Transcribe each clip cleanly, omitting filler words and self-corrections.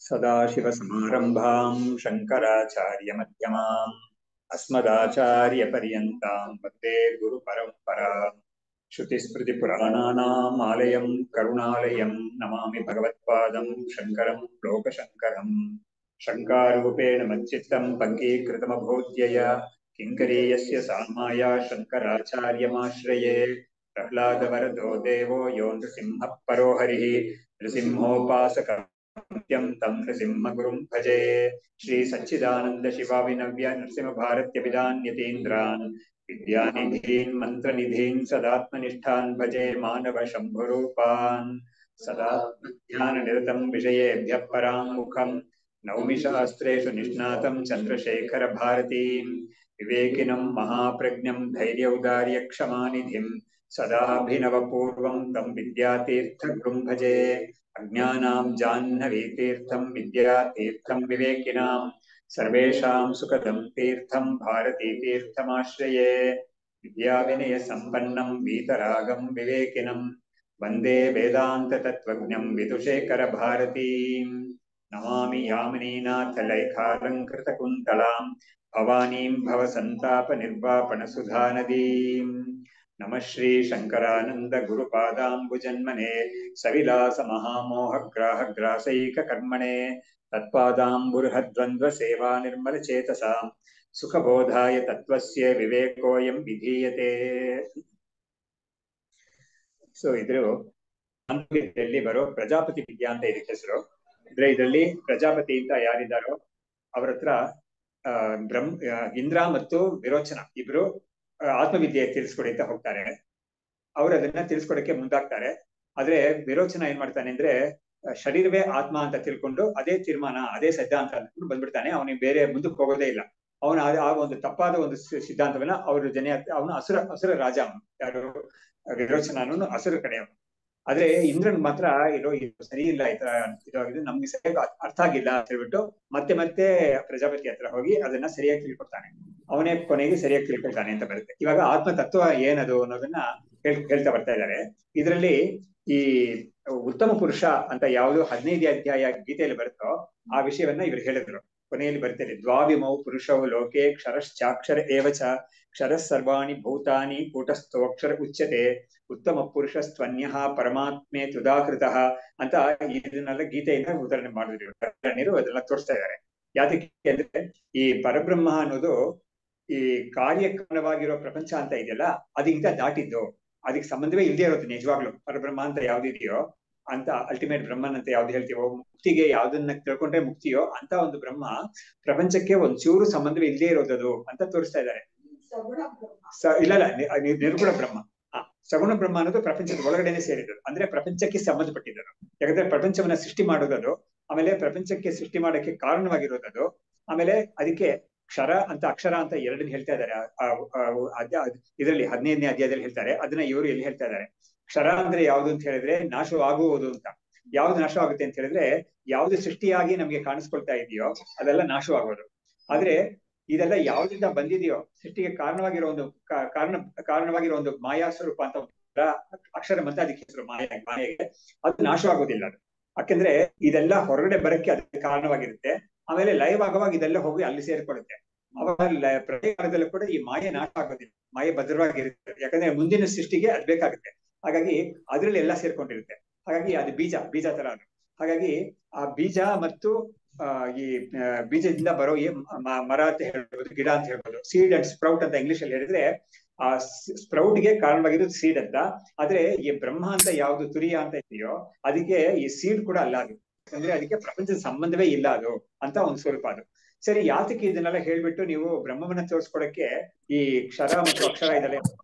सदाशिवसमारम्भाम् शङ्कराचार्यमध्यमाम् अस्मदाचार्यपर्यन्ताम् वन्दे गुरुपरम्पराम्। श्रुतिस्मृतिपुराणानाम् आलयम् करुणालयम् नमामि भगवत्पादम् शङ्करम् लोकशङ्करम्। शङ्कारूपेण मच्चित्तम् पङ्कीकृतमभूद्यया किङ्करीयस्य सामाया शङ्कराचार्यमाश्रये। प्रह्लादवरदो देवो यो नृसिंहः परो हरिः नृसिंहोपासक तं नृसिंहगुरुं भजे। श्री सच्चिदानंद शिवाविनव्य नृसिंह भारत्यभिधान्यतीन्द्रान् विद्यानिधीन् मन्त्रनिधीन् सदात्मनिष्ठान् भजे मानव शम्भुरूपान्। सदा ध्याननिरतं विषयेभ्यः पराङ्मुखं नौमि शास्त्रेषु निष्णातं चन्द्रशेखर भारतीं विवेकिनं महाप्रज्ञं धैर्यौदार्यक्षमानिधिं सदाभिनवपूर्वं तं विद्यातीर्थगुरुं भजे। अज्ञानां जाह्नवीतीर्थं विद्यातीर्थं विवेकिनां सर्वेषां सुखदं तीर्थं भारतीतीर्थमाश्रये। विद्याविनयसम्पन्नं वीतरागं विवेकिनं वन्दे वेदान्ततत्त्वज्ञं विदुषेखर भारतीं। नमामि यामिनीनाथलेखालङ्कृतकुन्तलां भवानीं भवसन्तापनिर्वापणसुधानदीम्। नमः श्री शंकरानंद गुरुपादाम्बुजन्मने सविलास महामोहग्राहग्रासैक कर्मणे तत्पादाम्बुर्हद्वन्द्व सेवा निर्मल चेतसां सुखबोधाय तत्त्वस्य विवेकोऽयं विधीयते। सो इधर ಇದರಲ್ಲಿ ಬರೋ ಪ್ರಜಾಪತಿ ವಿದ್ಯಾ ಅಂತ ಇದಕ್ಕೆ ಹೆಸರು. ಇದರಲ್ಲಿ ಪ್ರಜಾಪತಿ ಅಂತ ಯಾರಿದ್ದಾರೋ ಅವರ ಹತ್ರ ಇಂದ್ರ ಮತ್ತು ವಿರೋಚನ ಇಬ್ರು ಆತ್ಮವಿದ್ಯೆ ತಿಳಿಸ್ಕೊಡಿ ಅಂತ ಹೋಗ್ತಾರೆ. ಅವ್ರು ಅದನ್ನ ತಿಳಿಸ್ಕೊಡಕ್ಕೆ ಮುಂದಾಗ್ತಾರೆ. ಆದ್ರೆ ವಿರೋಚನ ಏನ್ ಮಾಡ್ತಾನೆ ಅಂದ್ರೆ ಶರೀರವೇ ಆತ್ಮ ಅಂತ ತಿಳ್ಕೊಂಡು ಅದೇ ತೀರ್ಮಾನ ಅದೇ ಸಿದ್ಧಾಂತ ಅಂದ್ಕೊಂಡು ಬಂದ್ಬಿಡ್ತಾನೆ. ಅವನಿಗೆ ಬೇರೆ ಮುಂದಕ್ಕೆ ಹೋಗೋದೇ ಇಲ್ಲ. ಅವನ ಆ ಒಂದು ತಪ್ಪಾದ ಒಂದು ಸಿದ್ಧಾಂತವನ್ನ ಅವ್ರ ಅವನು ಅಸುರ ರಾಜ. ಅವನು ಯಾರು ವಿರೋಚನನು ಅಸುರ ಕಡೆಯವನು. ಆದ್ರೆ ಇಂದ್ರನ್ ಮಾತ್ರ ಇದು ಸರಿ ಇಲ್ಲ, ಈ ತರ ಇದಾಗಿದೆ, ನಮ್ಗೆ ಸರಿಯಾಗಿ ಅರ್ಥ ಆಗಿಲ್ಲ ಅಂತ ಹೇಳ್ಬಿಟ್ಟು ಮತ್ತೆ ಪ್ರಜಾಪತಿ ಹತ್ರ ಹೋಗಿ ಅದನ್ನ ಸರಿಯಾಗಿ ತಿಳ್ಕೊಳ್ತಾನೆ. ಅವನೇ ಕೊನೆಗೆ ಸರಿಯಾಗಿ ತಿಳ್ಕೊಳ್ತಾನೆ ಅಂತ ಬರುತ್ತೆ. ಇವಾಗ ಆತ್ಮ ತತ್ವ ಏನದು ಅನ್ನೋದನ್ನ ಹೇಳ್ತಾ ಬರ್ತಾ ಇದ್ದಾರೆ. ಇದರಲ್ಲಿ ಈ ಉತ್ತಮ ಪುರುಷ ಅಂತ ಯಾವುದು 15ನೇ ಅಧ್ಯಾಯ ಗೀತೆಯಲ್ಲಿ ಬರುತ್ತೋ ಆ ವಿಷಯವನ್ನ ಇವ್ರು ಹೇಳಿದ್ರು. ಕೊನೆಯಲ್ಲಿ ಬರ್ತೇನೆ, ದ್ವಾವಿಮೌ ಪುರುಷೌ ಲೋಕೆ ಕ್ಷರಶ್ಚಾಕ್ಷರ ಏವಚ ಕ್ಷರಃ ಸರ್ವಾಣಿ ಭೂತಾನಿ ಕೂಟಸ್ಥೋಕ್ಷರ ಉಚ್ಯತೆ ಉತ್ತಮ ಪುರುಷಸ್ತ್ವನ್ಯಃ ಪರಮಾತ್ಮೆ ತುದಾಕೃತಃ ಅಂತ ಇದನ್ನೆಲ್ಲ ಗೀತೆಯಿಂದ ಉದಾಹರಣೆ ಮಾಡಿದ್ರು. ಅದೆಲ್ಲ ತೋರಿಸ್ತಾ ಇದ್ದಾರೆ. ಯಾತಕ್ಕೆ ಅಂದ್ರೆ ಈ ಪರಬ್ರಹ್ಮ ಅನ್ನೋದು ಈ ಕಾರ್ಯಕಾರಣವಾಗಿರೋ ಪ್ರಪಂಚ ಅಂತ ಇದೆಯಲ್ಲ ಅದಕ್ಕಿಂತ ದಾಟಿದ್ದು, ಅದಕ್ಕೆ ಸಂಬಂಧವೇ ಇಲ್ಲದೆ ಇರೋದು. ನಿಜವಾಗ್ಲು ಪರಬ್ರಹ್ಮ ಅಂತ ಯಾವ್ದಿದೆಯೋ ಅಂತ ಅಲ್ಟಿಮೇಟ್ ಬ್ರಹ್ಮನ್ ಅಂತ ಯಾವ್ದು ಹೇಳ್ತೀವೋ, ಮುಕ್ತಿಗೆ ಯಾವ್ದನ್ನ ತಿಳ್ಕೊಂಡ್ರೆ ಮುಕ್ತಿಯೋ ಅಂತ ಒಂದು ಬ್ರಹ್ಮ ಪ್ರಪಂಚಕ್ಕೆ ಒಂಚೂರು ಸಂಬಂಧವೇ ಇಲ್ಲದೆ ಇರೋದದು ಅಂತ ತೋರಿಸ್ತಾ ಇದ್ದಾರೆ. ಇಲ್ಲ ನಿರ್ಗುಣ ಬ್ರಹ್ಮ. ಸಗುಣ ಬ್ರಹ್ಮ ಅನ್ನೋದು ಪ್ರಪಂಚದ ಒಳಗಡೆನೆ ಸೇರಿದ್ರು, ಅಂದ್ರೆ ಪ್ರಪಂಚಕ್ಕೆ ಸಂಬಂಧಪಟ್ಟಿದ್ದರು. ಯಾಕಂದ್ರೆ ಪ್ರಪಂಚವನ್ನ ಸೃಷ್ಟಿ ಮಾಡೋದದು, ಆಮೇಲೆ ಪ್ರಪಂಚಕ್ಕೆ ಸೃಷ್ಟಿ ಮಾಡಕ್ಕೆ ಕಾರಣವಾಗಿರೋದದು, ಆಮೇಲೆ ಅದಕ್ಕೆ ಕ್ಷರ ಅಂತ ಅಕ್ಷರ ಅಂತ ಎರಡನ್ನ ಹೇಳ್ತಾ ಇದ್ದಾರೆ. ಇದರಲ್ಲಿ 15ನೇ ಅಧ್ಯಾಯದಲ್ಲಿ ಹೇಳ್ತಾರೆ. ಅದನ್ನ ಇವರು ಎಲ್ಲಿ ಹೇಳ್ತಾ ಇದ್ದಾರೆ? ಕ್ಷರ ಅಂದ್ರೆ ಯಾವ್ದು ಅಂತ ಹೇಳಿದ್ರೆ ನಾಶವಾಗುವುದು ಅಂತ. ಯಾವ್ದು ನಾಶವಾಗುತ್ತೆ ಅಂತ ಹೇಳಿದ್ರೆ ಯಾವ್ದು ಸೃಷ್ಟಿಯಾಗಿ ನಮ್ಗೆ ಕಾಣಿಸ್ಕೊಳ್ತಾ ಇದೆಯೋ ಅದೆಲ್ಲ ನಾಶವಾಗೋದು. ಆದ್ರೆ ಇದೆಲ್ಲ ಯಾವ್ದಿಂದ ಬಂದಿದೆಯೋ ಸೃಷ್ಟಿಗೆ ಕಾರಣವಾಗಿರೋ ಒಂದು ಕಾರಣವಾಗಿರೋ ಒಂದು ಮಾಯಾ ಸ್ವರೂಪ ಅಂತ ಅಕ್ಷರ ಮತ್ತೆ ಅದಕ್ಕೆ ಹೆಸರು ಮಾಯೆಗೆ ಅದು ನಾಶವಾಗೋದಿಲ್ಲ. ಅದು ಯಾಕೆಂದ್ರೆ ಇದೆಲ್ಲ ಹೊರಗಡೆ ಬರಕ್ಕೆ ಅದಕ್ಕೆ ಕಾರಣವಾಗಿರುತ್ತೆ. ಆಮೇಲೆ ಲೈವ್ ಆಗುವಾಗ ಇದೆಲ್ಲ ಹೋಗಿ ಅಲ್ಲಿ ಸೇರ್ಕೊಳ್ಳುತ್ತೆ. ಅವಾಗ ಪ್ರಳಯ ಕಾಲದಲ್ಲೂ ಕೂಡ ಈ ಮಾಯೆ ನಾಶ ಆಗೋದಿಲ್ಲ, ಮಾಯೆ ಭದ್ರವಾಗಿರುತ್ತೆ. ಯಾಕಂದ್ರೆ ಮುಂದಿನ ಸೃಷ್ಟಿಗೆ ಅದ್ ಬೇಕಾಗುತ್ತೆ. ಹಾಗಾಗಿ ಅದ್ರಲ್ಲಿ ಎಲ್ಲ ಸೇರ್ಕೊಂಡಿರುತ್ತೆ. ಹಾಗಾಗಿ ಅದು ಬೀಜ ತರ ಅದು. ಹಾಗಾಗಿ ಆ ಬೀಜ ಮತ್ತು ಈ ಬೀಜದಿಂದ ಬರೋ ಮರ ಅಂತ ಹೇಳ್ಬೋದು, ಗಿಡ ಅಂತ ಹೇಳ್ಬೋದು. ಸೀಡ್ ಅಂಡ್ ಸ್ಪ್ರೌಟ್ ಅಂತ ಇಂಗ್ಲಿಷ್ ಅಲ್ಲಿ ಹೇಳಿದ್ರೆ ಆ ಸ್ಪ್ರೌಟ್ಗೆ ಕಾರಣವಾಗಿರೋದು ಸೀಡ್ ಅಂತ. ಆದ್ರೆ ಈ ಬ್ರಹ್ಮ ಅಂತ ಯಾವ್ದು ತುರಿಯ ಅಂತ ಇದೆಯೋ ಅದಕ್ಕೆ ಈ ಸೀಡ್ ಕೂಡ ಅಲ್ಲ ಅದು. ಅಂದ್ರೆ ಅದಕ್ಕೆ ಪ್ರಪಂಚದ ಸಂಬಂಧವೇ ಇಲ್ಲ ಅದು ಅಂತ ಒಂದು ಸ್ವರೂಪ ಅದು. ಸರಿ, ಯಾತಕ್ಕೆ ಇದನ್ನೆಲ್ಲ ಹೇಳ್ಬಿಟ್ಟು ನೀವು ಬ್ರಹ್ಮವನ್ನ ತೋರಿಸ್ಕೊಡಕ್ಕೆ ಈ ಕ್ಷರ ಮತ್ತು ಅಕ್ಷರ ಇದೆಲ್ಲ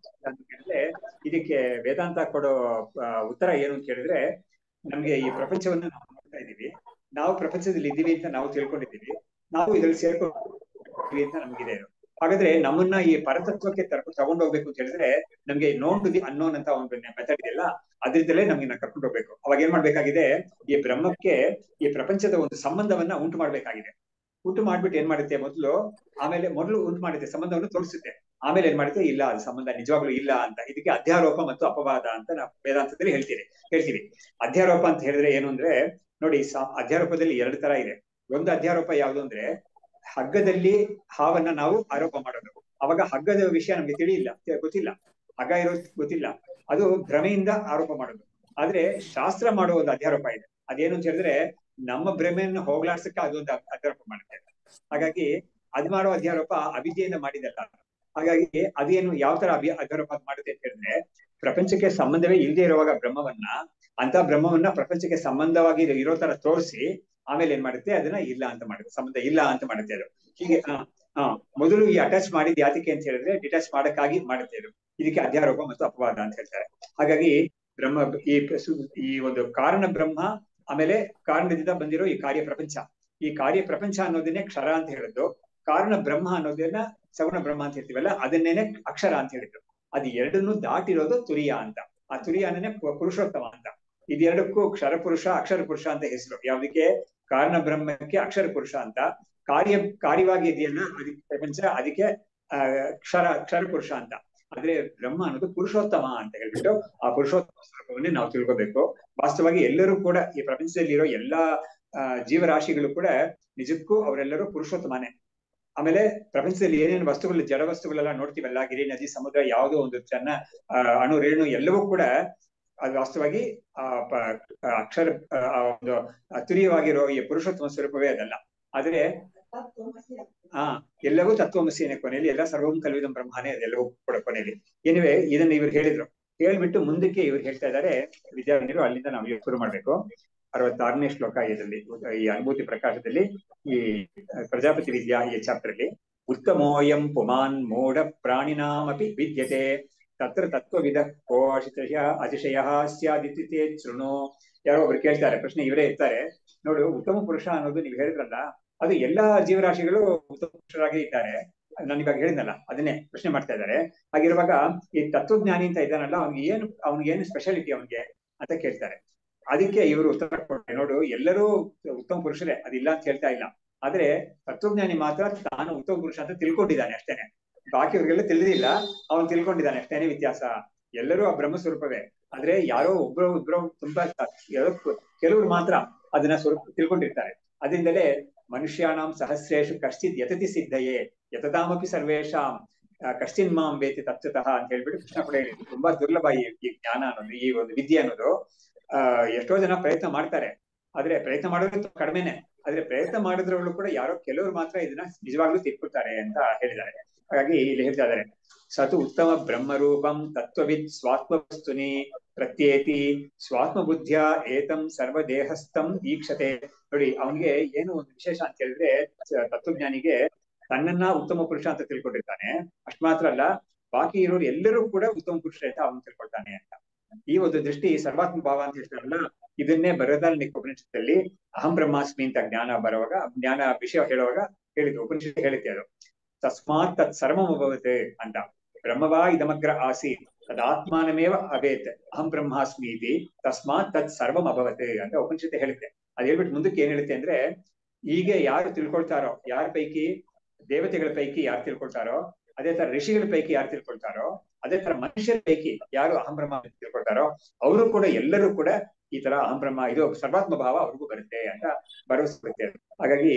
ಅಂತ ಹೇಳಿದ್ರೆ ಇದಕ್ಕೆ ವೇದಾಂತ ಕೊಡೋ ಉತ್ತರ ಏನು ಅಂತ ಹೇಳಿದ್ರೆ, ನಮ್ಗೆ ಈ ಪ್ರಪಂಚವನ್ನ ನಾವು ನೋಡ್ತಾ ಇದೀವಿ, ನಾವು ಪ್ರಪಂಚದಲ್ಲಿ ಇದ್ದೀವಿ ಅಂತ ನಾವು ತಿಳ್ಕೊಂಡಿದ್ದೀವಿ, ನಾವು ಇದ್ರಲ್ಲಿ ಸೇರ್ಕೊಂಡಿದ್ದೀವಿ ಅಂತ ನಮ್ಗಿದೆ. ಹಾಗಾದ್ರೆ ನಮ್ಮನ್ನ ಈ ಪರತತ್ವಕ್ಕೆ ತಗೊಂಡು ಹೋಗ್ಬೇಕು ಅಂತ ಹೇಳಿದ್ರೆ ನಮ್ಗೆ ನೋನ್ ಟು ದಿ ಅನ್ನೋನ್ ಅಂತ ಒಂದು ಮೆಥಡ್ ಇದೆಯಲ್ಲ, ಅದ್ರಿಂದಲೇ ನಮ್ಗೆ ಕರ್ಕೊಂಡು ಹೋಗ್ಬೇಕು. ಅವಾಗ ಏನ್ ಮಾಡ್ಬೇಕಾಗಿದೆ? ಈ ಬ್ರಹ್ಮಕ್ಕೆ ಈ ಪ್ರಪಂಚದ ಒಂದು ಸಂಬಂಧವನ್ನ ಉಂಟು ಮಾಡ್ಬೇಕಾಗಿದೆ. ಉಂಟು ಮಾಡ್ಬಿಟ್ಟು ಏನ್ ಮಾಡುತ್ತೆ ಮೊದಲು ಉಂಟು ಮಾಡುತ್ತೆ, ಸಂಬಂಧವನ್ನು ತೋರಿಸುತ್ತೆ. ಆಮೇಲೆ ಏನ್ ಮಾಡುತ್ತೆ? ಇಲ್ಲ, ಅದು ಸಂಬಂಧ ನಿಜವಾಗ್ಲೂ ಇಲ್ಲ ಅಂತ. ಇದಕ್ಕೆ ಅಧ್ಯಾರೋಪ ಮತ್ತು ಅಪವಾದ ಅಂತ ನಾವು ವೇದಾಂತದಲ್ಲಿ ಹೇಳ್ತೀವಿ. ಅಧ್ಯಾರೋಪ ಅಂತ ಹೇಳಿದ್ರೆ ಏನು ಅಂದ್ರೆ ನೋಡಿ ಅಧ್ಯಾರೋಪದಲ್ಲಿ 2 ತರ ಇದೆ. ಒಂದು ಅಧ್ಯಾರೋಪ ಯಾವುದು ಅಂದ್ರೆ ಹಗ್ಗದಲ್ಲಿ ಹಾವನ್ನ ನಾವು ಆರೋಪ ಮಾಡೋದು. ಅವಾಗ ಹಗ್ಗದ ವಿಷಯ ನಮ್ಗೆ ಗೊತ್ತಿಲ್ಲ, ಹಗ್ಗ ಇರೋದು ಗೊತ್ತಿಲ್ಲ, ಅದು ಭ್ರಮೆಯಿಂದ ಆರೋಪ ಮಾಡೋದು. ಆದ್ರೆ ಶಾಸ್ತ್ರ ಮಾಡುವ ಒಂದು ಅಧ್ಯಾರೋಪ ಇದೆ. ಅದೇನು ಅಂತ ಹೇಳಿದ್ರೆ ನಮ್ಮ ಭ್ರಮೆಯನ್ನು ಹೋಗ್ಲಾಡ್ಸಕ್ಕೆ ಅದೊಂದು ಅಧ್ಯಾರೋಪ ಮಾಡುತ್ತೆ. ಹಾಗಾಗಿ ಅದ್ ಮಾಡೋ ಅಧ್ಯಾರೋಪ ಅವಿದ್ಯೆಯಿಂದ ಮಾಡಿದಲ್ಲ. ಹಾಗಾಗಿ ಅದೇನು ಯಾವ ತರ ಅಧ್ಯಾರೋಪ ಮಾಡುತ್ತೆ ಅಂತ ಹೇಳಿದ್ರೆ, ಪ್ರಪಂಚಕ್ಕೆ ಸಂಬಂಧವೇ ಇಲ್ಲದೆ ಇರುವಾಗ ಬ್ರಹ್ಮವನ್ನ ಪ್ರಪಂಚಕ್ಕೆ ಸಂಬಂಧವಾಗಿ ಇರೋ ತರ ತೋರಿಸಿ ಆಮೇಲೆ ಏನ್ ಮಾಡುತ್ತೆ, ಅದನ್ನ ಇಲ್ಲ ಅಂತ ಮಾಡುತ್ತೆ, ಸಂಬಂಧ ಇಲ್ಲ ಅಂತ ಮಾಡುತ್ತೆ ಅದು. ಹೀಗೆ ಮೊದಲು ಈ ಅಟ್ಯಾಚ್ ಮಾಡಿದ್ ಯಾತಕ್ಕೆ ಅಂತ ಹೇಳಿದ್ರೆ ಡಿಟ್ಯಾಚ್ ಮಾಡಕ್ಕಾಗಿ ಮಾಡುತ್ತೆ ಅದು. ಇದಕ್ಕೆ ಅಧ್ಯಾರೋಪ ಮತ್ತು ಅಪವಾದ ಅಂತ ಹೇಳ್ತಾರೆ. ಹಾಗಾಗಿ ಬ್ರಹ್ಮ ಈ ಒಂದು ಕಾರಣ ಬ್ರಹ್ಮ, ಆಮೇಲೆ ಕಾರಣದಿಂದ ಬಂದಿರೋ ಈ ಕಾರ್ಯ ಪ್ರಪಂಚ ಅನ್ನೋದನ್ನೇ ಕ್ಷರ ಅಂತ ಹೇಳಿದ್ದು, ಕಾರಣ ಬ್ರಹ್ಮ ಅನ್ನೋದನ್ನ ಸಗುಣ ಬ್ರಹ್ಮ ಅಂತ ಹೇಳ್ತೀವಲ್ಲ, ಅದನ್ನೇನೆ ಅಕ್ಷರ ಅಂತ ಹೇಳಿದ್ರು. ಅದು ಎರಡನ್ನೂ ದಾಟಿರೋದು ತುರಿಯ ಅಂತ. ಆ ತುರಿಯನೇ ಪುರುಷೋತ್ತಮ ಅಂತ. ಇದೆರಡಕ್ಕೂ ಕ್ಷರ ಪುರುಷ ಅಕ್ಷರ ಪುರುಷ ಅಂತ ಹೆಸರು. ಯಾವ್ದಕ್ಕೆ? ಕಾರಣ ಬ್ರಹ್ಮಕ್ಕೆ ಅಕ್ಷರ ಪುರುಷ ಅಂತ, ಕಾರ್ಯವಾಗಿ ಇದೆಯಲ್ಲ ಅದಕ್ಕೆ ಪ್ರಪಂಚ, ಅದಕ್ಕೆ ಕ್ಷರ ಪುರುಷ ಅಂತ. ಆದ್ರೆ ಬ್ರಹ್ಮ ಅನ್ನೋದು ಪುರುಷೋತ್ತಮ ಅಂತ ಹೇಳ್ಬಿಟ್ಟು ಆ ಪುರುಷೋತ್ತಮ ಸ್ವರೂಪವನ್ನೇ ನಾವು ತಿಳ್ಕೊಬೇಕು. ವಾಸ್ತವವಾಗಿ ಎಲ್ಲರೂ ಕೂಡ ಈ ಪ್ರಪಂಚದಲ್ಲಿರೋ ಎಲ್ಲಾ ಜೀವರಾಶಿಗಳು ಕೂಡ ನಿಜಕ್ಕೂ ಅವರೆಲ್ಲರೂ ಪುರುಷೋತ್ತಮನೇ. ಆಮೇಲೆ ಪ್ರಪಂಚದಲ್ಲಿ ಏನೇನು ವಸ್ತುಗಳು, ಜಡ ವಸ್ತುಗಳೆಲ್ಲ ನೋಡ್ತೀವಲ್ಲ, ಗಿರಿ, ನದಿ, ಸಮುದ್ರ, ಯಾವುದೋ ಒಂದು ಚೆನ್ನ ಅಣು ರೇಣು ಎಲ್ಲವೂ ಕೂಡ ಅದು ವಾಸ್ತವವಾಗಿ ಅಕ್ಷರ ಒಂದು ತುರಿಯವಾಗಿರೋ ಈ ಪುರುಷೋತ್ತಮ ಸ್ವರೂಪವೇ ಅದಲ್ಲ. ಆದ್ರೆ ಎಲ್ಲವೂ ತತ್ವಮಸಿನೇ ಕೊನೆಯಲ್ಲಿ, ಎಲ್ಲ ಸರ್ವಂ ಕಲ್ವಿದಂ ಬ್ರಹ್ಮನೇ ಅದೆಲ್ಲವೂ ಕೂಡ ಕೊನೆಯಲ್ಲಿ. ಏನಿವೆ ಇದನ್ನ ಇವ್ರು ಹೇಳಿದ್ರು. ಹೇಳ್ಬಿಟ್ಟು ಮುಂದಕ್ಕೆ ಇವ್ರು ಹೇಳ್ತಾ ಇದ್ದಾರೆ ವಿದ್ಯಾರ್ಥಿಗಳು, ಅಲ್ಲಿಂದ ನಾವು ಶುರು ಮಾಡ್ಬೇಕು. 66ನೇ ಶ್ಲೋಕ ಇದರಲ್ಲಿ, ಈ ಅನುಭೂತಿ ಪ್ರಕಾಶದಲ್ಲಿ, ಈ ಪ್ರಜಾಪತಿ ವಿದ್ಯಾ ಈ ಚಾಪ್ಟರ್ ಅಲ್ಲಿ, ಉತ್ತಮೋಯಂ ಪುಮಾನ್ ಮೂಢ ಪ್ರಾಣಿನಾಮಪಿ ವಿದ್ಯತೆ ತತ್ರ ತತ್ವವಿದ ಕೋ ಅತಿಶಯ ಸ್ಯಾದಿತಿ ಶೃಣು. ಯಾರೋ ಒಬ್ರು ಕೇಳ್ತಾರೆ ಪ್ರಶ್ನೆ, ಇವರೇ ಇರ್ತಾರೆ. ನೋಡು, ಉತ್ತಮ ಪುರುಷ ಅನ್ನೋದು ನೀವು ಹೇಳಿದ್ರಲ್ಲ, ಅದು ಎಲ್ಲಾ ಜೀವರಾಶಿಗಳು ಉತ್ತಮ ಪುರುಷರಾಗಿ ಇದ್ದಾರೆ. ನಾನು ಇವಾಗ ಹೇಳಿದ್ನಲ್ಲ, ಅದನ್ನೇ ಪ್ರಶ್ನೆ ಮಾಡ್ತಾ ಇದ್ದಾರೆ. ಹಾಗಿರುವಾಗ ಈ ತತ್ವಜ್ಞಾನಿ ಅಂತ ಇದ್ದಾನಲ್ಲ, ಅವ್ನಿಗೇನು ಸ್ಪೆಷಾಲಿಟಿ ಅವನಿಗೆ ಅಂತ ಕೇಳ್ತಾರೆ. ಅದಕ್ಕೆ ಇವರು ಉತ್ತರ ಕೊಡ್ತಾರೆ, ನೋಡು, ಎಲ್ಲರೂ ಉತ್ತಮ ಪುರುಷರೇ, ಅದಿಲ್ಲ ಅಂತ ಹೇಳ್ತಾ ಇಲ್ಲ. ಆದ್ರೆ ತತ್ವಜ್ಞಾನಿ ಮಾತ್ರ ತಾನು ಉತ್ತಮ ಪುರುಷ ಅಂತ ತಿಳ್ಕೊಂಡಿದ್ದಾನೆ ಅಷ್ಟೇನೆ. ಬಾಕಿಯವ್ರಿಗೆಲ್ಲ ತಿಳಿದಿಲ್ಲ, ಅವನು ತಿಳ್ಕೊಂಡಿದ್ದಾನೆ ಅಷ್ಟೇನೆ ವ್ಯತ್ಯಾಸ. ಎಲ್ಲರೂ ಆ ಬ್ರಹ್ಮ ಸ್ವರೂಪವೇ. ಆದ್ರೆ ಯಾರೋ ಒಬ್ರು ತುಂಬಾ ಕೆಲವರು ಮಾತ್ರ ಅದನ್ನ ಸ್ವರೂಪ ತಿಳ್ಕೊಂಡಿರ್ತಾರೆ. ಅದರಿಂದಲೇ ಮನುಷ್ಯಾನಾಂ ಸಹಸ್ರೇಶು ಕಶ್ಚಿತ್ ಯತತಿ ಸಿದ್ಧಯೇ ಯತತಾಮಪಿ ಸರ್ವೇಶಾಂ ಕಶ್ಚಿನ್ ಮಾಂ ವೇತಿ ತತ್ವತಃ ಅಂತ ಹೇಳ್ಬಿಟ್ಟು ಕೃಷ್ಣ ಕೂಡ ಹೇಳಿದ್ರು. ತುಂಬಾ ದುರ್ಲಭ ಈ ಜ್ಞಾನ ಅನ್ನೋದು, ಈ ಒಂದು ವಿದ್ಯೆ ಅನ್ನೋದು. ಎಷ್ಟೋ ಜನ ಪ್ರಯತ್ನ ಮಾಡ್ತಾರೆ, ಆದ್ರೆ ಪ್ರಯತ್ನ ಮಾಡೋದು ಕಡಿಮೆನೆ. ಆದ್ರೆ ಪ್ರಯತ್ನ ಮಾಡಿದ್ರಲ್ಲೂ ಕೂಡ ಯಾರೋ ಕೆಲವರು ಮಾತ್ರ ಇದನ್ನ ನಿಜವಾಗ್ಲೂ ತಿಳ್ಕೊಳ್ತಾರೆ ಅಂತ ಹೇಳಿದ್ದಾರೆ. ಹಾಗಾಗಿ ಇಲ್ಲಿ ಹೇಳ್ತಾ ಇದ್ದಾರೆ, ಸತು ಉತ್ತಮ ಬ್ರಹ್ಮರೂಪಂ ತತ್ವವಿದ್ ಸ್ವಾತ್ಮವಸ್ತುನಿ ಪ್ರತ್ಯೇತಿ ಸ್ವಾತ್ಮ ಬುದ್ಧಿಯ ಏತಂ ಸರ್ವದೇಹಸ್ಥಂ ಈಕ್ಷತೆ. ನೋಡಿ, ಅವನಿಗೆ ಏನು ಒಂದು ವಿಶೇಷ ಅಂತ ಹೇಳಿದ್ರೆ, ತತ್ವಜ್ಞಾನಿಗೆ ತನ್ನನ್ನ ಉತ್ತಮ ಪುರುಷ ಅಂತ ತಿಳ್ಕೊಂಡಿರ್ತಾನೆ. ಅಷ್ಟ್ ಮಾತ್ರ ಅಲ್ಲ, ಬಾಕಿ ಇರೋರು ಎಲ್ಲರೂ ಕೂಡ ಉತ್ತಮ ಪುರುಷ ಅಂತ ಅವನು ತಿಳ್ಕೊಳ್ತಾನೆ ಅಂತ. ಈ ಒಂದು ದೃಷ್ಟಿ ಸರ್ವಾತ್ಮ ಭಾವ ಅಂತ ಹೇಳ್ತಾರಲ್ಲ, ಇದನ್ನೇ ಬರದಾರಣ್ಯಕ ಉಪನಿಷತ್ತಲ್ಲಿ ಅಹಂ ಬ್ರಹ್ಮಾಸ್ಮಿ ಅಂತ ಜ್ಞಾನ ಬರುವಾಗ, ಜ್ಞಾನ ವಿಷಯ ಹೇಳುವಾಗ ಹೇಳಿದ್ದು, ಉಪನಿಷತ್ ಹೇಳುತ್ತೆ ಅದು. ತಸ್ಮಾತ್ ತತ್ ಸರ್ವಂ ಅಭವತೆ ಅಂತ. ಬ್ರಹ್ಮವಾ ಇದಮಗ್ರ ಆಸೀತ್ ತದಾತ್ಮಾನಮೇವ ಅಭೇತ್ ಅಹಂ ಬ್ರಹ್ಮಾಸ್ಮಿ ಇತಿ ತಸ್ಮಾತ್ ತತ್ ಸರ್ವಂ ಅಭವತೆ ಅಂತ ಉಪನಿಷತ್ ಹೇಳುತ್ತೆ. ಅದ್ ಹೇಳ್ಬಿಟ್ಟು ಮುಂದಕ್ಕೆ ಏನ್ ಹೇಳುತ್ತೆ ಅಂದ್ರೆ, ಹೀಗೆ ಯಾರು ತಿಳ್ಕೊಳ್ತಾರೋ, ಯಾರ ಪೈಕಿ ದೇವತೆಗಳ ಪೈಕಿ ಯಾರು ತಿಳ್ಕೊಳ್ತಾರೋ, ಅದೇ ತರ ಋಷಿಗಳ ಪೈಕಿ ಯಾರು ತಿಳ್ಕೊಳ್ತಾರೋ, ಅದೇ ತರ ಮನುಷ್ಯರ ಪೈಕಿ ಯಾರು ಅಹಂ ಬ್ರಹ್ಮ ತಿಳ್ಕೊಳ್ತಾರೋ, ಅವರು ಕೂಡ ಎಲ್ಲರೂ ಕೂಡ ಈ ತರ ಅಹಂ ಬ್ರಹ್ಮ, ಇದು ಸರ್ವಾತ್ಮ ಭಾವ ಅವ್ರಿಗೂ ಬರುತ್ತೆ ಅಂತ ಭರವಸೆ ಬರುತ್ತೆ. ಹಾಗಾಗಿ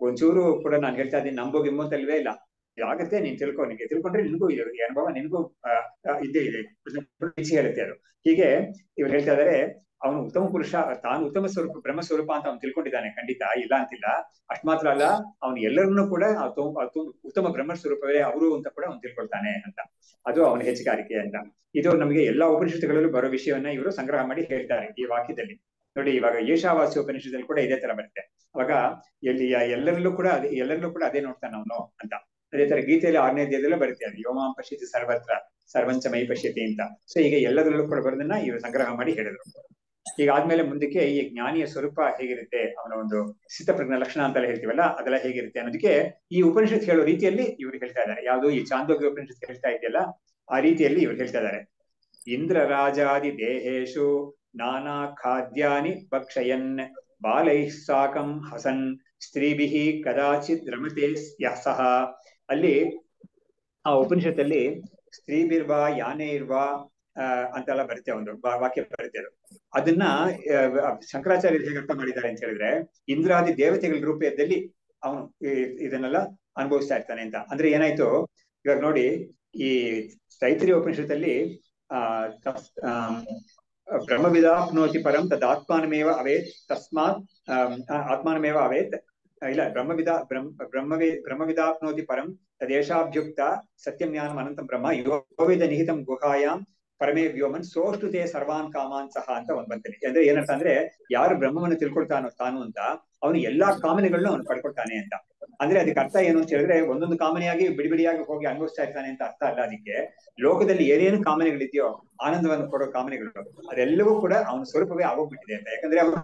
ಒಂಚೂರು ಕೂಡ ನಾನು ಹೇಳ್ತಾ ಇದ್ದೀನಿ ನಂಬೋ ಗಿಮ್ಮಂತಲ್ವೇ ಇಲ್ಲ. ಇದಾಗತ್ತೆ, ನೀನ್ ತಿಳ್ಕೊ, ನಿನ್ಗೆ ತಿಳ್ಕೊಂಡ್ರೆ ನಿನ್ಗೂ ಇದೆ ಈ ಅನುಭವ, ನಿನ್ಗೂ ಇದ್ದೇ ಇದೆ ಹೇಳುತ್ತೆ ಅದು. ಹೀಗೆ ಇವ್ರು ಹೇಳ್ತಾ ಇದಾರೆ, ಅವನು ಉತ್ತಮ ಪುರುಷ, ತಾನು ಉತ್ತಮ ಸ್ವರೂಪ ಬ್ರಹ್ಮ ಸ್ವರೂಪ ಅಂತ ಅವ್ನು ತಿಳ್ಕೊಂಡಿದ್ದಾನೆ, ಖಂಡಿತ ಇಲ್ಲ ಅಂತಿಲ್ಲ. ಅಷ್ಟ್ ಮಾತ್ರ ಅಲ್ಲ, ಅವನು ಎಲ್ಲರನ್ನೂ ಕೂಡ ಉತ್ತಮ ಬ್ರಹ್ಮ ಸ್ವರೂಪವೇ ಅವರು ಅಂತ ಕೂಡ ಅವ್ನು ತಿಳ್ಕೊಳ್ತಾನೆ ಅಂತ. ಅದು ಅವನ ಹೆಚ್ಚುಗಾರಿಕೆ ಅಂತ. ಇದು ನಮಗೆ ಎಲ್ಲಾ ಉಪನಿಷತ್ತುಗಳಲ್ಲೂ ಬರೋ ವಿಷಯವನ್ನ ಇವರು ಸಂಗ್ರಹ ಮಾಡಿ ಹೇಳ್ತಾರೆ ಈ ವಾಕ್ಯದಲ್ಲಿ. ನೋಡಿ, ಇವಾಗ ಈಶಾವಾಸ್ಯ ಉಪನಿಷತ್ತಲ್ಲಿ ಕೂಡ ಇದೇ ತರ ಬರುತ್ತೆ. ಅವಾಗ ಎಲ್ಲರಲ್ಲೂ ಕೂಡ ಅದೇ ನೋಡ್ತಾನೆ ಅವನು ಅಂತ. ಅದೇ ತರ ಗೀತೆಯಲ್ಲಿ 6ನೇ ಅಧ್ಯಾಯದಲ್ಲೂ ಬರುತ್ತೆ, ಅದು ಯೋಮಾಂ ಪಶ್ಯತಿ ಸರ್ವತ್ರ ಸರ್ವಂಚ ಮೈ ಪಶ್ಯತಿ ಅಂತ. ಸೊ ಈಗ ಎಲ್ಲದರಲ್ಲೂ ಕೂಡ ಬರೋದನ್ನ ಇವರು ಸಂಗ್ರಹ ಮಾಡಿ ಹೇಳಿದ್ರು. ಈಗ ಆದ್ಮೇಲೆ ಮುಂದಕ್ಕೆ ಈ ಜ್ಞಾನಿಯ ಸ್ವರೂಪ ಹೇಗಿರುತ್ತೆ, ಅವನ ಒಂದು ಸ್ಥಿತಪ್ರಜ್ಞ ಲಕ್ಷಣ ಅಂತೆಲ್ಲ ಹೇಳ್ತೀವಲ್ಲ, ಅದೆಲ್ಲ ಹೇಗಿರುತ್ತೆ ಅನ್ನೋದಕ್ಕೆ ಈ ಉಪನಿಷತ್ ಹೇಳೋ ರೀತಿಯಲ್ಲಿ ಇವ್ರು ಹೇಳ್ತಾ ಇದ್ದಾರೆ. ಯಾವುದು ಈ ಚಾಂದೋಗ್ಯ ಉಪನಿಷತ್ ಹೇಳ್ತಾ ಇದೆಯಲ್ಲ, ಆ ರೀತಿಯಲ್ಲಿ ಇವ್ರು ಹೇಳ್ತಾ ಇದ್ದಾರೆ. ಇಂದ್ರ ರಾಜಾದಿ ದೇಹೇಶು ನಾನಾ ಖಾದ್ಯಾನಿ ಭಕ್ಷಯನ್ ಬಾಲೈಃ ಸಾಕಂ ಹಸನ್ ಸ್ತ್ರೀಭಿಃ ಕದಾಚಿತ್ ರಮತೆ ಸಹ. ಅಲ್ಲಿ ಆ ಉಪನಿಷತ್ತಲ್ಲಿ ಸ್ತ್ರೀಭಿರ್ವಾ ಯಾನೇ ಇರ್ವಾ ಅಂತೆಲ್ಲ ಬರುತ್ತೆ, ಒಂದು ವಾಕ್ಯ ಬರುತ್ತೆ. ಅದನ್ನ ಶಂಕರಾಚಾರ್ಯರು ಹೇಗೆ ಅರ್ಥ ಮಾಡಿದ್ದಾರೆ ಅಂತ ಹೇಳಿದ್ರೆ, ಇಂದ್ರಾದಿ ದೇವತೆಗಳ ರೂಪದಲ್ಲಿ ಅವನು ಇದನ್ನೆಲ್ಲ ಅನುಭವಿಸ್ತಾ ಇರ್ತಾನೆ ಅಂತ. ಅಂದ್ರೆ ಏನಾಯ್ತು, ಇವಾಗ ನೋಡಿ ಈ ತೈತ್ರಿಯ ಉಪನಿಷತ್ತಲ್ಲಿ ಬ್ರಹ್ಮವಿದಾಪ್ನೋತಿ ಪರಂ ತದಾತ್ಮಾನಮೇವ ಅವೇತ್ ತಸ್ಮಾತ್ ಆತ್ಮಾನಮೇವ ಅವೇತ್ ಇಲ್ಲ ಬ್ರಹ್ಮವಿದಾಪ್ನೋತಿ ಪರಂ ತದೇಶಾಭ್ಯುಕ್ತ ಸತ್ಯಂ ಜ್ಞಾನಂ ಅನಂತಂ ಬ್ರಹ್ಮ ಯೋವೇದ ನಿಹಿತಂ ಗುಹಾಯಾಂ ಪರಮೇ ವ್ಯೋಮನ್ ಸೋಷ್ಟುತೆ ಸರ್ವಾನ್ ಕಾಮಾನ್ ಸಹ ಅಂತ ಒಂದ್ ಬಂತಲ್ಲಿ. ಅಂದ್ರೆ ಏನರ್ಥ ಅಂದ್ರೆ, ಯಾರು ಬ್ರಹ್ಮವನ್ನು ತಿಳ್ಕೊಳ್ತಾನೋ ತಾನು ಅಂತ, ಅವನು ಎಲ್ಲಾ ಕಾಮನೆಗಳನ್ನ ಅವನು ಪಡ್ಕೊಳ್ತಾನೆ ಅಂತ. ಅಂದ್ರೆ ಅದಕ್ಕೆ ಅರ್ಥ ಏನು ಅಂತ ಹೇಳಿದ್ರೆ, ಒಂದೊಂದು ಕಾಮನೆಯಾಗಿ ಬಿಡಿಬಿಡಿಯಾಗಿ ಹೋಗಿ ಅನುಭವಿಸ್ತಾ ಇರ್ತಾನೆ ಅಂತ ಅರ್ಥ ಅಲ್ಲ. ಅದಕ್ಕೆ ಲೋಕದಲ್ಲಿ ಏನೇನು ಕಾಮನೆಗಳಿದೆಯೋ, ಆನಂದವನ್ನು ಕೊಡೋ ಕಾಮನೆಗಳು, ಅದೆಲ್ಲವೂ ಕೂಡ ಅವನ ಸ್ವರೂಪವೇ ಆಗೋಗ್ಬಿಟ್ಟಿದೆ ಅಂತ. ಯಾಕಂದ್ರೆ ಅವನ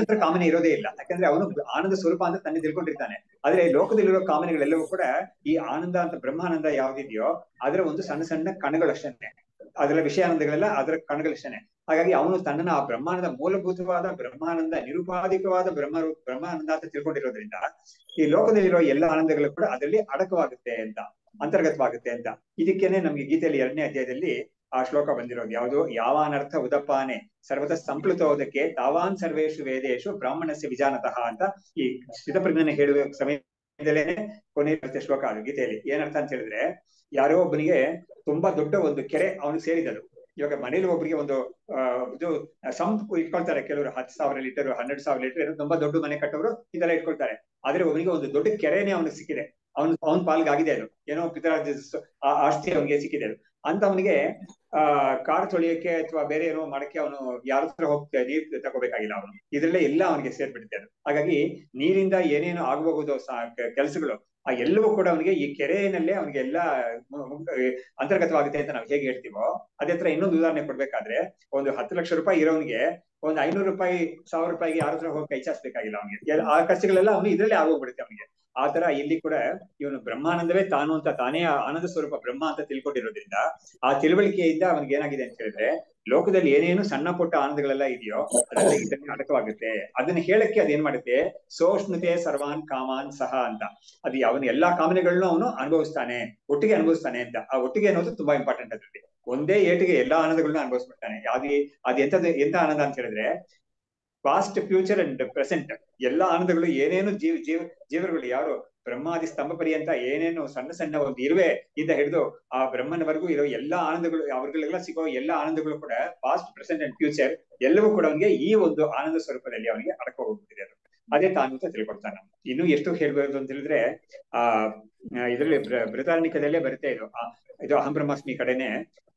ಹತ್ರ ಕಾಮನೆ ಇರೋದೇ ಇಲ್ಲ. ಯಾಕಂದ್ರೆ ಅವನು ಆನಂದ ಸ್ವರೂಪ ಅಂತ ತನ್ನೇ ತಿಳ್ಕೊಂಡಿರ್ತಾನೆ. ಆದ್ರೆ ಲೋಕದಲ್ಲಿರೋ ಕಾಮನೆಗಳೆಲ್ಲವೂ ಕೂಡ ಈ ಆನಂದ ಅಂತ ಬ್ರಹ್ಮಾನಂದ ಯಾವ್ದಿದೆಯೋ ಅದರ ಒಂದು ಸಣ್ಣ ಸಣ್ಣ ಕಣಗಳಷ್ಟೇ, ಅದರ ವಿಷಯಾನಂದಗಳೆಲ್ಲ ಅದರ ಕಣಗಳಷ್ಟೇ. ಹಾಗಾಗಿ ಅವನು ತನ್ನನ್ನ ಆ ಬ್ರಹ್ಮಾನಂದ, ಮೂಲಭೂತವಾದ ಬ್ರಹ್ಮಾನಂದ, ನಿರುಪಾಧಿಕವಾದ ಬ್ರಹ್ಮಾನಂದ ಅಂತ ತಿಳ್ಕೊಂಡಿರೋದ್ರಿಂದ ಈ ಲೋಕದಲ್ಲಿರೋ ಎಲ್ಲ ಆನಂದಗಳು ಕೂಡ ಅದರಲ್ಲಿ ಅಡಕವಾಗುತ್ತೆ ಅಂತ, ಅಂತರ್ಗತವಾಗುತ್ತೆ ಅಂತ. ಇದಕ್ಕೇನೆ ನಮ್ಗೆ ಗೀತೆಯಲ್ಲಿ 2ನೇ ಅಧ್ಯಾಯದಲ್ಲಿ ಆ ಶ್ಲೋಕ ಬಂದಿರೋದು ಯಾವುದು, ಯಾವಾನರ್ಥ ಉದಪಾನೆ ಸರ್ವತ ಸಂಪ್ಲುತೋದಕ್ಕೆ ತಾವಾನ್ ಸರ್ವೇಶು ವೇದೇಶು ಬ್ರಾಹ್ಮಣಸ್ಯ ವಿಜಾನತಃ ಅಂತ ಈ ಸ್ಥಿತಪ್ರಜ್ಞನ ಹೇಳುವ ಸಮಯದಲ್ಲೇನೆ ಕೊನೆಯ ಶ್ಲೋಕ ಅದು ಗೀತೆಯಲ್ಲಿ. ಏನರ್ಥ ಅಂತ ಹೇಳಿದ್ರೆ, ಯಾರೋ ಒಬ್ಬನಿಗೆ ತುಂಬಾ ದೊಡ್ಡ ಒಂದು ಕೆರೆ ಅವನು ಸೇರಿದಳು. ಇವಾಗ ಮನೇಲಿ ಒಬ್ಬರಿಗೆ ಒಂದು ಇದು ಸಂಪ್ ಇಟ್ಕೊಳ್ತಾರೆ ಕೆಲವರು, 10,000 ಲೀಟರ್ 12,000 ಲೀಟರ್ ತುಂಬಾ ದೊಡ್ಡ ಮನೆ ಕಟ್ಟೋರು ಇದೆಲ್ಲ ಇಟ್ಕೊಳ್ತಾರೆ. ಆದ್ರೆ ಒಬ್ಬನಿಗೆ ಒಂದು ದೊಡ್ಡ ಕೆರೆನೇ ಅವನಿಗೆ ಸಿಕ್ಕಿದೆ, ಅವನ್ ಪಾಲ್ಗಾಗಿದೆ, ಅದು ಏನೋ ಪಿತರಾಜ ಆಸ್ತಿ ಅವನಿಗೆ ಸಿಕ್ಕಿದೆ. ಅಂತ ಅವನಿಗೆ ಕಾರ್ ತೊಳಿಯಕ್ಕೆ ಅಥವಾ ಬೇರೆ ಏನೋ ಮಾಡಕ್ಕೆ ಅವನು ಯಾರ ಹತ್ರ ಹೋಗ್ತಾ ನೀರ್ ತಗೋಬೇಕಾಗಿಲ್ಲ, ಅವನು ಇದ್ರಲ್ಲೇ ಎಲ್ಲ ಅವನಿಗೆ ಸೇರ್ಬಿಡುತ್ತೆ ಅದು. ಹಾಗಾಗಿ ನೀರಿಂದ ಏನೇನು ಆಗಬಹುದು ಕೆಲಸಗಳು ಆ ಎಲ್ಲವೂ ಕೂಡ ಅವನಿಗೆ ಈ ಕೆರೆಯಲ್ಲೇ ಅವನಿಗೆ ಎಲ್ಲ ಅಂತರ್ಗತವಾಗುತ್ತೆ ಅಂತ ನಾವು ಹೇಗೆ ಹೇಳ್ತೀವೋ, ಅದೇ ತರ ಇನ್ನೊಂದು ಉದಾಹರಣೆ ಕೊಡ್ಬೇಕಾದ್ರೆ, ಒಂದು 10 ಲಕ್ಷ ರೂಪಾಯಿ ಇರೋನಿಗೆ ಒಂದು 500 ರೂಪಾಯಿ 1000 ರೂಪಾಯಿಗೆ ಯಾರ ಹತ್ರ ಹೋಗಿ ಕೈ ಚಾಚಬೇಕಾಗಿಲ್ಲ ಅವನಿಗೆ, ಆ ಖರ್ಚುಗಳೆಲ್ಲ ಅವನು ಇದ್ರಲ್ಲೇ ಆಗೋಗ್ಬಿಡುತ್ತೆ ಅವನಿಗೆ. ಆ ತರ ಇಲ್ಲಿ ಕೂಡ ಇವನು ಬ್ರಹ್ಮಾನಂದವೇ ತಾನು ಅಂತ, ತಾನೇ ಆನಂದ ಸ್ವರೂಪ ಬ್ರಹ್ಮ ಅಂತ ತಿಳ್ಕೊಂಡಿರೋದ್ರಿಂದ ಆ ತಿಳುವಳಿಕೆಯಿಂದ ಅವನಿಗೆ ಏನಾಗಿದೆ ಅಂತ ಹೇಳಿದ್ರೆ, ಲೋಕದಲ್ಲಿ ಏನೇನು ಸಣ್ಣ ಪುಟ್ಟ ಆನಂದಗಳೆಲ್ಲ ಇದೆಯೋ ಅದೆಲ್ಲ ಇದಕ್ಕೆ ಅಡಕವಾಗುತ್ತೆ. ಅದನ್ನ ಹೇಳಕ್ಕೆ ಅದೇನ್ ಮಾಡುತ್ತೆ, ಸೋಷ್ಣುತೆ ಸರ್ವಾನ್ ಕಾಮಾನ್ ಸಹ ಅಂತ. ಅದು ಅವನು ಎಲ್ಲಾ ಕಾಮನೆಗಳನ್ನೂ ಅವನು ಅನುಭವಿಸ್ತಾನೆ, ಒಟ್ಟಿಗೆ ಅನುಭವಿಸ್ತಾನೆ ಅಂತ. ಆ ಒಟ್ಟಿಗೆ ಅನ್ನೋದು ತುಂಬಾ ಇಂಪಾರ್ಟೆಂಟ್. ಅದ್ರಲ್ಲಿ ಒಂದೇ ಏಟಿಗೆ ಎಲ್ಲಾ ಆನಂದಗಳನ್ನ ಅನುಭವಿಸ್ಬಿಡ್ತಾನೆ. ಎಂತ ಆನಂದ ಅಂತ ಹೇಳಿದ್ರೆ, ಪಾಸ್ಟ್ ಫ್ಯೂಚರ್ ಅಂಡ್ ಪ್ರೆಸೆಂಟ್ ಎಲ್ಲಾ ಆನಂದಗಳು ಏನೇನು ಜೀವಗಳು ಯಾರು ಬ್ರಹ್ಮಾದಿ ಸ್ತಂಭ ಪರ್ಯಂತ ಏನೇನು ಸಣ್ಣ ಸಣ್ಣ ಒಂದು ಇರುವೆ ಇಂದ ಹಿಡಿದು ಆ ಬ್ರಹ್ಮನವರೆಗೂ ಇರೋ ಎಲ್ಲಾ ಆನಂದಗಳು, ಅವ್ರಿಗೆಲ್ಲ ಸಿಗೋ ಎಲ್ಲಾ ಆನಂದಗಳು ಕೂಡ ಪಾಸ್ಟ್ ಪ್ರೆಸೆಂಟ್ ಅಂಡ್ ಫ್ಯೂಚರ್ ಎಲ್ಲವೂ ಕೂಡ ಅವನಿಗೆ ಈ ಒಂದು ಆನಂದ ಸ್ವರೂಪದಲ್ಲಿ ಅವನಿಗೆ ಅಡಕ ಹೋಗ್ಬಿಟ್ಟಿದೆ. ಅದು ಅದೇ ತಾನು ಅಂತ ತಿಳ್ಕೊಳ್ತಾನೆ. ಇನ್ನು ಎಷ್ಟು ಹೇಳ್ಬೋದು ಅಂತ ಹೇಳಿದ್ರೆ, ಇದರಲ್ಲಿ ಬೃಹದಾರಣ್ಯಕದಲ್ಲೇ ಬರುತ್ತೆ ಇದು ಅಹಂ ಬ್ರಹ್ಮಾಸ್ಮಿ ಕಡೆನೆ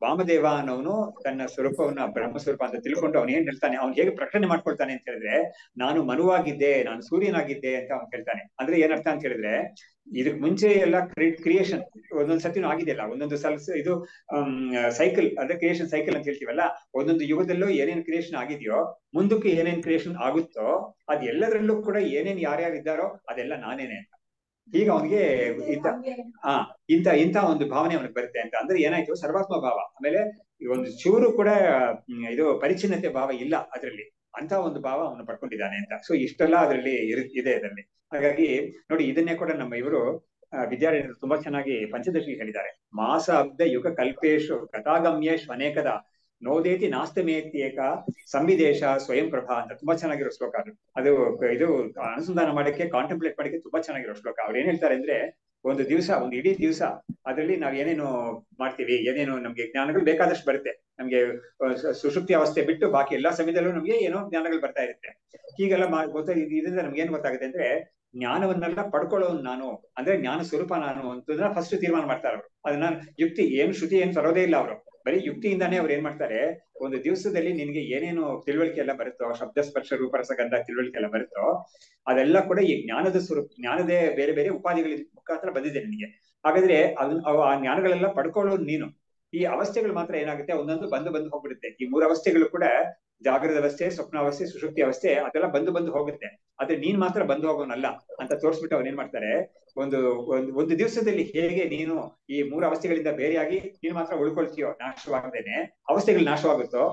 ವಾಮದೇವ ಅನ್ನೋನು ತನ್ನ ಸ್ವರೂಪವನ್ನ ಬ್ರಹ್ಮ ಸ್ವರೂಪ ಅಂತ ತಿಳ್ಕೊಂಡು ಅವನು ಏನ್ ಹೇಳ್ತಾನೆ, ಅವ್ನು ಹೇಗೆ ಪ್ರಕಟಣೆ ಮಾಡ್ಕೊಳ್ತಾನೆ ಅಂತ ಹೇಳಿದ್ರೆ, ನಾನು ಮನುವಾಗಿದ್ದೆ, ನಾನು ಸೂರ್ಯನಾಗಿದ್ದೆ ಅಂತ ಅವ್ನು ಹೇಳ್ತಾನೆ. ಅಂದ್ರೆ ಏನರ್ಥ ಅಂತ ಹೇಳಿದ್ರೆ, ಇದಕ್ ಮುಂಚೆ ಎಲ್ಲ ಕ್ರಿಯೇಷನ್ ಒಂದೊಂದ್ ಸತಿನೂ ಆಗಿದೆಯಲ್ಲ, ಒಂದೊಂದು ಇದು ಸೈಕಲ್, ಅದೇ ಕ್ರಿಯೇಷನ್ ಸೈಕಲ್ ಅಂತ ಹೇಳ್ತೀವಲ್ಲ, ಒಂದೊಂದು ಯುಗದಲ್ಲೂ ಏನೇನ್ ಕ್ರಿಯೇಷನ್ ಆಗಿದೆಯೋ ಮುಂದಕ್ಕೆ ಏನೇನ್ ಕ್ರಿಯೇಷನ್ ಆಗುತ್ತೋ ಅದೆಲ್ಲದರಲ್ಲೂ ಕೂಡ ಏನೇನ್ ಯಾರ್ಯಾರು ಇದ್ದಾರೋ ಅದೆಲ್ಲ ನಾನೇನೆ ಅಂತ. ಈಗ ಅವನಿಗೆ ಇಂಥ ಒಂದು ಭಾವನೆ ಅವನಿಗೆ ಬರುತ್ತೆ ಅಂತ. ಅಂದ್ರೆ ಏನಾಯ್ತು, ಸರ್ವಾತ್ಮ ಭಾವ, ಆಮೇಲೆ ಒಂದು ಚೂರು ಕೂಡ ಇದು ಪರಿಚ್ಛಿನ್ನತೆ ಭಾವ ಇಲ್ಲ ಅದರಲ್ಲಿ, ಅಂತ ಒಂದು ಭಾವ ಅವನು ಪಡ್ಕೊಂಡಿದ್ದಾನೆ ಅಂತ. ಸೊ ಇಷ್ಟೆಲ್ಲ ಅದರಲ್ಲಿ ಇದೆ ಅದರಲ್ಲಿ. ಹಾಗಾಗಿ ನೋಡಿ, ಇದನ್ನೇ ಕೂಡ ನಮ್ಮ ಇವರು ವಿದ್ಯಾರ್ಥಿಗಳು ತುಂಬಾ ಚೆನ್ನಾಗಿ ಪಂಚದಶಿ ಹೇಳಿದ್ದಾರೆ. ಮಾಸ ಅಬ್ಧ ಯುಗ ಕಲ್ಪೇಶು ಕಥಾಗಮ್ಯೇಶ್ ಅನೇಕದ ನೋದೇತಿ ನಾಸ್ತಮೇತ್ಯೇಕ ಸಂವಿದೇಶ ಸ್ವಯಂ ಪ್ರಭಾ ಅಂತ ತುಂಬಾ ಚೆನ್ನಾಗಿರೋ ಶ್ಲೋಕ ಅದು. ಇದು ಅನುಸಂಧಾನ ಮಾಡಕ್ಕೆ, ಕಾಂಟೆಂಪ್ಲೇಟ್ ಮಾಡಕ್ಕೆ ತುಂಬಾ ಚೆನ್ನಾಗಿರೋ ಶ್ಲೋಕ. ಅವ್ರು ಏನ್ ಹೇಳ್ತಾರೆ ಅಂದ್ರೆ, ಒಂದು ಇಡೀ ದಿವಸ ಅದರಲ್ಲಿ ನಾವ್ ಏನೇನು ಮಾಡ್ತೀವಿ, ಏನೇನು ನಮ್ಗೆ ಜ್ಞಾನಗಳು ಬೇಕಾದಷ್ಟು ಬರುತ್ತೆ. ನಮ್ಗೆ ಸುಷುಪ್ತಿ ಅವಸ್ಥೆ ಬಿಟ್ಟು ಬಾಕಿ ಎಲ್ಲಾ ಸಮಯದಲ್ಲೂ ನಮ್ಗೆ ಏನೋ ಜ್ಞಾನಗಳು ಬರ್ತಾ ಇರುತ್ತೆ. ಹೀಗೆಲ್ಲ ಇದರಿಂದ ನಮ್ಗೆ ಏನ್ ಗೊತ್ತಾಗುತ್ತೆ ಅಂದ್ರೆ, ಜ್ಞಾನವನ್ನೆಲ್ಲ ಪಡ್ಕೊಳ್ಳೋನು ನಾನು, ಅಂದ್ರೆ ಜ್ಞಾನ ಸ್ವರೂಪ ನಾನು ಅಂತದನ್ನ ಫಸ್ಟ್ ತೀರ್ಮಾನ ಮಾಡ್ತಾರೆ ಅವರು. ಅದನ್ನ ಯುಕ್ತಿ ಶ್ರುತಿ ಏನ್ ತರೋದೇ ಇಲ್ಲ ಅವರು, ಬರೀ ಯುಕ್ತಿಯಿಂದಾನೇ ಅವ್ರು ಏನ್ ಮಾಡ್ತಾರೆ, ಒಂದು ದಿವಸದಲ್ಲಿ ನಿನ್ಗೆ ಏನೇನು ತಿಳುವಳಿಕೆ ಎಲ್ಲ ಬರುತ್ತೋ, ಶಬ್ದ ಸ್ಪರ್ಶ ರೂಪರಸ ಗಂಧ ತಿಳುವಳಿಕೆ ಎಲ್ಲ ಬರುತ್ತೋ ಅದೆಲ್ಲ ಕೂಡ ಈ ಜ್ಞಾನದ ಸ್ವರೂಪ, ಜ್ಞಾನದೇ ಬೇರೆ ಬೇರೆ ಉಪಾಧಿಗಳ ಮುಖಾಂತರ ಬಂದಿದೆ ನಿನಗೆ. ಹಾಗಾದ್ರೆ ಆ ಜ್ಞಾನಗಳೆಲ್ಲ ಪಡ್ಕೊಳ್ಳೋದು ನೀನು. ಈ ಅವಸ್ಥೆಗಳು ಮಾತ್ರ ಏನಾಗುತ್ತೆ, ಒಂದೊಂದು ಬಂದು ಹೋಗ್ಬಿಡುತ್ತೆ. ಈ 3 ಅವಸ್ಥೆಗಳು ಕೂಡ ಜಾಗೃತ ಅವಸ್ಥೆ, ಸ್ವಪ್ನಾವಸ್ಥೆ, ಸುಷುಪ್ತಿ ಅವಸ್ಥೆ, ಅದೆಲ್ಲ ಬಂದು ಹೋಗುತ್ತೆ. ಆದ್ರೆ ನೀನ್ ಮಾತ್ರ ಬಂದು ಹೋಗೋನಲ್ಲ ಅಂತ ತೋರಿಸ್ಬಿಟ್ಟು ಅವ್ರು ಏನ್ ಮಾಡ್ತಾರೆ, ಒಂದು ದಿವಸದಲ್ಲಿ ಹೇಗೆ ನೀನು ಈ 3 ಅವಸ್ಥೆಗಳಿಂದ ಬೇರೆಯಾಗಿ ನೀನು ಮಾತ್ರ ಉಳ್ಕೊಳ್ತೀಯೋ, ನಾಶವಾಗದೇನೆ ಅವಸ್ಥೆಗಳು ನಾಶವಾಗುತ್ತೋ,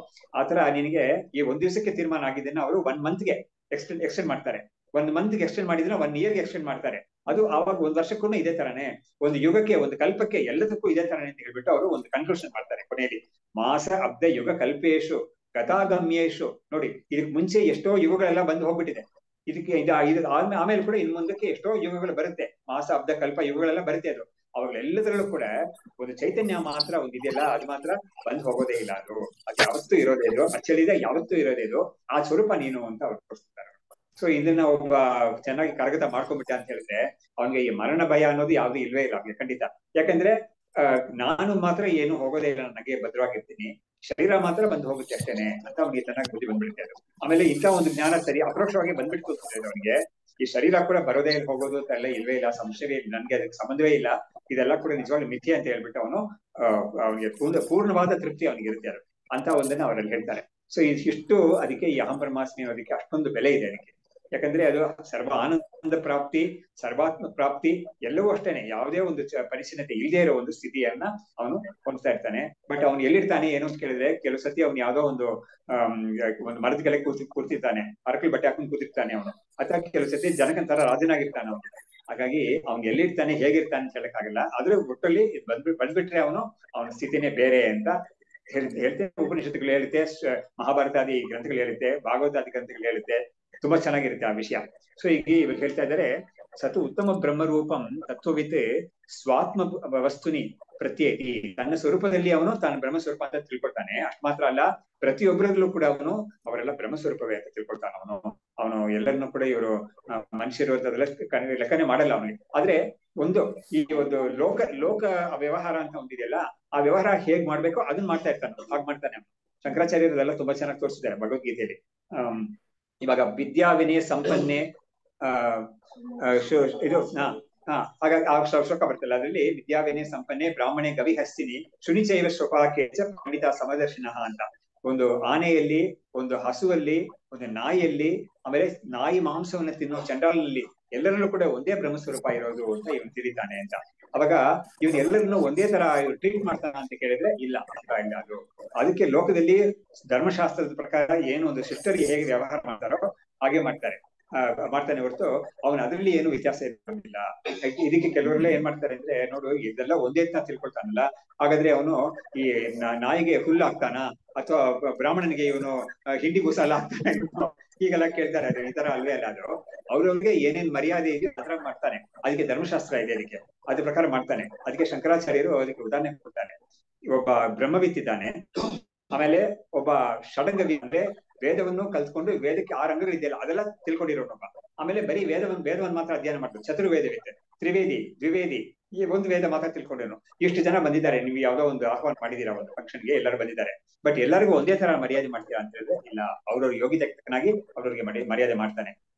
ಆತರ ನಿನಗೆ ಈ 1 ದಿವಸಕ್ಕೆ ತೀರ್ಮಾನ ಆಗಿದ್ದನ್ನ ಅವರು 1 ಮಂತ್ಗೆ ಎಕ್ಸ್ಟೆಂಡ್ ಮಾಡ್ತಾರೆ. 1 ಮಂತ್ಗೆ ಎಕ್ಸ್ಟೆಂಡ್ ಮಾಡಿದ್ರೆ 1 ಇಯರ್ಗೆ ಎಕ್ಸ್ಟೆಂಡ್ ಮಾಡ್ತಾರೆ. ಅದು ಆವಾಗ ಒಂದ್ ವರ್ಷಕ್ಕೂ ಇದೇ ತರನೇ, ಒಂದು ಯುಗಕ್ಕೆ ಒಂದು ಕಲ್ಪಕ್ಕೆ ಎಲ್ಲದಕ್ಕೂ ಇದೇ ತರನೇ ಅಂತ ಹೇಳ್ಬಿಟ್ಟು ಅವರು ಒಂದು ಕನ್ಕ್ಲೂಷನ್ ಮಾಡ್ತಾರೆ ಕೊನೆಯಲ್ಲಿ. ಮಾಸ ಅಬ್ಧ ಯುಗ ಕಲ್ಪೇಶು ಗತಾಗಮ್ಯೇಶು. ನೋಡಿ, ಇದಕ್ ಮುಂಚೆ ಎಷ್ಟೋ ಯುಗಗಳೆಲ್ಲ ಬಂದು ಹೋಗ್ಬಿಟ್ಟಿದೆ. ಇದಕ್ಕೆ ಆಮೇಲೆ ಕೂಡ ಇನ್ ಮುಂದಕ್ಕೆ ಎಷ್ಟೋ ಯುಗಗಳು ಬರುತ್ತೆ, ಮಾಸ ಅಬ್ಧ ಕಲ್ಪ ಯುಗಗಳೆಲ್ಲ ಬರುತ್ತೆ. ಅದು ಅವಾಗಳೆಲ್ಲದರಲ್ಲೂ ಕೂಡ ಒಂದು ಚೈತನ್ಯ ಮಾತ್ರ ಒಂದು ಇದೆಯಲ್ಲ, ಅದು ಮಾತ್ರ ಬಂದ್ ಹೋಗೋದೇ ಇಲ್ಲ. ಅದು ಯಾವತ್ತೂ ಇರೋದೇ ಇದು, ಅಚ್ಚಳಿದ ಯಾವತ್ತೂ ಇರೋದೇ ಇದು, ಆ ಸ್ವರೂಪ ನೀನು ಅಂತ ಅವ್ರು ತೋರಿಸ್ತಾರೆ. ಸೊ ಇದನ್ನ ಒಬ್ಬ ಚೆನ್ನಾಗಿ ಕರಗತ ಮಾಡ್ಕೊಂಡ್ಬಿಟ್ಟ ಅಂತ ಹೇಳಿದ್ರೆ ಅವನಿಗೆ ಈ ಮರಣ ಭಯ ಅನ್ನೋದು ಯಾವ್ದು ಇಲ್ವೇ ಇಲ್ಲ ಅವ್ನಿಗೆ ಖಂಡಿತ. ಯಾಕಂದ್ರೆ ನಾನು ಮಾತ್ರ ಏನು ಹೋಗೋದೇ ಇಲ್ಲ, ನನಗೆ ಭದ್ರವಾಗಿರ್ತೀನಿ, ಶರೀರ ಮಾತ್ರ ಬಂದು ಹೋಗುತ್ತೆ ಅಷ್ಟೇನೆ ಅಂತ ಅವ್ನಿಗೆ ಚೆನ್ನಾಗಿ ಬುದ್ಧಿ ಬಂದ್ಬಿಡುತ್ತೆ ಅದು. ಆಮೇಲೆ ಇಂಥ ಒಂದು ಜ್ಞಾನ ಸರಿ ಅಪರೋಕ್ಷವಾಗಿ ಬಂದ್ಬಿಟ್ಟು ಅವನಿಗೆ, ಈ ಶರೀರ ಕೂಡ ಬರೋದೇ ಹೋಗೋದು ಎಲ್ಲ ಇಲ್ವೇ ಇಲ್ಲ, ಸಂಶಯವೇ ಇಲ್ಲ, ನನ್ಗೆ ಅದಕ್ಕೆ ಸಂಬಂಧವೇ ಇಲ್ಲ, ಇದೆಲ್ಲ ಕೂಡ ನಿಜವಾಗ್ಲೂ ಮಿಥ್ಯೆ ಅಂತ ಹೇಳ್ಬಿಟ್ಟು ಅವನು ಅವನಿಗೆ ಪೂರ್ಣವಾದ ತೃಪ್ತಿ ಅವನಿಗೆ ಇರುತ್ತೆ ಅದು ಅಂತ ಒಂದನ್ನ ಅವರಲ್ಲಿ ಹೇಳ್ತಾರೆ. ಸೊ ಇಷ್ಟು ಅದಕ್ಕೆ ಈ ಅಹಂ ಬ್ರಹ್ಮಾಸ್ಮಿ ಅನ್ನೋದಕ್ಕೆ ಅಷ್ಟೊಂದು ಬೆಲೆ ಇದೆ ಅದಕ್ಕೆ. ಯಾಕಂದ್ರೆ ಅದು ಸರ್ವ ಆನಂದ ಪ್ರಾಪ್ತಿ, ಸರ್ವಾತ್ಮ ಪ್ರಾಪ್ತಿ ಎಲ್ಲವೂ ಅಷ್ಟೇನೆ, ಯಾವುದೇ ಒಂದು ಪರಿಚ್ಛಿನ್ನತೆ ಇಲ್ಲದೆ ಇರೋ ಒಂದು ಸ್ಥಿತಿಯನ್ನ ಅವನು ಹೊಂದ್ತಾ ಇರ್ತಾನೆ. ಬಟ್ ಅವನು ಎಲ್ಲಿರ್ತಾನೆ ಏನು ಅಂತ ಕೇಳಿದ್ರೆ, ಕೆಲವು ಸತಿ ಅವ್ನು ಯಾವ್ದೋ ಒಂದು ಒಂದು ಮರದ ಕೆಳಗೆ ಕೂರ್ತಿರ್ತಾನೆ, ಅರಕಲ್ ಬಟ್ಟೆ ಹಾಕೊಂಡು ಕೂತಿರ್ತಾನೆ ಅವನು, ಅಥವಾ ಕೆಲವು ಸತಿ ಜನಕಂತರ ರಾಜನಾಗಿರ್ತಾನೆ ಅವನು. ಹಾಗಾಗಿ ಅವ್ನು ಎಲ್ಲಿರ್ತಾನೆ ಹೇಗಿರ್ತಾನೆ ಅಂತ ಹೇಳಕ್ಕಾಗಲ್ಲ. ಆದ್ರೆ ಒಟ್ಟಲ್ಲಿ ಬಂದ್ಬಿಟ್ರೆ ಅವನ ಸ್ಥಿತಿನೇ ಬೇರೆ ಅಂತ ಹೇಳ್ತೆ. ಉಪನಿಷತ್ತುಗಳು ಹೇಳುತ್ತೆ, ಮಹಾಭಾರತಾದಿ ಗ್ರಂಥಗಳು ಹೇಳುತ್ತೆ, ಭಾಗವತಾದಿ ಗ್ರಂಥಗಳು ಹೇಳುತ್ತೆ, ತುಂಬಾ ಚೆನ್ನಾಗಿರುತ್ತೆ ಆ ವಿಷಯ. ಸೊ ಈಗ ಇವ್ರು ಹೇಳ್ತಾ ಇದ್ದಾರೆ, ಸತು ಉತ್ತಮ ಬ್ರಹ್ಮರೂಪಂ ತತ್ವವಿತ್ ಸ್ವಾತ್ಮ ವಸ್ತುನಿ ಪ್ರತ್ಯೇಕಿ. ತನ್ನ ಸ್ವರೂಪದಲ್ಲಿ ಅವನು ತಾನು ಬ್ರಹ್ಮಸ್ವರೂಪ ಅಂತ ತಿಳ್ಕೊಳ್ತಾನೆ. ಅಷ್ಟು ಮಾತ್ರ ಅಲ್ಲ, ಪ್ರತಿಯೊಬ್ಬರಲ್ಲೂ ಕೂಡ ಅವರೆಲ್ಲ ಬ್ರಹ್ಮಸ್ವರೂಪವೇ ಅಂತ ತಿಳ್ಕೊಳ್ತಾನೆ ಅವನು ಎಲ್ಲರನ್ನೂ ಕೂಡ ಇವರು ಮನುಷ್ಯರು ಅದೆಲ್ಲ ಲೆಕ್ಕನೆ ಮಾಡಲ್ಲ ಅವನಿಗೆ. ಆದ್ರೆ ಈ ಒಂದು ಲೋಕ ವ್ಯವಹಾರ ಅಂತ ಒಂದಿದೆಯಲ್ಲ, ಆ ವ್ಯವಹಾರ ಹೇಗ್ ಮಾಡ್ಬೇಕೋ ಅದನ್ನ ಮಾಡ್ತಾ ಇರ್ತಾನೆ, ಹಾಗೆ ಮಾಡ್ತಾನೆ ಅವನು. ಶಂಕರಾಚಾರ್ಯರೆಲ್ಲ ತುಂಬಾ ಚೆನ್ನಾಗಿ ತೋರಿಸಿದ್ದಾರೆ ಭಗವದ್ಗೀತೆಯಲ್ಲಿ. ಇವಾಗ ವಿದ್ಯಾ ವಿನಯ ಸಂಪನ್ನೆ ಇದು ಹಾಗಾಗಿ ಆ ಶ್ಲೋಕ ಬರ್ತಲ್ಲ, ಅದರಲ್ಲಿ ವಿದ್ಯಾ ವಿನಯ ಸಂಪನ್ನೆ ಬ್ರಾಹ್ಮಣೆ ಗವಿ ಹಸ್ತಿನಿ ಶುನಿಚೈವ ಶ್ಲೋಕಾಕೇಚ ಪಂಡಿತ ಸಮದರ್ಶಿನಃ ಅಂತ. ಒಂದು ಆನೆಯಲ್ಲಿ, ಒಂದು ಹಸುವಲ್ಲಿ, ಒಂದು ನಾಯಿಯಲ್ಲಿ, ಆಮೇಲೆ ನಾಯಿ ಮಾಂಸವನ್ನು ತಿನ್ನೋ ಚಂಡಾಲನಲ್ಲಿ ಎಲ್ಲರಲ್ಲೂ ಕೂಡ ಒಂದೇ ಬ್ರಹ್ಮಸ್ವರೂಪ ಇರೋದು ಅಂತ ಇವನು ತಿಳಿತಾನೆ ಅಂತ. ಅವಾಗ ಇವನ್ ಎಲ್ಲರನ್ನು ಒಂದೇ ತರ ಟ್ರೀಟ್ ಮಾಡ್ತಾನ ಅಂತ ಕೇಳಿದ್ರೆ ಇಲ್ಲ ಇಲ್ಲ. ಅದಕ್ಕೆ ಲೋಕದಲ್ಲಿ ಧರ್ಮಶಾಸ್ತ್ರದ ಪ್ರಕಾರ ಏನು ಒಂದು ಶಿಷ್ಟರಿಗೆ ಹೇಗೆ ವ್ಯವಹಾರ ಮಾಡ್ತಾರೋ ಹಾಗೆ ಮಾಡ್ತಾನೆ ಹೊರತು ಅವನು ಅದರಲ್ಲಿ ಏನು ವ್ಯತ್ಯಾಸ ಇರೋದಿಲ್ಲ. ಇದಕ್ಕೆ ಕೆಲವರೆಲ್ಲ ಏನ್ ಮಾಡ್ತಾರೆ ಅಂದ್ರೆ, ನೋಡು ಇದೆಲ್ಲ ಒಂದೇ ತರ ತಿಳ್ಕೊಳ್ತಾನಲ್ಲ, ಹಾಗಾದ್ರೆ ಅವನು ಈ ನಾಯಿಗೆ ಹುಲ್ಲು ಹಾಕ್ತಾನ ಅಥವಾ ಬ್ರಾಹ್ಮಣನಿಗೆ ಇವನು ಹಿಂಡಿ ಬೂಸಾಲ ಹಾಕ್ತಾನೆ ಹೀಗೆಲ್ಲ ಕೇಳ್ತಾರೆ. ಅದು ಈ ತರ ಅಲ್ವೇ ಅಲ್ಲ. ಅದು ಅವ್ರವ್ರಿಗೆ ಏನೇನ್ ಮರ್ಯಾದೆ ಇದೆಯೋ ಅದ್ರ ಮಾಡ್ತಾನೆ. ಅದಕ್ಕೆ ಧರ್ಮಶಾಸ್ತ್ರ ಇದೆ, ಅದಕ್ಕೆ ಅದ್ರ ಪ್ರಕಾರ ಮಾಡ್ತಾನೆ. ಅದಕ್ಕೆ ಶಂಕರಾಚಾರ್ಯರು ಅದಕ್ಕೆ ಉದಾಹರಣೆ ಕೊಡ್ತಾನೆ. ಒಬ್ಬ ಬ್ರಹ್ಮವಿತ್ ಇದ್ದಾನೆ, ಆಮೇಲೆ ಒಬ್ಬ ಷಡಂಗವಿ ಅಂದ್ರೆ ವೇದವನ್ನು ಕಲ್ತ್ಕೊಂಡು ವೇದಕ್ಕೆ 6 ಅಂಗಗಳಿದೆಯಲ್ಲ ಅದೆಲ್ಲ ತಿಳ್ಕೊಂಡಿರೋನೊಬ್ಬ. ಆಮೇಲೆ ಬರೀ ವೇದವನ್ನು ಮಾತ್ರ ಅಧ್ಯಯನ ಮಾಡ್ತಾರೆ. ಚತುರ್ವೇದವಿದೆ, ತ್ರಿವೇದಿ, ದ್ವಿವೇದಿ, ಈ ಒಂದು ವೇದ ಮಾತ್ರ ತಿಳ್ಕೊಂಡೇನು. ಇಷ್ಟು ಜನ ಬಂದಿದ್ದಾರೆ, ನೀವು ಯಾವ್ದೋ ಒಂದು ಆಹ್ವಾನ ಮಾಡಿದೀರಾ ಒಂದು ಫಂಕ್ಷನ್ಗೆ, ಎಲ್ಲರೂ ಬಂದಿದ್ದಾರೆ. ಬಟ್ ಎಲ್ಲರಿಗೂ ಒಂದೇ ತರ ಮರ್ಯಾದೆ ಮಾಡ್ತೀರಾ ಅಂತ ಹೇಳಿದ್ರೆ ಇಲ್ಲ, ಅವ್ರವ್ರ ಯೋಗ್ಯತೆ ತಕ್ಕನಾಗಿ ಅವ್ರವ್ರಿಗೆ ಮರ್ಯಾದೆ ಮಾಡ್ತಾನೆ.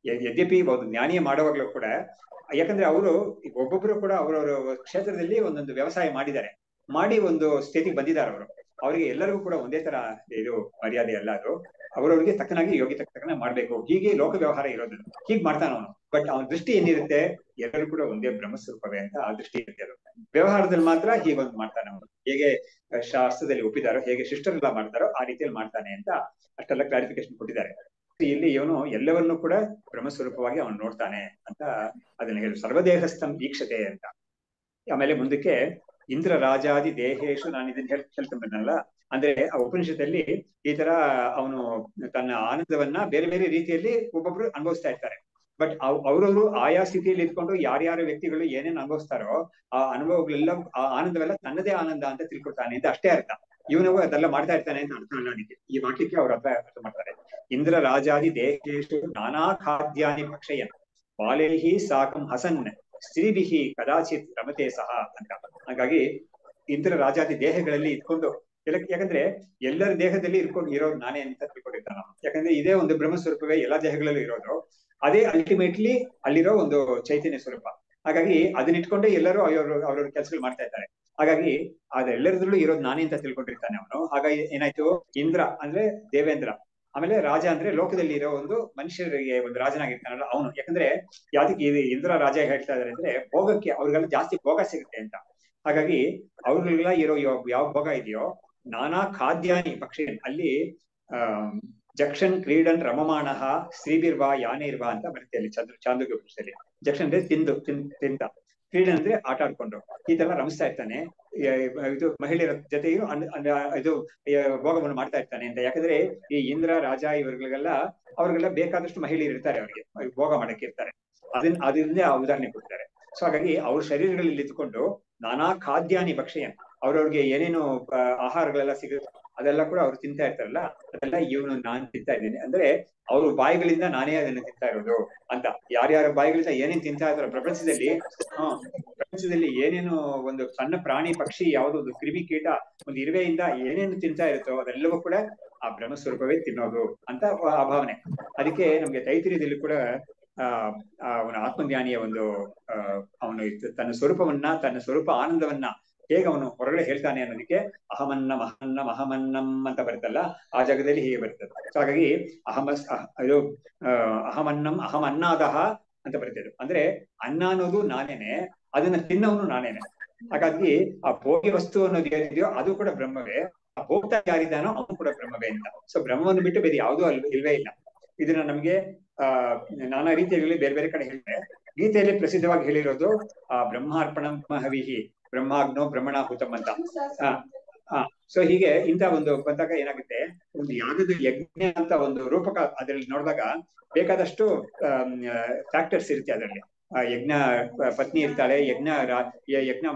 ಯದ್ಯಪಿ ಒಂದು ಜ್ಞಾನಿಯ ಮಾಡುವಾಗ್ಲೂ ಕೂಡ, ಯಾಕಂದ್ರೆ ಅವರು ಒಬ್ಬೊಬ್ರು ಕೂಡ ಅವ್ರವ್ರ ಕ್ಷೇತ್ರದಲ್ಲಿ ಒಂದೊಂದು ವ್ಯವಸಾಯ ಮಾಡಿ ಒಂದು ಸ್ಥಿತಿಗೆ ಬಂದಿದ್ದಾರೆ ಅವರು. ಅವರಿಗೆ ಎಲ್ಲರಿಗೂ ಕೂಡ ಒಂದೇ ತರ ಇದು ಮರ್ಯಾದೆ ಅಲ್ಲ, ಅದು ಅವ್ರವ್ರಿಗೆ ತಕ್ಕನಾಗಿ ಯೋಗ್ಯತೆ ತಕ್ಕನ ಮಾಡ್ಬೇಕು. ಹೀಗೆ ಲೋಕ ವ್ಯವಹಾರ ಇರೋದು, ಹೀಗ್ ಮಾಡ್ತಾನ ಅವನು. ಬಟ್ ಅವನ ದೃಷ್ಟಿ ಏನಿರುತ್ತೆ, ಎಲ್ಲರೂ ಕೂಡ ಒಂದೇ ಬ್ರಹ್ಮಸ್ವರೂಪವೇ ಅಂತ ಆ ದೃಷ್ಟಿ ಇರುತ್ತೆ. ಅದು ವ್ಯವಹಾರದಲ್ಲಿ ಮಾತ್ರ ಹೀಗೊಂದು ಮಾಡ್ತಾನೆ ಅವನು. ಹೇಗೆ ಶಾಸ್ತ್ರದಲ್ಲಿ ಒಪ್ಪಿದಾರೋ, ಹೇಗೆ ಶಿಷ್ಟರೆಲ್ಲ ಮಾಡ್ತಾರೋ ಆ ರೀತಿಯಲ್ಲಿ ಮಾಡ್ತಾನೆ ಅಂತ ಅಷ್ಟೆಲ್ಲ ಕ್ಲಾರಿಫಿಕೇಶನ್ ಕೊಟ್ಟಿದ್ದಾರೆ. ಇಲ್ಲಿ ಇವನು ಎಲ್ಲವನ್ನೂ ಕೂಡ ಬ್ರಹ್ಮಸ್ವರೂಪವಾಗಿ ಅವನು ನೋಡ್ತಾನೆ ಅಂತ ಅದನ್ನ ಹೇಳಿ ಸರ್ವದೇಹಸ್ಥಂ ವೀಕ್ಷತೆ ಅಂತ. ಆಮೇಲೆ ಮುಂದಕ್ಕೆ ಇಂದ್ರ ರಾಜಾದಿ ದೇಹೇಶು, ನಾನು ಇದನ್ನ ಹೇಳ್ಕೊಂಡ್ಬಂದಲ್ಲ, ಅಂದ್ರೆ ಆ ಉಪನಿಷತ್ತಲ್ಲಿ ಈ ತರ ಅವನು ತನ್ನ ಆನಂದವನ್ನ ಬೇರೆ ಬೇರೆ ರೀತಿಯಲ್ಲಿ ಒಬ್ಬೊಬ್ರು ಅನುಭವಿಸ್ತಾ ಇರ್ತಾರೆ. ಬಟ್ ಅವ್ರವ್ರು ಆಯಾ ಸ್ಥಿತಿಯಲ್ಲಿ ಇದ್ಕೊಂಡು ಯಾರ್ಯಾರ ವ್ಯಕ್ತಿಗಳು ಏನೇನ್ ಅನುಭವಿಸ್ತಾರೋ ಆ ಅನುಭವಗಳೆಲ್ಲ, ಆ ಆನಂದವೆಲ್ಲ ತನ್ನದೇ ಆನಂದ ಅಂತ ತಿಳ್ಕೊಳ್ತಾನೆ ಅಂತ ಅಷ್ಟೇ ಅರ್ಥ. ಇವನು ಅದೆಲ್ಲ ಮಾಡ್ತಾ ಇರ್ತಾನೆ ಅಂತ ಅರ್ಥ ಅಲ್ಲ ಅದಕ್ಕೆ. ಈ ವಾಕ್ಯಕ್ಕೆ ಅವ್ರ ಅರ್ಥ ಮಾಡ್ತಾರೆ. ಇಂದ್ರ ರಾಜಾದಿ ದೇಹೇಶು ನಾನಾ ಖಾದ್ಯಾನಿ ಭಕ್ಷಯನ್ ಬಾಲೇಹಿ ಸಾಕಂ ಹಸನ್ ಸ್ತ್ರೀಭಿಹಿ ಕದಾಚಿತ್ ರಮತೆ ಸಹ ಅಂತ. ಹಾಗಾಗಿ ಇಂದ್ರ ರಾಜಾದಿ ದೇಹಗಳಲ್ಲಿ ಇದ್ಕೊಂಡು, ಯಾಕಂದ್ರೆ ಎಲ್ಲರ ದೇಹದಲ್ಲಿ ಇರೋದು ನಾನೇ ಅಂತ ತಿಳ್ಕೊಂಡಿರ್ತಾನ ನಾವು. ಯಾಕಂದ್ರೆ ಇದೇ ಒಂದು ಬ್ರಹ್ಮಸ್ವರೂಪವೇ ಎಲ್ಲಾ ದೇಹಗಳಲ್ಲೂ ಇರೋದು, ಅದೇ ಅಲ್ಟಿಮೇಟ್ಲಿ ಅಲ್ಲಿರೋ ಒಂದು ಚೈತನ್ಯ ಸ್ವರೂಪ. ಹಾಗಾಗಿ ಅದನ್ನ ಇಟ್ಕೊಂಡೆ ಎಲ್ಲರೂ ಅವ್ರವ್ರ ಕೆಲಸಗಳು ಮಾಡ್ತಾ ಇದ್ದಾರೆ. ಹಾಗಾಗಿ ಅದೆಲ್ಲರದ್ರಲ್ಲೂ ಇರೋದು ನಾನೇ ಅಂತ ತಿಳ್ಕೊಂಡಿರ್ತಾನೆ ಅವನು. ಹಾಗಾಗಿ ಏನಾಯ್ತು, ಇಂದ್ರ ಅಂದ್ರೆ ದೇವೇಂದ್ರ, ಆಮೇಲೆ ರಾಜ ಅಂದ್ರೆ ಲೋಕದಲ್ಲಿ ಇರೋ ಒಂದು ಮನುಷ್ಯರಿಗೆ ಒಂದು ರಾಜನಾಗಿರ್ತಾನಲ್ಲ ಅವನು. ಯಾಕಂದ್ರೆ ಯಾವ್ದಕ್ಕೆ ಇಂದ್ರ ರಾಜ ಹೇಳ್ತಾ ಇದಾರೆ ಅಂದ್ರೆ, ಭೋಗಕ್ಕೆ ಅವ್ರಿಗೆಲ್ಲ ಜಾಸ್ತಿ ಭೋಗ ಸಿಗುತ್ತೆ ಅಂತ. ಹಾಗಾಗಿ ಅವ್ರಿಗೆಲ್ಲ ಇರೋ ಯಾವ ಭೋಗ ಇದೆಯೋ, ನಾನಾ ಖಾದ್ಯಾನಿ ಪಕ್ಷಿ, ಅಲ್ಲಿ ಜಕ್ಷನ್ ಕ್ರೀಡನ್ ರಮಮಾಣಃ ಸ್ತ್ರೀಭಿರ್ವಾ ಯಾನೇರ್ವಾ ಅಂತ ಬರುತ್ತೆ ಅಲ್ಲಿ ಚಾಂದೋಗ್ಯ ಪುಸ್ತಕದಲ್ಲಿ. ಜಕ್ಷನ್ ಅಂದ್ರೆ ತಿಂತ, ಕ್ರೀಡನ್ ಅಂದ್ರೆ ಆಟ ಆಡ್ಕೊಂಡು ಈ ತರ ರಮಿಸ್ತಾ ಇರ್ತಾನೆ. ಇದು ಮಹಿಳೆಯರ ಜೊತೆಯೂ ಇದು ಭೋಗವನ್ನು ಮಾಡ್ತಾ ಇರ್ತಾನೆ ಅಂತ. ಯಾಕಂದ್ರೆ ಈ ಇಂದ್ರ ರಾಜ ಅವ್ರಿಗೆಲ್ಲ ಬೇಕಾದಷ್ಟು ಮಹಿಳೆಯರು ಇರ್ತಾರೆ, ಅವರಿಗೆ ಭೋಗ ಮಾಡಕ್ಕೆ ಇರ್ತಾರೆ. ಅದರಿಂದ ಆ ಉದಾಹರಣೆ ಕೊಡ್ತಾರೆ. ಸೊ ಹಾಗಾಗಿ ಅವ್ರ ಶರೀರಗಳಲ್ಲಿ ಇದ್ದುಕೊಂಡು ನಾನಾ ಖಾದ್ಯಾನಿ ಭಕ್ಷಯನ್, ಅವ್ರವ್ರಿಗೆ ಏನೇನು ಆಹಾರಗಳೆಲ್ಲ ಸಿಗುತ್ತೆ ಅದೆಲ್ಲ ಕೂಡ ಅವ್ರು ತಿಂತಾ ಇರ್ತಾರಲ್ಲ, ಅದೆಲ್ಲ ಇವನು ನಾನ್ ತಿಂತಾ ಇದ್ದೀನಿ ಅಂದ್ರೆ ಅವ್ರ ಬಾಯಿಗಳಿಂದ ನಾನೇ ಅದನ್ನ ತಿಂತಾ ಇರೋದು ಅಂತ. ಯಾರ್ಯಾರ ಬಾಯಿಗಳಿಂದ ಏನೇನ್ ತಿಂತಾ ಇರ್ತಾರೋ ಪ್ರಪಂಚದಲ್ಲಿ ಏನೇನು ಒಂದು ಸಣ್ಣ ಪ್ರಾಣಿ ಪಕ್ಷಿ ಯಾವುದೋ ಒಂದು ಕ್ರಿಮಿ ಕೀಟ ಒಂದು ಇರುವೆಯಿಂದ ಏನೇನು ತಿಂತಾ ಇರುತ್ತೋ ಅದೆಲ್ಲವೂ ಕೂಡ ಆ ಬ್ರಹ್ಮಸ್ವರೂಪವೇ ತಿನ್ನೋದು ಅಂತ ಆ ಭಾವನೆ. ಅದಕ್ಕೆ ನಮ್ಗೆ ತೈತಿರಿಯದಲ್ಲಿ ಕೂಡ ಅವನ ಆತ್ಮಜ್ಞಾನಿಯ ಒಂದು ಅವನು ತನ್ನ ಸ್ವರೂಪ ಆನಂದವನ್ನ ಹೇಗೆ ಅವನು ಹೊರಗಡೆ ಹೇಳ್ತಾನೆ ಅನ್ನೋದಕ್ಕೆ ಅಹಮನ್ನಂ ಅಂತ ಬರುತ್ತಲ್ಲ, ಆ ಜಾಗದಲ್ಲಿ ಹೀಗೆ ಬರ್ತದೆ. ಸೊ ಹಾಗಾಗಿ ಅಹಂ ಅನ್ನಾದಹ ಅಂತ ಬರ್ತದೆ. ಅಂದ್ರೆ ಅನ್ನ ಅನ್ನೋದು ನಾನೇನೆ, ಅದನ್ನ ತಿನ್ನೋನು ನಾನೇನೆ. ಹಾಗಾಗಿ ಆ ಭೋಗ್ಯ ವಸ್ತು ಅನ್ನೋದು ಏನಿದೆಯೋ ಅದು ಕೂಡ ಬ್ರಹ್ಮವೇ, ಆ ಭೋಕ್ತ ಯಾರಿದ್ದಾನೋ ಅವನು ಕೂಡ ಬ್ರಹ್ಮವೇ ಅಂತ. ಸೊ ಬ್ರಹ್ಮವನ್ನು ಬಿಟ್ಟು ಬೇರೆ ಯಾವುದೂ ಇಲ್ವೇ ಇಲ್ಲ. ಇದನ್ನ ನಮ್ಗೆ ನಾನಾ ರೀತಿಯಲ್ಲಿ ಬೇರೆ ಬೇರೆ ಕಡೆ ಹೇಳಿದ್ರೆ, ಗೀತೆಯಲ್ಲಿ ಪ್ರಸಿದ್ಧವಾಗಿ ಹೇಳಿರೋದು ಬ್ರಹ್ಮಾರ್ಪಣಂ ಹವಿಹಿ ಬ್ರಹ್ಮಾಗ್ನೋ ಬ್ರಹ್ಮಣಾಹುತಂ ಅಂತ. ಸೊ ಹೀಗೆ ಇಂಥ ಒಂದು ಬಂದಾಗ ಏನಾಗುತ್ತೆ, ಒಂದು ಯಾಗದ ಯಜ್ಞ ಅಂತ ಒಂದು ರೂಪಕ ಅದರಲ್ಲಿ ನೋಡಿದಾಗ ಬೇಕಾದಷ್ಟು ಫ್ಯಾಕ್ಟರ್ಸ್ ಇರುತ್ತೆ ಅದರಲ್ಲಿ. ಯಜ್ಞ ಪತ್ನಿ ಇರ್ತಾಳೆ, ಯಜ್ಞ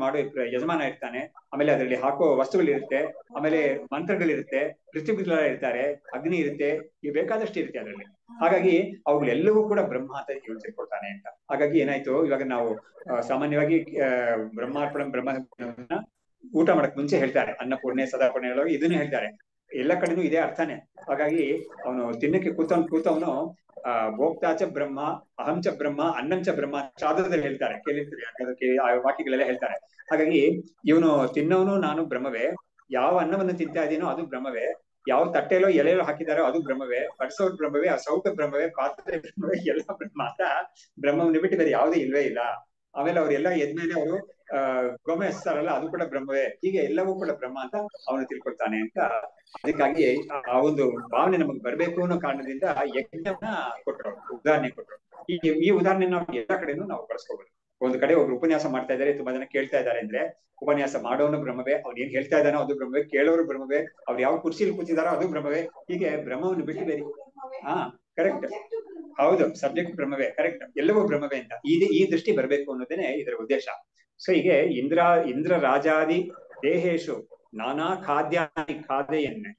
ಮಾಡೋ ಯಜಮಾನ ಇರ್ತಾನೆ, ಆಮೇಲೆ ಅದರಲ್ಲಿ ಹಾಕೋ ವಸ್ತುಗಳಿರುತ್ತೆ, ಆಮೇಲೆ ಮಂತ್ರಗಳಿರುತ್ತೆ, ಋತುಗಳ ಇರ್ತಾರೆ, ಅಗ್ನಿ ಇರುತ್ತೆ, ಈ ಬೇಕಾದಷ್ಟು ಇರುತ್ತೆ ಅದರಲ್ಲಿ. ಹಾಗಾಗಿ ಅವುಗಳೆಲ್ಲವೂ ಕೂಡ ಬ್ರಹ್ಮ ಅಂತ ಇವ್ರು ತಿಳ್ಕೊಳ್ತಾನೆ ಅಂತ. ಹಾಗಾಗಿ ಏನಾಯ್ತು, ಇವಾಗ ನಾವು ಸಾಮಾನ್ಯವಾಗಿ ಬ್ರಹ್ಮ ಊಟ ಮಾಡಕ್ ಮುಂಚೆ ಹೇಳ್ತಾರೆ, ಅನ್ನಪೂರ್ಣೆ ಸದಾಪೂರ್ಣೆ ಹೇಳುವಾಗ ಇದನ್ನು ಹೇಳ್ತಾರೆ. ಎಲ್ಲ ಕಡೆನೂ ಇದೇ ಅರ್ಥನೇ. ಹಾಗಾಗಿ ಅವನು ತಿನ್ನಕ್ಕೆ ಕೂತವನು ಭೋಕ್ತಾಚ ಬ್ರಹ್ಮ ಅಹಂಚ ಬ್ರಹ್ಮ ಅನ್ನಂಚ ಬ್ರಹ್ಮ ಶಾಸ್ತ್ರದಲ್ಲಿ ಹೇಳ್ತಾರೆ, ಕೇಳಿರ್ತೀರಿ ಆ ವಾಕ್ಯಗಳೆಲ್ಲ ಹೇಳ್ತಾರೆ. ಹಾಗಾಗಿ ಇವನು ತಿನ್ನವನು ನಾನು ಬ್ರಹ್ಮವೇ, ಯಾವ ಅನ್ನವನ್ನು ತಿಂತಾ ಇದೀನೋ ಅದು ಬ್ರಹ್ಮವೇ, ಯಾವ ತಟ್ಟೆಲೋ ಎಲೆಯಲ್ಲೋ ಹಾಕಿದಾರೋ ಅದು ಬ್ರಹ್ಮವೇ, ಬಡಿಸೋರು ಬ್ರಹ್ಮವೇ, ಆ ಸೌಟ ಬ್ರಹ್ಮವೇ, ಪಾತ್ರೆ ಬ್ರಹ್ಮವೇ, ಎಲ್ಲ ಬ್ರಹ್ಮ ಅಂತ ಬ್ರಹ್ಮವನ್ನು ಬಿಟ್ಟು ಬೇರೆ ಯಾವುದೇ ಇಲ್ವೇ ಇಲ್ಲ. ಆಮೇಲೆ ಅವರೆಲ್ಲ ಎದ್ಮೇಲೆ ಅವರು ಗೋಮೆ ಎಸ್ತಾರಲ್ಲ ಅದು ಕೂಡ ಬ್ರಹ್ಮವೇ. ಹೀಗೆ ಎಲ್ಲವೂ ಕೂಡ ಬ್ರಹ್ಮ ಅಂತ ಅವನು ತಿಳ್ಕೊಳ್ತಾನೆ ಅಂತ. ಅದಕ್ಕಾಗಿ ಆ ಒಂದು ಭಾವನೆ ನಮಗೆ ಬರ್ಬೇಕು ಅನ್ನೋ ಕಾರಣದಿಂದ ಯಜ್ಞವನ್ನ ಕೊಟ್ಟರು, ಉದಾಹರಣೆ ಕೊಟ್ಟರು. ಈ ಉದಾಹರಣೆ ನಾವು ಎಲ್ಲ ಕಡೆನೂ ನಾವು ಬಳಸ್ಕೋಬಹುದು. ಒಂದು ಕಡೆ ಒಬ್ರು ಉಪನ್ಯಾಸ ಮಾಡ್ತಾ ಇದ್ದಾರೆ, ತುಂಬಾ ಜನ ಕೇಳ್ತಾ ಇದ್ದಾರೆ ಅಂದ್ರೆ ಉಪನ್ಯಾಸ ಮಾಡೋನು ಬ್ರಹ್ಮವೇ, ಅವ್ನು ಏನ್ ಹೇಳ್ತಾ ಇದ್ದಾನೋ ಅದು ಬ್ರಹ್ಮವೇ, ಕೇಳೋರು ಬ್ರಹ್ಮವೇ, ಅವ್ರು ಯಾವ ಕುರ್ಚಿಲಿ ಕೂತಿದಾರೋ ಅದು ಬ್ರಹ್ಮವೇ. ಹೀಗೆ ಬ್ರಹ್ಮವನ್ನು ಬಿಟ್ಟು ಬೇರೆ ಕರೆಕ್ಟ್, ಹೌದು, ಸಬ್ಜೆಕ್ಟ್ ಬ್ರಹ್ಮವೇ, ಕರೆಕ್ಟ್, ಎಲ್ಲವೂ ಬ್ರಹ್ಮವೇ ಅಂತ ಈ ದೃಷ್ಟಿ ಬರ್ಬೇಕು ಅನ್ನೋದೇನೆ ಇದರ ಉದ್ದೇಶ. ಸೊ ಹೀಗೆ ಇಂದ್ರ ರಾಜಾದಿ ದೇಹೇಶು ನಾನಾ ಖಾದೆಯನ್ನೇ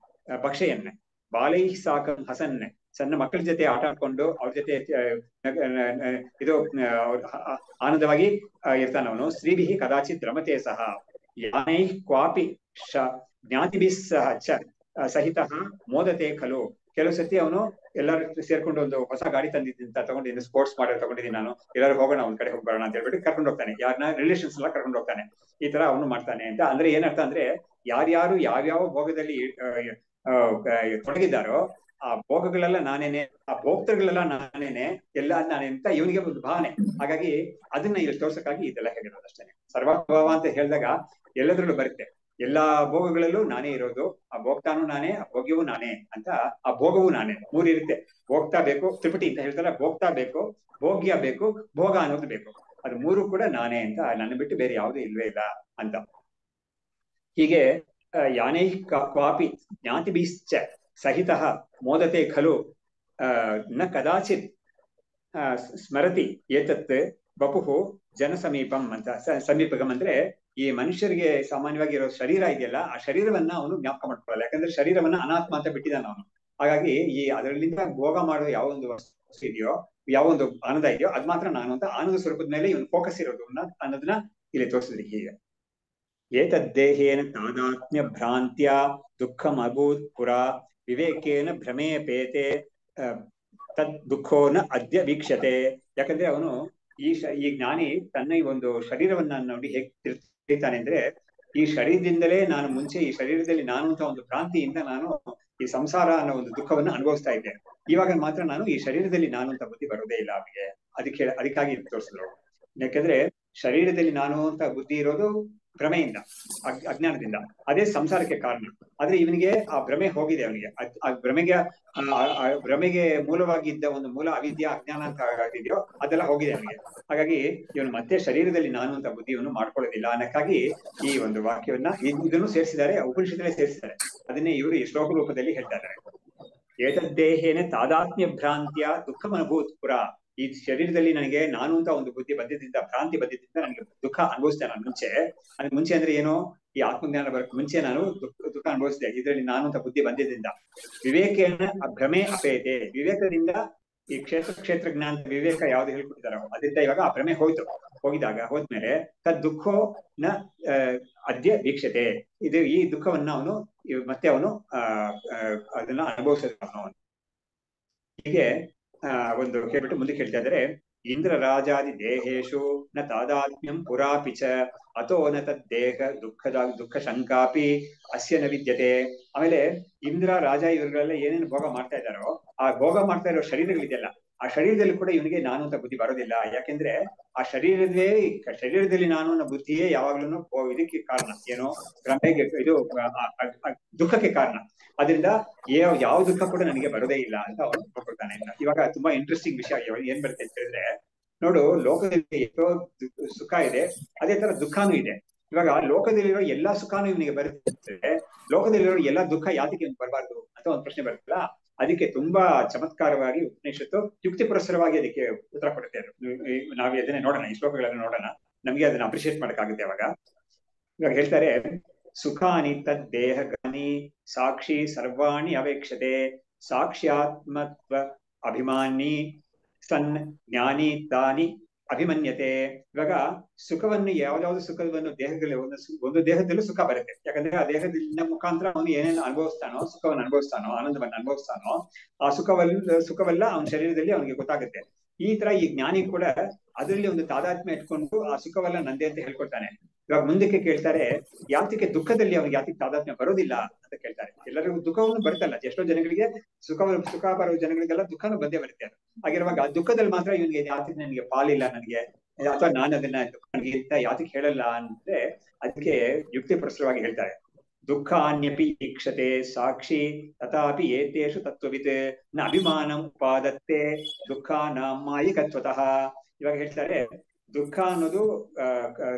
ಭಕ್ಷೆಯನ್ನೇ ಬಾಲೈ ಸಾಕಂ ಹಸನ್ನೆ, ಸಣ್ಣ ಮಕ್ಕಳ ಜೊತೆ ಆಟ ಆಡ್ಕೊಂಡು ಅವ್ರ ಜೊತೆ ಇದು ಆನಂದವಾಗಿ ಇರ್ತಾನವನು. ಸ್ತ್ರೀಭಿ ಕದಾಚಿತ್ ರಮತೆ ಸಹ ಯಾನೈ ಕ್ವಾಪಿ ಜ್ಞಾತಿಭಿಸ್ ಸಹಿತ ಮೋದತೆ ಖಲು. ಕೆಲವು ಸತಿ ಅವನು ಎಲ್ಲರೂ ಸೇರ್ಕೊಂಡು ಒಂದು ಹೊಸ ಗಾಡಿ ತಗೊಂಡಿದ್ದೀನಿ, ಸ್ಪೋರ್ಟ್ಸ್ ಮಾಡಲ್ ತಗೊಂಡಿದ್ದೀನಿ ನಾನು, ಎಲ್ಲರೂ ಹೋಗೋಣ ಒಂದ್ ಕಡೆ ಹೋಗ್ಬರೋಣ ಅಂತ ಹೇಳ್ಬಿಟ್ಟು ಕರ್ಕೊಂಡು ಹೋಗ್ತಾನೆ, ಯಾರನ್ನ ರಿಲೇಷನ್ಸ್ ಎಲ್ಲ ಕರ್ಕೊಂಡು ಹೋಗ್ತಾನೆ. ಈ ತರ ಅವನು ಮಾಡ್ತಾನೆ ಅಂತ. ಅಂದ್ರೆ ಏನರ್ಥ ಅಂದ್ರೆ ಯಾರ್ಯಾರು ಯಾವ್ಯಾವ ಭೋಗದಲ್ಲಿ ತೊಡಗಿದ್ದಾರೋ ಆ ಭೋಗಗಳೆಲ್ಲ ನಾನೇನೆ, ಆ ಭೋಕ್ತೃಗಳೆಲ್ಲ ನಾನೇನೆ, ಎಲ್ಲ ನಾನೇ ಅಂತ ಇವನಿಗೆ ಒಂದು ಭಾವನೆ. ಹಾಗಾಗಿ ಅದನ್ನ ಇಲ್ಲಿ ತೋರ್ಸಕ್ಕಾಗಿ ಇದೆಲ್ಲ ಹೇಳಿರೋದು ಅಷ್ಟೇ. ಸರ್ವಭಾವ ಅಂತ ಹೇಳಿದಾಗ ಎಲ್ಲದ್ರಲ್ಲೂ ಬರುತ್ತೆ, ಎಲ್ಲಾ ಭೋಗಗಳಲ್ಲೂ ನಾನೇ ಇರೋದು, ಆ ಭೋಕ್ತಾನು ನಾನೇ, ಆ ಭೋಗ್ಯವೂ ನಾನೇ ಅಂತ. ಆ ಭೋಗವೂ ನಾನೇ, ಮೂರಿರುತ್ತೆ. ಭೋಕ್ತಾ ಬೇಕು, ತ್ರಿಪುಟಿ ಅಂತ ಹೇಳ್ತಾರೆ, ಭೋಕ್ತಾ ಬೇಕು, ಭೋಗ್ಯ ಬೇಕು, ಭೋಗ ಅನ್ನೋದು ಬೇಕು, ಅದು ಮೂರು ಕೂಡ ನಾನೇ ಅಂತ. ನನ್ನ ಬಿಟ್ಟು ಬೇರೆ ಯಾವುದೂ ಇಲ್ವೇ ಇಲ್ಲ ಅಂತ. ಹೀಗೆ ಯಾನೈ ಕ್ವಾಪಿ ಜ್ಞಾತಿಭಿಶ್ಚ ಸಹಿತ ಮೋದತೆ ಖಲು ನ ಕದಾಚಿತ್ ಸ್ಮರತಿ ಏತತ್ ಬಪುಹು ಜನ ಸಮೀಪಂ ಅಂತ. ಸಮೀಪಗಂ ಅಂದ್ರೆ ಈ ಮನುಷ್ಯರಿಗೆ ಸಾಮಾನ್ಯವಾಗಿ ಇರೋ ಶರೀರ ಇದೆಯಲ್ಲ, ಆ ಶರೀರವನ್ನ ಅವನು ಜ್ಞಾಪಕ ಮಾಡ್ಕೊಳ್ಳಲ್ಲ. ಯಾಕಂದ್ರೆ ಶರೀರವನ್ನ ಅನಾತ್ಮ ಅಂತ ಬಿಟ್ಟಿದ್ದಾನ ಅವನು. ಹಾಗಾಗಿ ಅದರಲ್ಲಿಂದ ಭೋಗ ಮಾಡೋ ಯಾವ ಒಂದು ವಸ್ತು ಇದೆಯೋ, ಯಾವ ಒಂದು ಆನಂದ ಇದೆಯೋ ಅದ್ ಮಾತ್ರ ನಾನು ಅಂತ ಆನಂದ ಸ್ವರೂಪದ ಮೇಲೆ ಇವನು ಫೋಕಸ್ ಇರೋದು ಅನ್ನೋದನ್ನ ಇಲ್ಲಿ ತೋರಿಸಿದ್ರಿ. ಹೀಗೆ ಏತದ್ದೇಹೇನ ತಾದಾತ್ಮ್ಯ ಭ್ರಾಂತ್ಯ ದುಃಖಂ ಅಭೂತ್ ಪುರ ವಿವೇಕೇನ ಭ್ರಮೇ ಪೇತೆ ತದ್ ದುಃಖೋನ ಅದ್ಯ ವೀಕ್ಷತೆ. ಯಾಕಂದ್ರೆ ಅವನು ಈ ಜ್ಞಾನಿ ತನ್ನ ಈ ಒಂದು ಶರೀರವನ್ನ ನೋಡಿ ಹೇಗೆ ತಿಳಿತಾನೆ ಅಂದ್ರೆ, ಈ ಶರೀರದಿಂದಲೇ ನಾನು ಮುಂಚೆ ಈ ಶರೀರದಲ್ಲಿ ನಾನು ಅಂತ ಒಂದು ಭ್ರಾಂತಿಯಿಂದ ನಾನು ಈ ಸಂಸಾರ ಅನ್ನೋ ಒಂದು ದುಃಖವನ್ನ ಅನುಭವಿಸ್ತಾ ಇದ್ದೆ. ಇವಾಗ ಮಾತ್ರ ನಾನು ಈ ಶರೀರದಲ್ಲಿ ನಾನು ಅಂತ ಬುದ್ಧಿ ಬರೋದೇ ಇಲ್ಲ ಅವನಿಗೆ. ಅದಕ್ಕಾಗಿ ತೋರಿಸಿದ್ರು. ಯಾಕಂದ್ರೆ ಶರೀರದಲ್ಲಿ ನಾನು ಅಂತ ಬುದ್ಧಿ ಇರೋದು ಭ್ರಮೆಯಿಂದ, ಅಜ್ಞಾನದಿಂದ. ಅದೇ ಸಂಸಾರಕ್ಕೆ ಕಾರಣ. ಆದ್ರೆ ಇವನಿಗೆ ಆ ಭ್ರಮೆ ಹೋಗಿದೆ. ಅವನಿಗೆ ಆ ಭ್ರಮೆಗೆ ಮೂಲವಾಗಿದ್ದ ಒಂದು ಮೂಲ ಅವಿದ್ಯಾ ಅಜ್ಞಾನ ಅಂತ ಆಗಿದೆಯೋ ಅದೆಲ್ಲ ಹೋಗಿದೆ ಅವನಿಗೆ. ಹಾಗಾಗಿ ಇವನು ಮತ್ತೆ ಶರೀರದಲ್ಲಿ ನಾನು ಅಂತ ಬುದ್ಧಿಯನ್ನು ಮಾಡ್ಕೊಳ್ಳೋದಿಲ್ಲ ಅನ್ನಕ್ಕಾಗಿ ಈ ಒಂದು ವಾಕ್ಯವನ್ನ ಇದನ್ನು ಸೇರಿಸಿದ್ದಾರೆ, ಉಪನಿಷತ್ತಲ್ಲೇ ಸೇರಿಸಿದ್ದಾರೆ. ಅದನ್ನೇ ಇವರು ಈ ಶ್ಲೋಕ ರೂಪದಲ್ಲಿ ಹೇಳ್ತಾ ಇದ್ದಾರೆ. ಏತದ್ದೇಹೇನ ತಾದಾತ್ಮ್ಯ ಭ್ರಾಂತಿಯ ದುಃಖ ಅನುಭೂತ್ ಪುರ. ಈ ಶರೀರದಲ್ಲಿ ನನಗೆ ನಾನು ಅಂತ ಒಂದು ಬುದ್ಧಿ ಬಂದಿದ್ದರಿಂದ, ಭ್ರಾಂತಿ ಬಂದಿದ್ದರಿಂದ ನನಗೆ ದುಃಖ ಅನುಭವಿಸಿದೆ. ನಾನು ಅದಕ್ಕೆ ಮುಂಚೆ ಅಂದ್ರೆ ಏನು, ಈ ಆತ್ಮಜ್ಞಾನ ಬರಕ್ಕೆ ಮುಂಚೆ ನಾನು ದುಃಖ ಅನುಭವಿಸಿದೆ. ಇದರಲ್ಲಿ ನಾನು ಅಂತ ಬುದ್ಧಿ ಬಂದಿದ್ದರಿಂದ. ವಿವೇಕೇನ ಭ್ರಮೆ ಅಪೇತೆ. ವಿವೇಕದಿಂದ ಈ ಕ್ಷೇತ್ರ ಜ್ಞಾನ ವಿವೇಕ ಯಾವ್ದು ಹೇಳ್ಕೊಟ್ಟಿದಾರೋ ಅದರಿಂದ ಇವಾಗ ಆ ಭ್ರಮೆ ಹೋದ್ಮೇಲೆ ತದ್ ದುಃಖೋ ನ ಅದ್ಯ ವೀಕ್ಷತೆ. ಈ ದುಃಖವನ್ನ ಮತ್ತೆ ಅವನು ಅದನ್ನ ಅನುಭವಿಸೋದು. ಹೀಗೆ ಒಂದು ಹೇಳ್ಬಿಟ್ಟು ಮುಂದೆ ಹೇಳ್ತಾ ಇದ್ದಾರೆ. ಇಂದ್ರ ರಾಜಾದಿ ದೇಹೇಶು ನ ತಾದಾತ್ಮ್ಯಂ ಪುರಾಪಿಚ ಅಥೋ ನ ತದ್ದೇಹ ದುಃಖ ಶಂಕಾಪಿ ಅಸ್ಯ ನ ವಿದ್ಯತೆ. ಆಮೇಲೆ ಇಂದ್ರ ರಾಜ ಇವರುಗಳೆಲ್ಲ ಏನೇನು ಭೋಗ ಮಾಡ್ತಾ ಇದ್ದಾರೋ ಆ ಭೋಗ ಮಾಡ್ತಾ ಇರೋ ಶರೀರಗಳಿದೆಯಲ್ಲ, ಆ ಶರೀರದಲ್ಲಿ ಕೂಡ ಇವನಿಗೆ ನಾನು ಅಂತ ಬುದ್ಧಿ ಬರೋದಿಲ್ಲ. ಯಾಕೆಂದ್ರೆ ಆ ಶರೀರದಲ್ಲಿ ನಾನು ಅನ್ನೋ ಬುದ್ಧಿಯೇ ಯಾವಾಗ್ಲೂ ಇದಕ್ಕೆ ಕಾರಣ, ಏನೋ ಭ್ರಮೆಗೆ, ಇದು ದುಃಖಕ್ಕೆ ಕಾರಣ. ಅದರಿಂದ ಯಾವ ದುಃಖ ಕೂಡ ನನಗೆ ಬರೋದೇ ಇಲ್ಲ ಅಂತ ಅವನು ನೋಡ್ಕೊಳ್ತಾನೆ. ಇವಾಗ ತುಂಬಾ ಇಂಟ್ರೆಸ್ಟಿಂಗ್ ವಿಷಯ ಏನ್ ಬರುತ್ತೆ ಅಂತ ಹೇಳಿದ್ರೆ, ನೋಡು, ಲೋಕದಲ್ಲಿ ಎಷ್ಟೋ ಸುಖ ಇದೆ, ಅದೇ ತರ ದುಃಖನೂ ಇದೆ. ಇವಾಗ ಲೋಕದಲ್ಲಿರೋ ಎಲ್ಲಾ ಸುಖಾನು ಇವನಿಗೆ ಬರುತ್ತೆ, ಲೋಕದಲ್ಲಿರೋ ಎಲ್ಲಾ ದುಃಖ ಯಾತಕ್ಕೆ ಬರಬಾರ್ದು ಅಂತ ಒಂದು ಪ್ರಶ್ನೆ ಬರುತ್ತಲ್ಲ. ಅದಕ್ಕೆ ತುಂಬಾ ಚಮತ್ಕಾರವಾಗಿ ಉಪನಿಷತ್ತು ಯುಕ್ತಿ ಪುರಸ್ಸರವಾಗಿ ಅದಕ್ಕೆ ಉತ್ತರ ಕೊಡುತ್ತೆ. ನಾವು ಅದನ್ನೇ ನೋಡೋಣ, ಈ ಶ್ಲೋಕಗಳನ್ನ ನೋಡೋಣ, ನಮ್ಗೆ ಅದನ್ನ ಅಪ್ರಿಶಿಯೇಟ್ ಮಾಡಕ್ಕಾಗುತ್ತೆ. ಇವಾಗ ಹೇಳ್ತಾರೆ, ಸುಖಾನಿ ತದ್ ದೇಹಗಾನಿ ಸಾಕ್ಷಿ ಸರ್ವಾಣಿ ಅವೇಕ್ಷತೆ ಸಾಕ್ಷ್ಯಾತ್ಮತ್ವ ಅಭಿಮಾನಿ ಸನ್ ಜ್ಞಾನಿ ತಾನಿ ಅಭಿಮನ್ಯತೆ. ಇವಾಗ ಸುಖವನ್ನು, ಯಾವ್ದಾವ್ದು ಸುಖವನ್ನು ದೇಹದಲ್ಲಿ ಒಂದು ದೇಹದಲ್ಲೂ ಸುಖ ಬರುತ್ತೆ. ಯಾಕಂದ್ರೆ ಆ ದೇಹದಿಂದ ಮುಖಾಂತರ ಅವನು ಏನೇನು ಅನುಭವಿಸ್ತಾನೋ, ಸುಖವನ್ನು ಅನುಭವಿಸ್ತಾನೋ, ಆನಂದವನ್ನು ಅನುಭವಿಸ್ತಾನೋ, ಆ ಸುಖವೆಲ್ಲ ಅವನ ಶರೀರದಲ್ಲಿ ಅವನಿಗೆ ಗೊತ್ತಾಗುತ್ತೆ. ಈ ತರ ಈ ಜ್ಞಾನಿ ಕೂಡ ಅದರಲ್ಲಿ ಒಂದು ತಾದಾತ್ಮ್ಯ ಇಟ್ಕೊಂಡು ಆ ಸುಖವೆಲ್ಲ ನಂದೇ ಅಂತ ಹೇಳ್ಕೊಳ್ತಾನೆ. ಇವಾಗ ಮುಂದಕ್ಕೆ ಕೇಳ್ತಾರೆ, ಯಾತಕ್ಕೆ ದುಃಖದಲ್ಲಿ ಅವನಿಗೆ ಯಾತಕ್ಕೆ ತಾದಾತ್ಮ್ಯ ಬರೋದಿಲ್ಲ ಅಂತ ಕೇಳ್ತಾರೆ. ಎಲ್ಲರಿಗೂ ದುಃಖವನ್ನು ಬರುತ್ತಲ್ಲ, ಎಷ್ಟೋ ಜನಗಳಿಗೆ ಸುಖ ಬರೋ ಜನಗಳಿಗೆಲ್ಲ ದುಃಖನೂ ಬಂದೇ ಬರುತ್ತೆ. ಹಾಗಿರುವಾಗ ದುಃಖದಲ್ಲಿ ಮಾತ್ರ ಇವನಿಗೆ ಯಾತಕ್ಕೆ ನನಗೆ ಪಾಲಿಲ್ಲ, ನನಗೆ ಅಥವಾ ನಾನು ಅದನ್ನ ನನಗೆ ಅಂತ ಯಾತಕ್ಕೆ ಹೇಳಲ್ಲ ಅಂದ್ರೆ, ಅದಕ್ಕೆ ಯುಕ್ತಿ ಪುರಸ್ಸರವಾಗಿ ಹೇಳ್ತಾರೆ. ದುಃಖಾನ್ಯಪಿ ಈಕ್ಷತೆ ಸಾಕ್ಷಿ ತಥಾಪಿ ಏತೇಷು ತತ್ವವಿತ್ ನ ಅಭಿಮಾನಂ ಉಪಾದತ್ತೆ ದುಃಖಾನಾಂ ಮಾಯಿಕತ್ವತಃ. ಇವಾಗ ಹೇಳ್ತಾರೆ, ದುಃಖ ಅನ್ನೋದು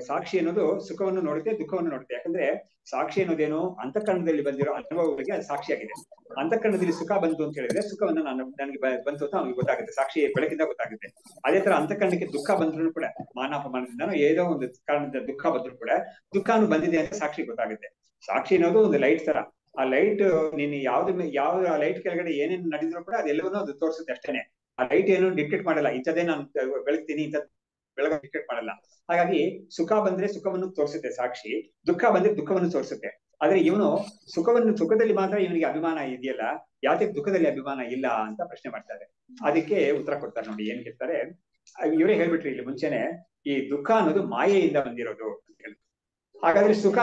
ಸಾಕ್ಷಿ ಅನ್ನೋದು ಸುಖವನ್ನು ನೋಡುತ್ತೆ, ದುಃಖವನ್ನು ನೋಡುತ್ತೆ. ಯಾಕಂದ್ರೆ ಸಾಕ್ಷಿ ಅನ್ನೋದೇನು, ಅಂತಃಕರಣದಲ್ಲಿ ಬಂದಿರೋ ಅನುಭವಗಳಿಗೆ ಅದು ಸಾಕ್ಷಿಯಾಗಿದೆ. ಅಂತಃಕರಣದಲ್ಲಿ ಸುಖ ಬಂತು ಅಂತ ಹೇಳಿದ್ರೆ ಸುಖವನ್ನು ನನಗೆ ಬಂತು ಅಂತ ಅವ್ನಿಗೆ ಗೊತ್ತಾಗುತ್ತೆ, ಸಾಕ್ಷಿ ಬೆಳಕಿಂದ ಗೊತ್ತಾಗುತ್ತೆ. ಅದೇ ತರ ಅಂತಃಕರಣಕ್ಕೆ ದುಃಖ ಬಂದ್ರು ಕೂಡ, ಮಾನಾಪಮಾನದಿಂದ ಏನೋ ಒಂದು ಕಾರಣದಿಂದ ದುಃಖ ಬಂದ್ರು ಕೂಡ ದುಃಖನು ಬಂದಿದೆ ಅಂತ ಸಾಕ್ಷಿ ಗೊತ್ತಾಗುತ್ತೆ. ಸಾಕ್ಷಿ ಅನ್ನೋದು ಒಂದು ಲೈಟ್ ತರ. ಆ ಲೈಟ್ ನೀನು ಯಾವ ಲೈಟ್ ಕೆಳಗಡೆ ಏನೇನು ನಡೆದ್ರು ಕೂಡ ಅದೆಲ್ಲವನ್ನೂ ಅದು ತೋರಿಸುತ್ತೆ ಅಷ್ಟೇನೆ. ಆ ಲೈಟ್ ಏನು ಡಿಕ್ಟೇಟ್ ಮಾಡಲ್ಲ, ಇಂಥದ್ದೇ ನಾನು ಬೆಳಗ್ತೀನಿ, ಬೆಳಗ ಡಿಕ್ಟೇಟ್ ಮಾಡಲ್ಲ. ಹಾಗಾಗಿ ಸುಖ ಬಂದ್ರೆ ಸುಖವನ್ನು ತೋರಿಸುತ್ತೆ ಸಾಕ್ಷಿ, ದುಃಖ ಬಂದ್ರೆ ದುಃಖವನ್ನು ತೋರಿಸುತ್ತೆ. ಆದ್ರೆ ಇವನು ಸುಖದಲ್ಲಿ ಮಾತ್ರ ಇವನಿಗೆ ಅಭಿಮಾನ ಇದೆಯಲ್ಲ, ಯಾತಕ್ಕೆ ದುಃಖದಲ್ಲಿ ಅಭಿಮಾನ ಇಲ್ಲ ಅಂತ ಪ್ರಶ್ನೆ ಮಾಡ್ತಾರೆ. ಅದಕ್ಕೆ ಉತ್ತರ ಕೊಡ್ತಾರೆ ನೋಡಿ. ಏನ್ ಹೇಳ್ತಾರೆ, ಇವರೇ ಹೇಳ್ಬಿಟ್ರಿ ಇಲ್ಲಿ ಮುಂಚೆನೆ, ಈ ದುಃಖ ಅನ್ನೋದು ಮಾಯೆಯಿಂದ ಬಂದಿರೋದು ಅಂತ ಹೇಳ್ತಾರೆ. ಹಾಗಾದ್ರೆ ಸುಖ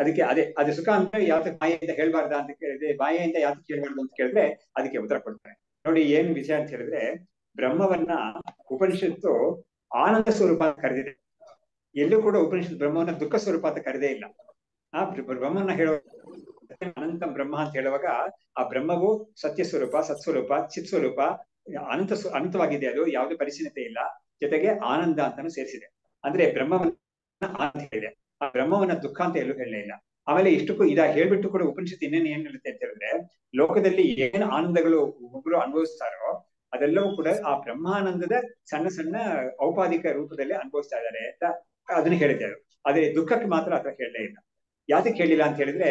ಅದಕ್ಕೆ ಅದೇ ಸುಖ ಅಂದ್ರೆ ಯಾತಕ್ಕೆ ಮಾಯೆ ಅಂತ ಹೇಳ್ಬಾರ್ದ ಅಂತ ಕೇಳಿದ್ರೆ, ಮಾಯೆಯಿಂದ ಯಾತಕ್ಕೆ ಹೇಳ್ಬಾರ್ದು ಅಂತ ಕೇಳಿದ್ರೆ ಅದಕ್ಕೆ ಉತ್ತರ ಕೊಡ್ತಾರೆ ನೋಡಿ. ಏನ್ ವಿಷಯ ಅಂತ ಹೇಳಿದ್ರೆ, ಬ್ರಹ್ಮವನ್ನ ಉಪನಿಷತ್ತು ಆನಂದ ಸ್ವರೂಪ ಅಂತ ಕರೆದಿದೆ. ಎಲ್ಲೂ ಕೂಡ ಉಪನಿಷತ್ ಬ್ರಹ್ಮವನ್ನ ದುಃಖ ಸ್ವರೂಪ ಅಂತ ಕರೆದೇ ಇಲ್ಲ. ಬ್ರಹ್ಮವನ್ನ ಹೇಳುವ ಅನಂತ ಬ್ರಹ್ಮ ಅಂತ ಹೇಳುವಾಗ ಆ ಬ್ರಹ್ಮವು ಸತ್ಯ ಸ್ವರೂಪ, ಸತ್ಸ್ವರೂಪ, ಚಿತ್ ಸ್ವರೂಪ, ಅನಂತವಾಗಿದೆ. ಅದು ಯಾವುದೇ ಪರಿಚೀನತೆ ಇಲ್ಲ, ಜೊತೆಗೆ ಆನಂದ ಅಂತಾನು ಸೇರಿಸಿದೆ. ಅಂದ್ರೆ ಬ್ರಹ್ಮವನ್ನ ಆನಂದ ಹೇಳಿದೆ, ಆ ಬ್ರಹ್ಮವನ್ನ ದುಃಖ ಅಂತ ಎಲ್ಲೂ ಹೇಳಲೇ ಇಲ್ಲ. ಆಮೇಲೆ ಇಷ್ಟಕ್ಕೂ ಹೇಳ್ಬಿಟ್ಟು ಕೂಡ ಉಪನಿಷತ್ತು ಏನ್ ಹೇಳುತ್ತೆ ಅಂತ ಹೇಳಿದ್ರೆ, ಲೋಕದಲ್ಲಿ ಏನು ಆನಂದಗಳು ಒಬ್ರು ಅನುಭವಿಸ್ತಾರೋ ಅದೆಲ್ಲವೂ ಕೂಡ ಆ ಬ್ರಹ್ಮಾನಂದದ ಸಣ್ಣ ಸಣ್ಣ ಔಪಾಧಿಕ ರೂಪದಲ್ಲಿ ಅನುಭವಿಸ್ತಾ ಇದ್ದಾರೆ ಅಂತ ಅದನ್ನ ಹೇಳಿದೆ. ಆದ್ರೆ ದುಃಖಕ್ಕೆ ಮಾತ್ರ ಆತರ ಹೇಳಲೇ ಇಲ್ಲ. ಯಾತಕ್ಕೆ ಹೇಳಿಲ್ಲ ಅಂತ ಹೇಳಿದ್ರೆ,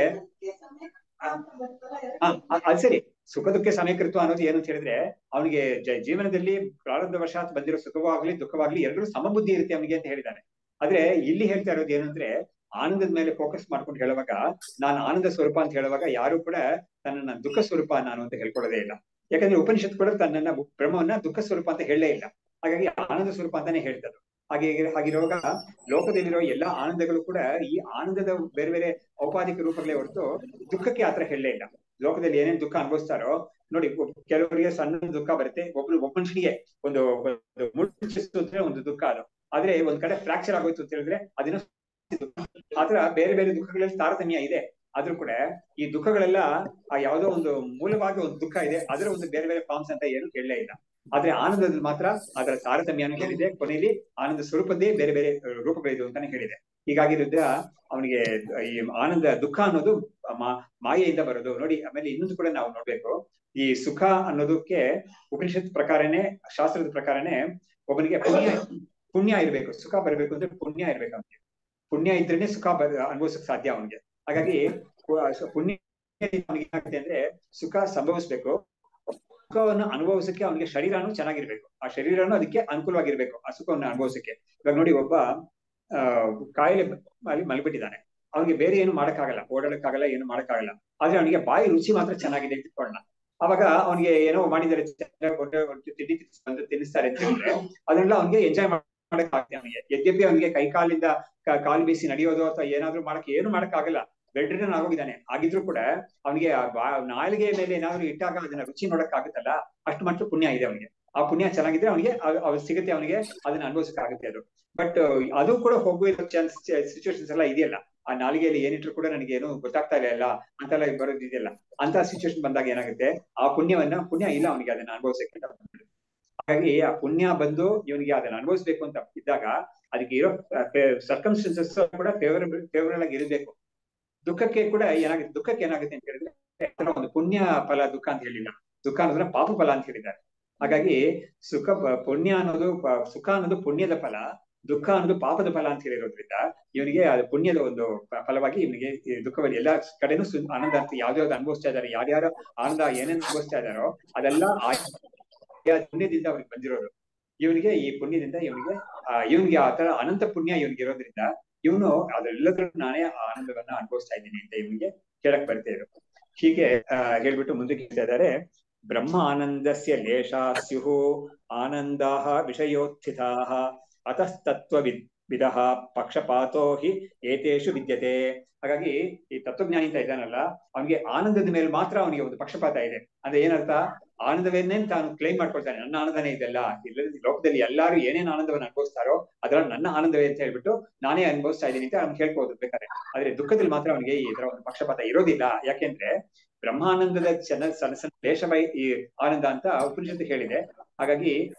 ಅದು ಸರಿ, ಸುಖ ದುಃಖ ಸಮಯಕೃತ್ವ ಅನ್ನೋದು ಏನು ಅಂತ ಹೇಳಿದ್ರೆ, ಅವನಿಗೆ ಜೀವನದಲ್ಲಿ ಪ್ರಾರಂಭ ವಶಾತ್ ಬಂದಿರೋ ಸುಖವಾಗ್ಲಿ ದುಃಖವಾಗ್ಲಿ ಎರಡರೂ ಸಮಬುದ್ಧಿ ಇರುತ್ತೆ ಅವನಿಗೆ ಅಂತ ಹೇಳಿದ್ದಾನೆ. ಆದ್ರೆ ಇಲ್ಲಿ ಹೇಳ್ತಾ ಇರೋದು ಏನಂದ್ರೆ, ಆನಂದದ ಮೇಲೆ ಫೋಕಸ್ ಮಾಡ್ಕೊಂಡು ಹೇಳುವಾಗ, ನಾನು ಆನಂದ ಸ್ವರೂಪ ಅಂತ ಹೇಳುವಾಗ ಯಾರು ಕೂಡ ತನ್ನ ದುಃಖ ಸ್ವರೂಪ ನಾನು ಅಂತ ಹೇಳ್ಕೊಳ್ಳೋದೇ ಇಲ್ಲ. ಯಾಕಂದ್ರೆ ಉಪನಿಷತ್ ಕೂಡ ತನ್ನ ಬ್ರಹ್ಮವನ್ನ ದುಃಖ ಸ್ವರೂಪ ಅಂತ ಹೇಳಲೇ ಇಲ್ಲ. ಹಾಗಾಗಿ ಆನಂದ ಸ್ವರೂಪ ಅಂತಾನೆ ಹೇಳ್ತದ್ದು. ಹಾಗಿರುವಾಗ ಲೋಕದಲ್ಲಿರೋ ಎಲ್ಲಾ ಆನಂದಗಳು ಕೂಡ ಈ ಆನಂದದ ಬೇರೆ ಬೇರೆ ಔಪಾಧಿಕ ರೂಪಗಳೇ ಹೊರತು ದುಃಖಕ್ಕೆ ಆತರ ಹೇಳಲೇ ಇಲ್ಲ. ಲೋಕದಲ್ಲಿ ಏನೇನ್ ದುಃಖ ಅನುಭವಿಸ್ತಾರೋ ನೋಡಿ, ಕೆಲವರಿಗೆ ಸಣ್ಣ ದುಃಖ ಬರುತ್ತೆ, ಒಬ್ಬ ಮನುಷ್ಯನಿಗೆ ಒಂದು ಮುಳ್ಳು ಒಂದು ದುಃಖ ಅದು. ಆದ್ರೆ ಒಂದ್ ಕಡೆ ಫ್ರಾಕ್ಚರ್ ಆಗೋಯ್ತು ಅಂತ ಹೇಳಿದ್ರೆ ಅದನ್ನ ಆತರ ಬೇರೆ ಬೇರೆ ದುಃಖಗಳಲ್ಲಿ ತಾರತಮ್ಯ ಇದೆ. ಆದ್ರೂ ಕೂಡ ಈ ದುಃಖಗಳೆಲ್ಲ ಆ ಯಾವುದೋ ಒಂದು ಮೂಲವಾಗಿ ಒಂದು ದುಃಖ ಇದೆ, ಅದರ ಒಂದು ಬೇರೆ ಬೇರೆ ಫಾರ್ಮ್ಸ್ ಅಂತ ಏನು ಹೇಳಲೇ ಇಲ್ಲ. ಆದ್ರೆ ಆನಂದದಲ್ಲಿ ಮಾತ್ರ ಅದರ ತಾರತಮ್ಯನು ಹೇಳಿದೆ, ಕೊನೆಯಲ್ಲಿ ಆನಂದ ಸ್ವರೂಪದ್ದೇ ಬೇರೆ ಬೇರೆ ರೂಪಗಳಿದೆ ಅಂತಾನೆ ಹೇಳಿದೆ. ಹೀಗಾಗಿರೋದ್ರ ಅವನಿಗೆ ಈ ಆನಂದ ದುಃಖ ಅನ್ನೋದು ಮಾಯೆಯಿಂದ ಬರೋದು ನೋಡಿ. ಆಮೇಲೆ ಇನ್ನೊಂದು ಕೂಡ ನಾವು ನೋಡ್ಬೇಕು, ಈ ಸುಖ ಅನ್ನೋದಕ್ಕೆ ಉಪನಿಷತ್ ಪ್ರಕಾರನೇ, ಶಾಸ್ತ್ರದ ಪ್ರಕಾರನೇ ಒಬ್ಬನಿಗೆ ಪುಣ್ಯ ಇರ್ಬೇಕು. ಸುಖ ಬರಬೇಕು ಅಂದ್ರೆ ಪುಣ್ಯ ಇರ್ಬೇಕು ಅವನಿಗೆ. ಪುಣ್ಯ ಇದ್ರೇನೆ ಸುಖ ಅನುಭವಿಸಕ್ ಸಾಧ್ಯ ಅವನಿಗೆ. ಹಾಗಾಗಿ ಪುಣ್ಯ ಅವನಿಗೆ ಏನಾಗುತ್ತೆ ಅಂದ್ರೆ ಸುಖ ಸಂಭವಿಸ್ಬೇಕು. ಸುಖವನ್ನು ಅನುಭವಿಸಕ್ಕೆ ಅವನಿಗೆ ಶರೀರನೂ ಚೆನ್ನಾಗಿರ್ಬೇಕು, ಆ ಶರೀರನೂ ಅದಕ್ಕೆ ಅನುಕೂಲವಾಗಿರ್ಬೇಕು ಆ ಸುಖವನ್ನು ಅನುಭವಿಸಕ್ಕೆ. ಇವಾಗ ನೋಡಿ, ಒಬ್ಬ ಕಾಯಿಲೆ ಅಲ್ಲಿ ಮಲಗಿಬಿಟ್ಟಿದ್ದಾನೆ, ಅವನಿಗೆ ಬೇರೆ ಏನು ಮಾಡಕ್ಕಾಗಲ್ಲ, ಓಡಾಡಕ್ಕಾಗಲ್ಲ, ಏನು ಮಾಡಕ್ಕಾಗಲ್ಲ. ಆದ್ರೆ ಅವನಿಗೆ ಬಾಯಿ ರುಚಿ ಮಾತ್ರ ಚೆನ್ನಾಗಿದೆ ಇಟ್ಕೊಳ್ಳೋಣ. ಅವಾಗ ಅವನಿಗೆ ಏನೋ ಮಾಡಿದರೆ ತಿಂಡಿ ತಿನ್ನಿಸ್ತಾರೆ ಅಂತ ಹೇಳಿದ್ರೆ ಅದನ್ನೆಲ್ಲ ಅವನಿಗೆ ಎಂಜಾಯ್ ಮಾಡಕ್ಕಾಗುತ್ತೆ ಅವನಿಗೆ. ಯದ್ಯಪಿ ಅವನಿಗೆ ಕೈ ಕಾಲಿಂದ ಕಾಲು ಬೀಸಿ ನಡೆಯೋದು ಅಥವಾ ಏನಾದ್ರು ಏನು ಮಾಡಕ್ಕಾಗಲ್ಲ, ಬೆಡ್ ರಿಡನ್ ಆಗೋಗಿದ್ದಾನೆ. ಆಗಿದ್ರು ಕೂಡ ಅವನಿಗೆ ನಾಲಿಗೆ ಮೇಲೆ ಏನಾದ್ರು ಇಟ್ಟಾಗ ಅದನ್ನ ರುಚಿ ನೋಡಕ್ಕಾಗುತ್ತಲ್ಲ, ಅಷ್ಟು ಮಟ್ಟ ಪುಣ್ಯ ಇದೆ ಅವನಿಗೆ. ಆ ಪುಣ್ಯ ಚೆನ್ನಾಗಿದ್ರೆ ಅವನಿಗೆ ಸಿಗುತ್ತೆ, ಅವನಿಗೆ ಅದನ್ನ ಅನುಭವಿಸಕ್ಕಾಗುತ್ತೆ ಅದು. ಬಟ್ ಅದು ಕೂಡ ಹೋಗುವ ಸಿಚುವೇಶನ್ಸ್ ಎಲ್ಲ ಇದೆಯಲ್ಲ, ಆ ನಾಲಿಗೆಯಲ್ಲಿ ಏನಿಟ್ರು ಕೂಡ ನನಗೆ ಏನು ಗೊತ್ತಾಗ್ತಾ ಇಲ್ಲ ಅಂತೆಲ್ಲ ಬರೋದಿದೆಯಲ್ಲ, ಅಂತ ಸಿಚುವೇಶನ್ ಬಂದಾಗ ಏನಾಗುತ್ತೆ, ಆ ಪುಣ್ಯ ಇಲ್ಲ ಅವನಿಗೆ ಅದನ್ನ ಅನುಭವಿಸಕ್ಕೆ. ಹಾಗಾಗಿ ಆ ಪುಣ್ಯ ಬಂದು ಇವನಿಗೆ ಅದನ್ನ ಅನುಭವಿಸ್ಬೇಕು ಅಂತ ಇದ್ದಾಗ ಅದಕ್ಕೆ ಇರೋ ಸರ್ಕಮ್ಸ್ಟೆನ್ಸಸ್ ಕೂಡ ಫೇವರಬಲ್ ಆಗಿ ಇರಬೇಕು. ದುಃಖಕ್ಕೆ ಏನಾಗುತ್ತೆ ಅಂತ ಹೇಳಿದ್ರೆ ಒಂದು ಪುಣ್ಯ ಫಲ ದುಃಖ ಅಂತ ಹೇಳಿಲ್ಲ, ದುಃಖ ಅನ್ನೋದ್ರ ಪಾಪ ಫಲ ಅಂತ ಹೇಳಿದ್ದಾರೆ. ಹಾಗಾಗಿ ಸುಖ ಸುಖ ಅನ್ನೋದು ಪುಣ್ಯದ ಫಲ, ದುಃಖ ಅನ್ನೋದು ಪಾಪದ ಫಲ ಅಂತ ಹೇಳಿರೋದ್ರಿಂದ ಇವನಿಗೆ ಅದು ಪುಣ್ಯದ ಒಂದು ಫಲವಾಗಿ ಇವನಿಗೆ ದುಃಖವಾಗಿ ಎಲ್ಲಾ ಕಡೆನೂ ಆನಂದ ಅಂತ ಯಾವ್ದಾವ್ದು ಅನುಭವಿಸ್ತಾ ಇದ್ದಾರೆ, ಯಾರ್ಯಾರು ಆನಂದ ಏನೇನು ಅನುಭವಿಸ್ತಾ ಇದ್ದಾರೋ ಅದೆಲ್ಲ ಪುಣ್ಯದಿಂದ ಅವ್ರಿಗೆ ಬಂದಿರೋದು. ಇವನಿಗೆ ಈ ಪುಣ್ಯದಿಂದ ಇವನಿಗೆ ಆ ತರ ಅನಂತ ಪುಣ್ಯ ಇವನಿಗೆ ಇರೋದ್ರಿಂದ ಇವನು ಅದೆಲ್ಲದ್ರೂ ನಾನೇ ಆನಂದವನ್ನ ಅನುಭವಿಸ್ತಾ ಇದ್ದೀನಿ ಅಂತ ಇವನಿಗೆ ಕೇಳಕ್ ಬರ್ತಾ ಇರೋದು. ಹೀಗೆ ಹೇಳ್ಬಿಟ್ಟು ಮುಂದಕ್ಕೆ ಹೇಳ್ತಾ ಇದ್ದಾರೆ, ಬ್ರಹ್ಮ ಆನಂದಸ್ಯ ಲೇಷಾ ಸ್ಯುಹು ಆನಂದಾಹ ವಿಷಯೋತ್ಥಿತಾಹ ಅತಸ್ತತ್ವವಿದಃ ಪಕ್ಷಪಾತೋ ಹಿ ಏತೇಷು ವಿದ್ಯತೆ. ಹಾಗಾಗಿ ಈ ತತ್ವಜ್ಞಾನಿ ಅಂತ ಇದ್ದಾನಲ್ಲ, ಅವನಿಗೆ ಆನಂದದ ಮೇಲೆ ಮಾತ್ರ ಅವನಿಗೆ ಒಂದು ಪಕ್ಷಪಾತ ಇದೆ. ಅಂದ್ರೆ ಏನರ್ಥ, ಆನಂದವನ್ನೇ ತಾನು ಕ್ಲೈಮ್ ಮಾಡ್ಕೊಳ್ತಾನೆ, ನನ್ನ ಆನಂದನೇ ಇದೆಲ್ಲ, ಲೋಕದಲ್ಲಿ ಎಲ್ಲಾರು ಏನೇನು ಆನಂದವನ್ನು ಅನುಭವಿಸ್ತಾರೋ ಅದ್ರಲ್ಲಿ ನನ್ನ ಆನಂದವೇ ಅಂತ ಹೇಳ್ಬಿಟ್ಟು ನಾನೇ ಅನುಭವಿಸ್ತಾ ಇದ್ದೀನಿ ಅಂತ ಅವ್ನು ಹೇಳ್ಬೋದು ಬೇಕಾದ್ರೆ. ಆದ್ರೆ ದುಃಖದಲ್ಲಿ ಮಾತ್ರ ಅವನಿಗೆ ಇದರ ಒಂದು ಪಕ್ಷಪಾತ ಇರೋದಿಲ್ಲ. ಯಾಕೆಂದ್ರೆ ಬ್ರಹ್ಮಾನಂದದ ಸಣ್ಣ ಲೇಷಮಯ ಈ ಆನಂದ ಅಂತ ಉಪನಿಷತ್ತು ಹೇಳಿದೆ. ಹಾಗಾಗಿ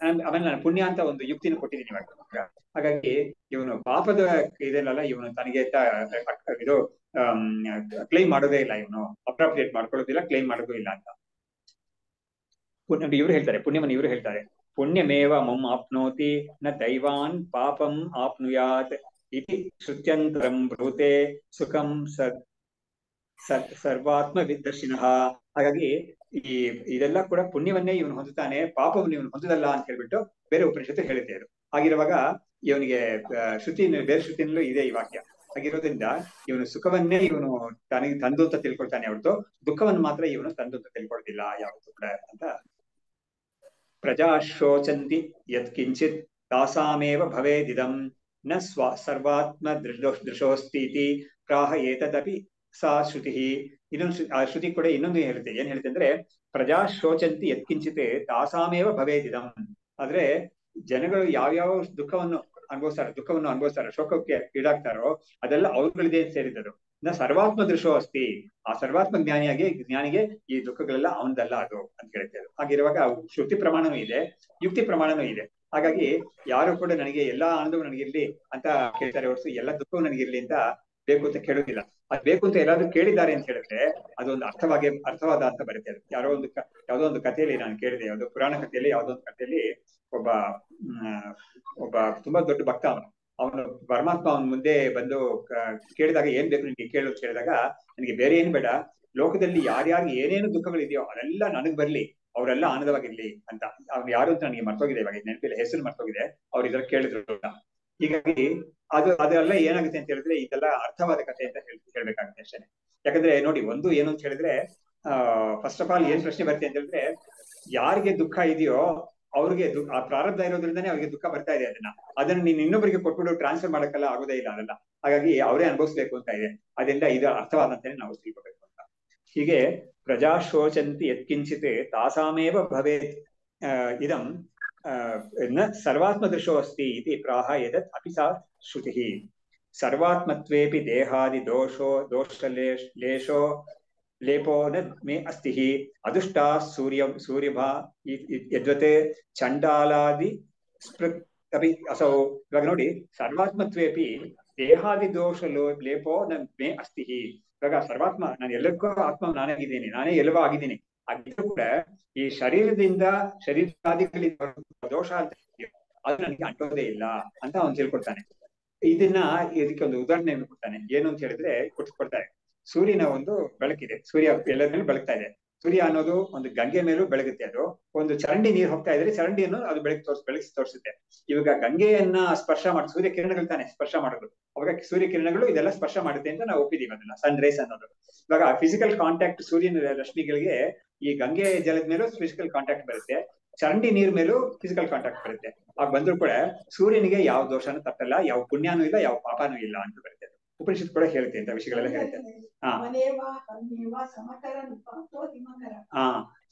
ಆಮೇಲೆ ನಾನು ಪುಣ್ಯ ಅಂತ ಒಂದು ಯುಕ್ತಿನ ಕೊಟ್ಟಿದ್ದೀನಿ ಇವಾಗ. ಹಾಗಾಗಿ ಇವನು ಪಾಪದ ಇದನ್ನೆಲ್ಲ ಇವನು ತನಗೆ ಇದು ಕ್ಲೈಮ್ ಮಾಡೋದೇ ಇಲ್ಲ, ಇವನು ಅಪ್ರಾಪ್ರಿಯೇಟ್ ಮಾಡ್ಕೊಳ್ಳೋದಿಲ್ಲ, ಕ್ಲೈಮ್ ಮಾಡೋದು ಇಲ್ಲ ಅಂತ ಇವ್ರು ಹೇಳ್ತಾರೆ. ಪುಣ್ಯವನ್ನು ಇವರು ಹೇಳ್ತಾರೆ, ಪುಣ್ಯಮೇವ ಮಮ್ ಆಪ್ನೋತಿ ನ ದೈವಾನ್ ಪಾಪಂ ಆಪ್ನುಯಾತ್ ಇತಿ ಶ್ರುತ್ಯಂತರಂ ಬ್ರೂತೆ ಸುಖಂ ಸರ್ವಾತ್ಮ ವಿದರ್ಶಿನಃ. ಹಾಗಾಗಿ ಇದೆಲ್ಲ ಕೂಡ ಪುಣ್ಯವನ್ನೇ ಇವನು ಹೊಂದುತ್ತಾನೆ, ಪಾಪವನ್ನು ಇವನು ಹೊಂದದಲ್ಲ ಅಂತ ಹೇಳ್ಬಿಟ್ಟು ಬೇರೆ ಉಪನಿಷತ್ತು ಹೇಳುತ್ತೆ. ಅದು ಹಾಗಿರುವಾಗ ಇವನಿಗೆ ಬೇರೆ ಶ್ರುತಿನಲ್ಲೂ ಇದೆ ಈ ವಾಕ್ಯ. ಹಾಗಿರೋದ್ರಿಂದ ಇವನು ಸುಖವನ್ನೇ ಇವನು ತನಗೆ ತಂದು ಅಂತ ತಿಳ್ಕೊಳ್ತಾನೆ ಹೊರತು ದುಃಖವನ್ನು ಮಾತ್ರ ಇವನು ತಂದು ಅಂತ ತಿಳ್ಕೊಳ್ತಿಲ್ಲ ಯಾವತ್ತೂ ಕೂಡ ಅಂತ. ಪ್ರಜಾ ಶೋಚಂತಿ ಯತ್ ಕಿಂಚಿತ್ ತಾಸಾಮೇವ ಭವೇದಿದಂ ನ ಸರ್ವಾತ್ಮ ದೃಶೋಸ್ತೀತಿ ಪ್ರಾಹ ಏತದಪಿ ಸಾ ಶ್ರುತಿ. ಇನ್ನೊಂದು ಆ ಶ್ರುತಿ ಕೂಡ ಇನ್ನೊಂದು ಹೇಳುತ್ತೆ. ಏನ್ ಹೇಳುತ್ತೆ ಅಂದ್ರೆ, ಪ್ರಜಾ ಶೋಚಂತಿ ಯತ್ಕಿಂಚಿತ್ ತಾಸಾಮೇವ ಭವೇದಿದಂ. ಆದ್ರೆ ಜನಗಳು ಯಾವ್ಯಾವ ದುಃಖವನ್ನು ಅನುಭವಿಸ್ತಾರೋ, ಶೋಕಕ್ಕೆ ಈಡಾಗ್ತಾರೋ ಅದೆಲ್ಲ ಅವ್ರುಗಳಿದೆ ಸೇರಿದರು. ನ ಸರ್ವಾತ್ಮ ದೃಶೋ ಅಸ್ತಿ. ಆ ಸರ್ವಾತ್ಮ ಜ್ಞಾನಿಗೆ ಈ ದುಃಖಗಳೆಲ್ಲ ಅವನದಲ್ಲ ಅದು ಅಂತ ಹೇಳ್ತಾರೆ. ಹಾಗಿರುವಾಗ ಶ್ರುತಿ ಪ್ರಮಾಣನೂ ಇದೆ, ಯುಕ್ತಿ ಪ್ರಮಾಣನೂ ಇದೆ. ಹಾಗಾಗಿ ಯಾರು ಕೂಡ ನನಗೆ ಎಲ್ಲಾ ಆನಂದವೂ ನನಗಿರ್ಲಿ ಅಂತ ಕೇಳ್ತಾರೆ ಹೊರತು ಎಲ್ಲಾ ದುಃಖವೂ ನನಗಿರ್ಲಿ ಅಂತ ಬೇಕು ಅಂತ ಕೇಳೋದಿಲ್ಲ. ಅದ್ ಬೇಕು ಅಂತ ಎಲ್ಲಾದ್ರೂ ಕೇಳಿದ್ದಾರೆ ಅಂತ ಹೇಳಿದ್ರೆ ಅದೊಂದು ಅರ್ಥವಾದ ಅಂತ ಬರುತ್ತೆ. ಅದು ಯಾವ್ದೋ ಒಂದು ಕಥೆಯಲ್ಲಿ ನಾನು ಕೇಳಿದೆ, ಯಾವ್ದೋ ಪುರಾಣ ಕಥೆಯಲ್ಲಿ ಯಾವ್ದೋ ಒಂದು ಕಥೆಯಲ್ಲಿ ಒಬ್ಬ ತುಂಬಾ ದೊಡ್ಡ ಭಕ್ತ ಅವನು ಪರಮಾತ್ಮ ಅವನ ಮುಂದೆ ಬಂದು ಕೇಳಿದಾಗ ಏನ್ ಬೇಕು ನಿನ್ಗೆ ಕೇಳೋದು ಕೇಳಿದಾಗ, ನನಗೆ ಬೇರೆ ಏನ್ ಬೇಡ, ಲೋಕದಲ್ಲಿ ಯಾರ್ಯಾರಿಗೆ ಏನೇನು ದುಃಖಗಳಿದೆಯೋ ಅದೆಲ್ಲ ನನಗ್ ಬರ್ಲಿ, ಅವರೆಲ್ಲ ಆನಂದವಾಗಿರ್ಲಿ ಅಂತ. ಅವ್ರು ಯಾರು ಅಂತ ನನಗೆ ಮರ್ತೋಗಿದೆ, ಇವಾಗ ನೆನಪಿಲ್ಲ, ಹೆಸರು ಮರ್ತೋಗಿದೆ. ಅವ್ರು ಇದ್ರ ಕೇಳಿದ್ರು. ಹೀಗಾಗಿ ಅದೆಲ್ಲ ಏನಾಗುತ್ತೆ ಅಂತ ಹೇಳಿದ್ರೆ ಇದೆಲ್ಲ ಅರ್ಥವಾದ ಕಥೆ ಅಂತ ಹೇಳ್ಬೇಕಾಗುತ್ತೆ ಅಷ್ಟೇ. ಯಾಕಂದ್ರೆ ನೋಡಿ, ಒಂದು ಏನು ಅಂತ ಹೇಳಿದ್ರೆ ಫಸ್ಟ್ ಆಫ್ ಆಲ್ ಏನ್ ಪ್ರಶ್ನೆ ಬರುತ್ತೆ ಅಂತ ಹೇಳಿದ್ರೆ, ಯಾರಿಗೆ ದುಃಖ ಇದೆಯೋ ಅವ್ರಿಗೆ ಆ ಪ್ರಾರಬ್ಧ ಇರೋದ್ರಿಂದಾನೇ ಅವ್ರಿಗೆ ದುಃಖ ಬರ್ತಾ ಇದೆ. ಅದನ್ನ ನೀನ್ ಇನ್ನೊಬ್ಬರಿಗೆ ಕೊಟ್ಬಿಟ್ಟು ಟ್ರಾನ್ಸ್ಫರ್ ಮಾಡಕ್ಕೆಲ್ಲ ಆಗೋದೇ ಇಲ್ಲ ಅದೆಲ್ಲ. ಹಾಗಾಗಿ ಅವರೇ ಅನುಭವಿಸ್ಬೇಕು ಅಂತ ಇದೆ. ಅದರಿಂದ ಇದು ಅರ್ಥವಾದಂತಾನೆ ನಾವು ತಿಳ್ಕೋಬೇಕು ಅಂತ. ಹೀಗೆ ಪ್ರಜಾ ಶೋಚಂತಿ ಯತ್ಕಿಂಚಿತ್ ತಾಸಾಮೇವ ಭವೇತ್ ಇದಂ ನ ಸರ್ವಾತ್ಮ ದೃಶೋ ಅಸ್ತಿ ಇತಿ ಪ್ರಾಹ ಎದತ್ ಅಪಿ ಸಾ ಶ್ರುತಿ. ಸರ್ವಾತ್ಮತ್ವೇಪಿ ದೇಹಾದಿ ದೋಷ ಲೇಶೋ ಲೇಪೋ ನ ಮೇ ಅಸ್ತಿ ಅದೃಷ್ಟಾ ಸೂರ್ಯಭಾ ಯದ್ವತೆ ಚಂಡಾಲಾದಿ ಸ್ಪೃಕ್ ಅಪಿ ಅಸೌ. ಇವಾಗ ನೋಡಿ, ಸರ್ವಾತ್ಮತ್ವೇಪಿ ದೇಹಾದಿ ದೋಷ ಲೇಪೋ ನ ಮೇ ಅಸ್ತಿ. ಇವಾಗ ಸರ್ವಾತ್ಮ, ನಾನು ಎಲ್ಲಕ್ಕೂ ಆತ್ಮ ನಾನಾಗಿದ್ದೀನಿ, ನಾನೇ ಎಲ್ಲವೂ ಆಗಿದ್ದೀನಿ. ಆಗಿದ್ದು ಕೂಡ ಈ ಶರೀರಾದಿಗಳಿಂದ ದೋಷ ಅಂತ ಅದು ನನಗೆ ಅಂಟೋದೇ ಇಲ್ಲ ಅಂತ ಅವ್ನು ತಿಳ್ಕೊಳ್ತಾನೆ. ಇದಕ್ಕೆ ಒಂದು ಉದಾಹರಣೆ ಕೊಡ್ತಾನೆ. ಏನು ಅಂತ ಹೇಳಿದ್ರೆ ಕೊಡ್ತಾರೆ. ಸೂರ್ಯನ ಒಂದು ಬೆಳಕಿದೆ, ಸೂರ್ಯ ಎಲ್ಲರ ಮೇಲೂ ಬೆಳಗ್ತಾ ಇದೆ. ಸೂರ್ಯ ಅನ್ನೋದು ಒಂದು ಗಂಗೆ ಮೇಲೂ ಬೆಳಗುತ್ತೆ. ಅದು ಒಂದು ಚರಂಡಿ ನೀರು ಹೋಗ್ತಾ ಇದ್ರೆ ಚರಂಡಿಯನ್ನು ಅದು ಬೆಳಗಿಸಿ ತೋರಿಸುತ್ತೆ. ಇವಾಗ ಗಂಗೆಯನ್ನ ಸ್ಪರ್ಶ ಮಾಡಿ ಸೂರ್ಯ ಕಿರಣಗಳು ತಾನೆ ಸ್ಪರ್ಶ ಮಾಡೋದು. ಅವಾಗ ಸೂರ್ಯ ಕಿರಣಗಳು ಇದೆಲ್ಲ ಸ್ಪರ್ಶ ಮಾಡುತ್ತೆ ಅಂತ ನಾವು ಒಪ್ಪಿದೀವಿ ಅದನ್ನ, ಸನ್ ರೈಸ್ ಅನ್ನೋದು. ಇವಾಗ ಫಿಸಿಕಲ್ ಕಾಂಟ್ಯಾಕ್ಟ್ ಸೂರ್ಯನ ರಶ್ಮಿಗಳಿಗೆ ಈ ಗಂಗೆ ಜಲದ ಮೇಲೂ ಫಿಸಿಕಲ್ ಕಾಂಟ್ಯಾಕ್ಟ್ ಬರುತ್ತೆ, ಚರಂಡಿ ನೀರ್ ಮೇಲೂ ಫಿಸಿಕಲ್ ಕಾಂಟ್ಯಾಕ್ಟ್ ಬರುತ್ತೆ. ಆಗ ಬಂದ್ರು ಕೂಡ ಸೂರ್ಯನಿಗೆ ಯಾವ ದೋಷನೂ ತಟ್ಟಲ್ಲ, ಯಾವ ಪುಣ್ಯನೂ ಇಲ್ಲ, ಯಾವ ಪಾಪನೂ ಇಲ್ಲ ಅಂತ ಬರುತ್ತೆ. ಉಪನಿಷತ್ ಕೂಡ ಹೇಳುತ್ತೆ ಅಂತ ವಿಷಯಗಳೆಲ್ಲ ಹೇಳುತ್ತೆ.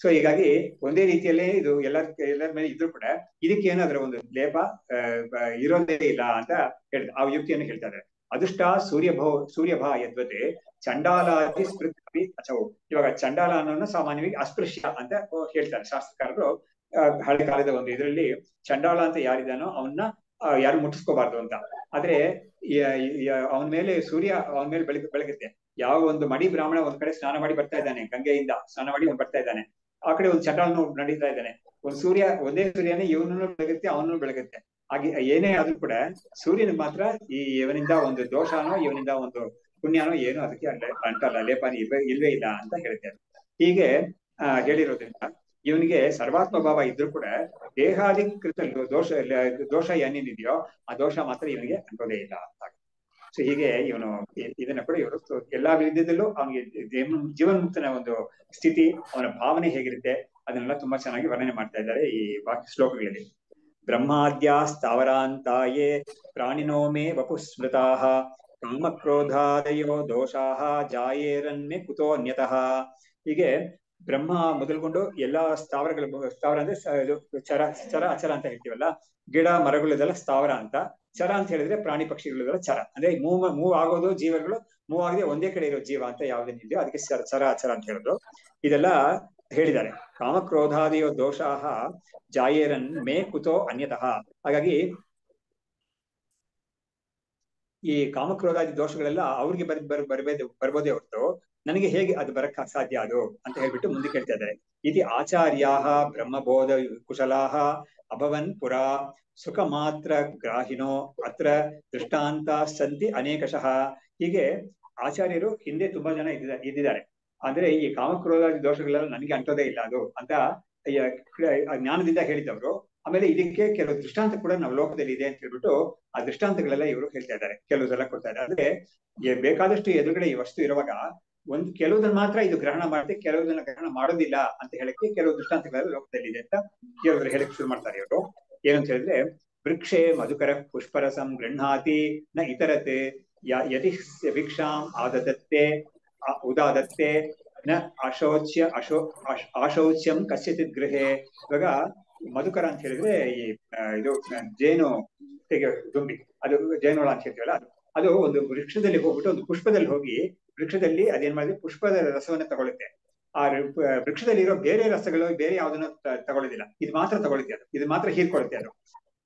ಸೊ ಹೀಗಾಗಿ ಒಂದೇ ರೀತಿಯಲ್ಲೇ ಇದು ಎಲ್ಲರ ಮೇಲೆ ಇದ್ರು ಕೂಡ ಇದಕ್ಕೆ ಏನಾದ್ರೂ ಒಂದು ಲೇಪ ಇರೋದೇ ಇಲ್ಲ ಅಂತ ಹೇಳ್ತಾರೆ. ಆ ಯುಕ್ತಿಯನ್ನು ಹೇಳ್ತಾ ಇದ್ದಾರೆ. ಅದೃಷ್ಟ ಸೂರ್ಯಭಾ ಯದ್ವತೆ ಚಂಡಾಲಾದಿ ಸ್ಪೃತಿ ಅಚವು. ಇವಾಗ ಚಂಡಾಲ ಅನ್ನೋನ್ನ ಸಾಮಾನ್ಯವಾಗಿ ಅಸ್ಪೃಶ್ಯ ಅಂತ ಹೇಳ್ತಾರೆ ಶಾಸ್ತ್ರಕಾರರು. ಹಳೆ ಕಾಲದ ಒಂದು ಇದರಲ್ಲಿ ಚಂಡಾಲ ಅಂತ ಯಾರಿದಾನೋ ಅವನ್ನ ಯಾರು ಮುಟ್ಟಿಸ್ಕೋಬಾರ್ದು ಅಂತ. ಆದ್ರೆ ಅವನ ಮೇಲೆ ಸೂರ್ಯ ಅವನ ಮೇಲೆ ಬೆಳಗುತ್ತೆ. ಯಾವ ಒಂದು ಮಡಿ ಬ್ರಾಹ್ಮಣ ಒಂದ್ ಕಡೆ ಸ್ನಾನ ಮಾಡಿ ಬರ್ತಾ ಇದ್ದಾನೆ, ಗಂಗೆಯಿಂದ ಸ್ನಾನ ಮಾಡಿ ಬರ್ತಾ ಇದ್ದಾನೆ, ಆ ಕಡೆ ಒಂದು ಚಂಡಾಲನು ನಡೀತಾ ಇದ್ದಾನೆ. ಒಂದೇ ಸೂರ್ಯನೇ ಇವನನ್ನು ಬೆಳಗುತ್ತೆ, ಅವನನ್ನು ಬೆಳಗುತ್ತೆ. ಹಾಗೆ ಏನೇ ಆದ್ರೂ ಕೂಡ ಸೂರ್ಯನಿಗೆ ಮಾತ್ರ ಇವನಿಂದ ಒಂದು ದೋಷನೋ ಇವನಿಂದ ಒಂದು ಪುಣ್ಯನೋ ಏನೋ ಅದಕ್ಕೆ ಅಂಟಲ್ಲ, ಲೇಪಾನಿ ಇಲ್ವೇ ಇಲ್ಲ ಅಂತ ಹೇಳ್ತಾರೆ. ಹೀಗೆ ಹೇಳಿರೋದ್ರಿಂದ ಇವನಿಗೆ ಸರ್ವಾತ್ಮ ಭಾವ ಇದ್ರೂ ಕೂಡ ದೇಹಾಧಿಕೃತ ದೋಷ ಏನೇನಿದೆಯೋ ಆ ದೋಷ ಮಾತ್ರ ಇವನಿಗೆ ಅಂಟೋದೇ ಇಲ್ಲ ಅಂತ. ಸೊ ಹೀಗೆ ಇವನು ಇದನ್ನ ಕೂಡ ಇವರು ಎಲ್ಲಾ ವಿಧದಲ್ಲೂ ಅವನಿಗೆ ಜೀವನ್ಮುಕ್ತನ ಒಂದು ಸ್ಥಿತಿ, ಅವನ ಭಾವನೆ ಹೇಗಿರುತ್ತೆ ಅದನ್ನೆಲ್ಲ ತುಂಬಾ ಚೆನ್ನಾಗಿ ವರ್ಣನೆ ಮಾಡ್ತಾ ಇದ್ದಾರೆ ಈ ವಾಕ್ಯ ಶ್ಲೋಕಗಳಲ್ಲಿ. ಬ್ರಹ್ಮಾದ್ಯಾ ಸ್ಥಾವರಾಂತಾಯೇ ಪ್ರಾಣಿನೋ ಮೇ ವಪು ಸ್ಮೃತಾಃ ಕಾಮಕ್ರೋಧಾದಯೋ ದೋಷಾಃ ಜಾಯೇರನ್ಮೇ ಕುತೋ ಅನ್ಯತಃ. ಹೀಗೆ ಬ್ರಹ್ಮ ಮೊದಲ್ಕೊಂಡು ಎಲ್ಲಾ ಸ್ಥಾವರ ಅಂದ್ರೆ ಚರ ಅಚರ ಅಂತ ಹೇಳ್ತೀವಲ್ಲ, ಗಿಡ ಮರಗಳಿದೆಲ್ಲ ಸ್ಥಾವರ ಅಂತ. ಚರ ಅಂತ ಹೇಳಿದ್ರೆ ಪ್ರಾಣಿ ಪಕ್ಷಿಗಳಿದೆಲ್ಲ ಚರ ಅಂದ್ರೆ ಮೂವ್ ಆಗೋದು, ಜೀವಗಳು ಮೂವ್ ಆಗದೆ ಒಂದೇ ಕಡೆ ಇರೋ ಜೀವ ಅಂತ ಯಾವ್ದೇನಿದೆಯೋ ಅದಕ್ಕೆ ಚರ ಅಚರ ಅಂತ ಹೇಳೋದು. ಇದೆಲ್ಲ ಹೇಳಿದ್ದಾರೆ. ಕಾಮಕ್ರೋಧಾದಿಯೋ ದೋಷಾಹ ಜಾಯೇರನ್ ಮೇ ಕುತೋ ಅನ್ಯತಃ. ಹಾಗಾಗಿ ಈ ಕಾಮಕ್ರೋಧಾದಿ ದೋಷಗಳೆಲ್ಲ ಅವ್ರಿಗೆ ಬರ್ಬೋದೇ ಹೊರತು ನನಗೆ ಹೇಗೆ ಅದು ಬರಕ್ ಸಾಧ್ಯ ಅದು ಅಂತ ಹೇಳ್ಬಿಟ್ಟು ಮುಂದೆ ಕೇಳ್ತಾ ಇದ್ದಾರೆ. ಇತಿ ಆಚಾರ್ಯಾಹ ಬ್ರಹ್ಮಬೋಧ ಕುಶಲಾಹ ಅಭವನ್ ಪುರಾ ಸುಖ ಮಾತ್ರ ಗ್ರಾಹಿನೋ ಅತ್ರ ದೃಷ್ಟಾಂತ ಸಂತಿ ಅನೇಕಶಃ. ಹೀಗೆ ಆಚಾರ್ಯರು ಹಿಂದೆ ತುಂಬಾ ಜನ ಇದ್ದಿದ್ದಾರೆ. ಅಂದ್ರೆ ಈ ಕಾಮಕ್ರೋಧಾದಿ ದೋಷಗಳೆಲ್ಲ ನನಗೆ ಅಂಟೋದೇ ಇಲ್ಲ ಅದು ಅಂತ ಜ್ಞಾನದಿಂದ ಹೇಳಿದವರು. ಆಮೇಲೆ ಇದಕ್ಕೆ ಕೆಲವು ದೃಷ್ಟಾಂತ ಕೂಡ ನಾವು ಲೋಕದಲ್ಲಿ ಇದೆ ಅಂತ ಹೇಳ್ಬಿಟ್ಟು ಆ ದೃಷ್ಟಾಂತಗಳೆಲ್ಲ ಇವರು ಹೇಳ್ತಾ ಇದ್ದಾರೆ, ಕೆಲವುದೆಲ್ಲ ಕೊಡ್ತಾ ಇದ್ದಾರೆ. ಅಂದ್ರೆ ಬೇಕಾದಷ್ಟು ಎದುರುಗಡೆ ಈ ವಸ್ತು ಇರುವಾಗ ಕೆಲವುದನ್ನ ಮಾತ್ರ ಇದು ಗ್ರಹಣ ಮಾಡುತ್ತೆ, ಕೆಲವುದನ್ನ ಗ್ರಹಣ ಮಾಡೋದಿಲ್ಲ ಅಂತ ಹೇಳಕ್ಕೆ ಕೆಲವು ದೃಷ್ಟಾಂತಗಳೆಲ್ಲ ಲೋಕದಲ್ಲಿ ಇದೆ ಅಂತ ಕೆಲವರು ಹೇಳಕ್ ಶುರು ಮಾಡ್ತಾರೆ ಇವರು. ಏನಂತ ಹೇಳಿದ್ರೆ, ವೃಕ್ಷೇ ಮಧುಕರ ಪುಷ್ಪರಸಂ ಗೃಹಾತಿ ನ ಇತರತೆ ಯತಿ ಭಿಕ್ಷಾಂ ಆದದತ್ತೆ ಉದಾದತ್ತೆ ನ ಆಶೌಚ್ಯಂ ಕಸ್ಯಚಿತ್ ಗೃಹೆ. ಇವಾಗ ಮಧುಕರ ಅಂತ ಹೇಳಿದ್ರೆ ಈ ಇದು ಜೇನು ದುಂಬಿ, ಅದು ಜೇನೋಳ ಅಂತ ಹೇಳ್ತೀವಲ್ಲ, ಅದು ಒಂದು ವೃಕ್ಷದಲ್ಲಿ ಹೋಗ್ಬಿಟ್ಟು ಒಂದು ಪುಷ್ಪದಲ್ಲಿ ಹೋಗಿ ವೃಕ್ಷದಲ್ಲಿ ಅದೇನ್ ಮಾಡಿದ್ರೆ ಪುಷ್ಪದ ರಸವನ್ನ ತಗೊಳುತ್ತೆ. ಆ ವೃಕ್ಷದಲ್ಲಿರೋ ಬೇರೆ ರಸಗಳು ಬೇರೆ ಯಾವ್ದನ್ನ ತಗೊಳ್ಳೋದಿಲ್ಲ, ಇದು ಮಾತ್ರ ತಗೊಳುತ್ತೆ, ಇದು ಮಾತ್ರ ಹೀರ್ಕೊಳ್ಳುತ್ತೆ.